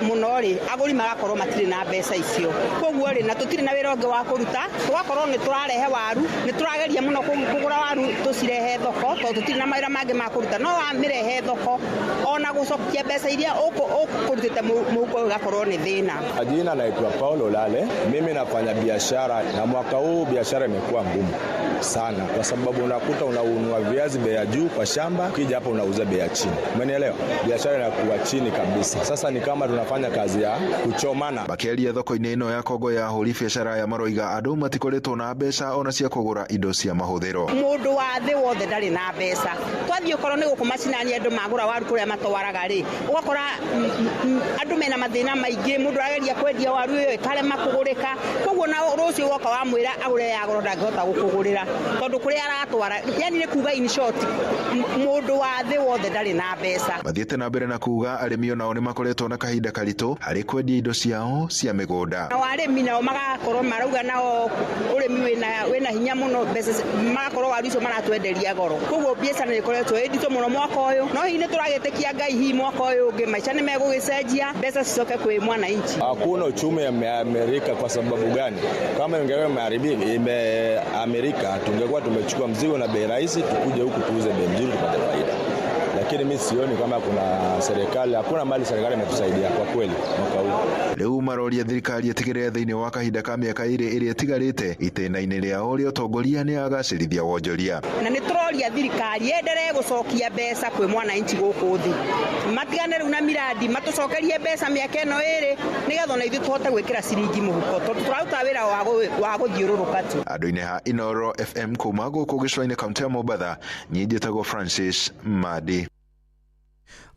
mũno rĩ agũri magakorwo matirĩ na mbeca icio. Koguo rĩ na tũtirĩ na wĩra ũngĩ wa kũruta, tũgakorwo nĩ tũrarehe waru, nĩ tũrageria mũno kũgũra waru tũcirehe thoko tondũ tũtirĩ na mawĩra mangĩ ma kũruta, no wamĩrehe thoko ona gũcokia mbeca iria ũkũrutĩte mũhuko ũgakorwo nĩ thĩna. Jina naitwa Paulo Lale, mimi nafanya biashara na mwaka huu biashara imekuwa ngumu sana kwa sababu unakuta unaunua viazi bei ya juu kwa shamba, ukija hapa unauza bei ya chini. Umenielewa? Biashara inakuwa chini kabisa. Sasa ni kama tunafanya kazi ya kuchomana. Makĩaria thoko-inĩ ĩno ya Kongoya ahũri biacara ya maroiga andũ matikoretwo na mbeca ona cia kũgũra indo cia mahũthĩro. Mũndũ wa thĩ wothe ndarĩ na mbeca. Twathiĩ ũkorwo nĩ gũkũ macinani andũ magũra waru kũrĩa matwaraga rĩ, ũgakora andũ mena mathĩna maingĩ, mũndũ arageria kwendia waru ĩyo ĩkarema kũgũrĩka. Koguo na rũciũ woka wamwĩra agũre ya goro ndangĩhota gũkũgũrĩra tondũ kũrĩa aratwara, yani nĩ kuga in short mũndũ wa thĩ wothe ndarĩ na mbeca. Mathiĩte na mbere na kuga arĩmi onao nĩ makoretwo na kahinda karitũ harĩ kwendia indo ciao cia mĩgũnda. Na arĩmi nao magakorwo marauga nao ũrĩmi wĩna hinya mũno, mbeca magakorwo waru icio maratwenderia goro. Koguo biacara nĩ ĩkoretwo ĩnditũ mũno mwaka ũyũ, no hihi nĩ tũragĩtĩkia Ngai hihi mwaka ũyũ ũngĩ maica nĩ megũgĩcenjia, mbeca cicoke kwĩ mwananchi. Hakuna uchumi ya Amerika. Kwa sababu gani? Kama ingekuwa Amerika tungekuwa tumechukua mzigo na bei rahisi, tukuje huku tuuze bei nzuri tupate faida. Lakini mimi sioni kama kuna serikali, hakuna mali serikali imetusaidia kwa kweli mwaka huu. Rĩu maroria thirikari ĩtigĩrĩre thĩinĩ wa kahinda ka mĩaka ĩrĩ ĩrĩa ĩtigarĩte itĩna-inĩ rĩao rĩa ũtongoria nĩ agacĩrithia wonjoria. Na nĩ tũroria thirikari yenderee gũcokia mbeca kwĩ mwananchi gũkũ thĩ, matigane rĩu na miradi, matũcokerie mbeca mĩaka ĩno ĩrĩ nĩgetha ona ithuĩ tũhote gwĩkĩra ciringi mũhuko tondũ tũraruta wĩra wa gũthiũrũrũka tu. Andũ-inĩ ha Inoro FM kuma gũkũ gĩcũa-inĩ kaunti ya Mombasa, niĩ njĩtagwo Francis Madi.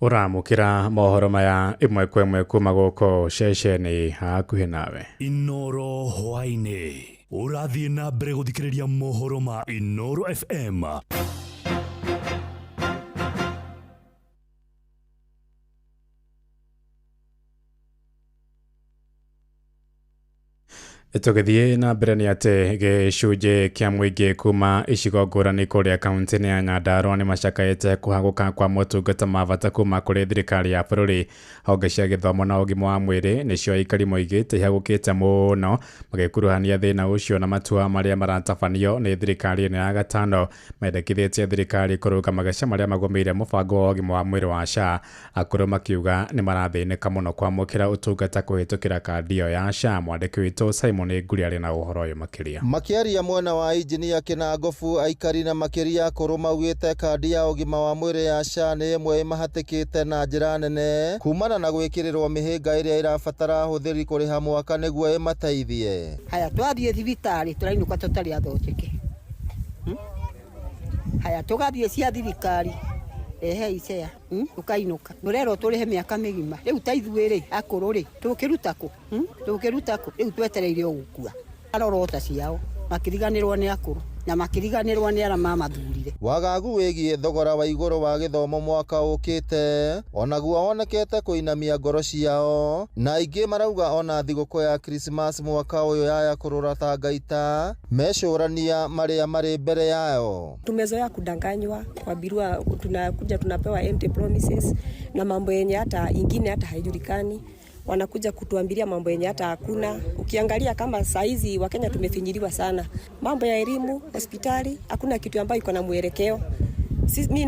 Ũramũkĩra mohoro maya ĩmwe kwa ĩmwe kuma gũkũ ceceni hakuhĩ nawe. Inoro hwainĩ ũrathiĩ na mbere gũthikĩrĩria mohoro ma Inoro FM. Tũgĩthiĩ na mbere nĩ atĩ gĩcunjĩ kĩa mũingĩ kuma icigo ngũrani kũrĩa kaunti-inĩ ya Nyandarua nĩ macakaĩte kũhagũka kwa motungata ma bata kuma kũrĩ thirikari ya bũrũri. Honge cia gĩthomo na ũgima wa mwĩrĩ nĩcio aikari moigĩte ihagũkĩte mũno magĩkuruhania thĩna ũcio na matua marĩa maratabanio nĩ thirikari ĩno ya gatano. Mendekithĩtie thirikari kũrũga mageca marĩa magũmĩire mũbango wa ũgima wa mwĩrĩ wa SHA. Akũrũ makiuga nĩ marathĩnĩka mũno kwamũkĩra ũtungata kũhĩtũkĩra kandi ĩyo ya SHA. Mwandĩki witũ Simon Nyamo nĩ nguri arĩ na ũhoro ũyũ makĩria. Makiaria mwena wa injinia Kinangofu, aikari na makiria akũrũ maugĩte kandi ya ũgima wa mwĩrĩ ya SHA nĩ ĩmwe ĩmahatĩkĩte na njĩra nene kumana na gwĩkĩrĩrwo mĩhĩnga ĩrĩa ĩrabatara hũthĩri kũrĩha mwaka nĩguo ĩmateithie. Haya twathiĩ thibitarĩ tũrainũka tũtarĩ athondeke. Haya tũgathiĩ cia thirikari ehe icea tukainuka nurero turihe miaka migima riu taithuĩrĩ akũrũ-rĩ tũkĩruta kũ riu twetereire gũkua arorota ciao makiriganĩrwo nĩ akũrũ na makiriganĩrwo nĩ arama mathurire. Wagagu wĩgiĩ thogora wa igũrũ wa gĩthomo mwaka ũkĩte onaguo wonekete kũinamia ngoro ciao, na aingĩ marauga ona thigũkũ ya Christmas mwaka ũyũ yaya kũrũra tangaita mecũrania marĩa marĩ mbere yao. Tumezoea kudanganywa, kuambiwa tunakuja tunapewa empty promises na mambo yenye hata ingine hata haijulikani. Wanakuja kutuambilia mambo yenye hata hakuna. Ukiangalia kama saizi Wakenya tumefinyiliwa sana. Mambo ya elimu, hospitali, hakuna kitu ambayo iko na mwelekeo. Mimi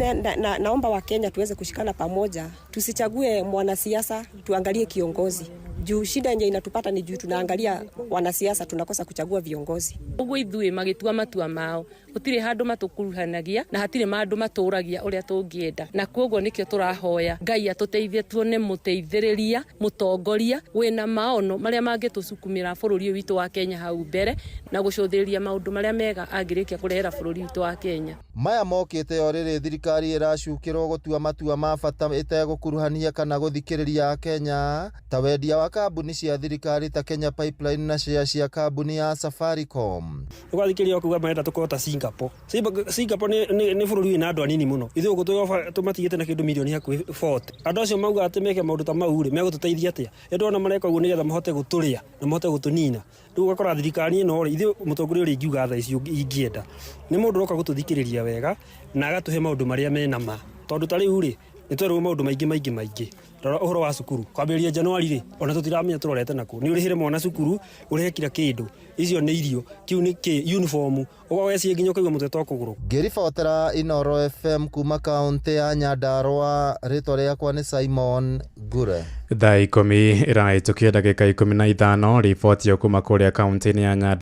naomba Wakenya tuweze kushikana pamoja. Tusichague mwanasiasa, tuangalie kiongozi. Juu shida yenye inatupata ni juu tunaangalia wanasiasa tunakosa kuchagua viongozi. Uguo ithuĩ magĩtua matua mao gũtirĩ handũ matukuruhanagia na hatirĩ mandũ matũragia ũrĩa tũngĩenda, na koguo nĩkĩo tũrahoya Ngai atũteithie tuone mũteithĩrĩria mũtongoria wĩna maono marĩa mangĩtũsukumĩra bũrũri witũ wa Kenya hau mbere na gũcũthĩrĩria maũndũ marĩa mega angĩrĩkia kũrehera bũrũri witũ wa Kenya. Maya mokĩte o rĩrĩ thirikari ĩracukĩrwo gũtua matua ma bata ĩtegũkuruhania kana gũthikĩrĩria Kenya ta wendia wa kambuni cia thirikari ta Kenya Pipeline na share cia kambuni ya Safaricom. Ũgathikĩria kuga maenda tũkota Singapore. Singapore nĩ bũrũri wĩna andũ anini mũno. Ithuĩ gũtũ tũmatigĩte na kĩndũ milioni hakuhĩ 40. Andũ acio mauga atĩ meke maũndũ ta mau-rĩ megũtũteithia atĩa? Andũ ona mareka ũguo nĩgetha mahote gũtũrĩa na mahote gũtũnina. Rĩu ũgakora thirikari ĩno-rĩ ithuĩ mũtongoria ũrĩa ingiuga thaa icio ingĩenda nĩ mũndũ ũroka gũtũthikĩrĩria wega na agatũhe maũndũ marĩa mena ma. Tondũ ta rĩu-rĩ nĩtwerwo maũndũ maingĩ. Rora ũhoro wa cukuru kwambĩrĩria Januari-rĩ ona tũtiramenya tũrorete naku. Nĩ ũrĩhire mwana cukuru, ũrĩhe kila kĩndũ. Icio nĩ irio, kiu nĩ uniform. Ũgaweci nginya ũkaigua mũtwe to kũgũrũ. Ngĩribotera Inooro FM kuma kaunti ya Nyandarua, rĩtwa rĩakwa nĩ Simon Ngure. Thaa 10 ĩrahĩtũkia ndagĩka 15 riboti ya kuma kũrĩa kaunti-inĩ ya Nyandarua.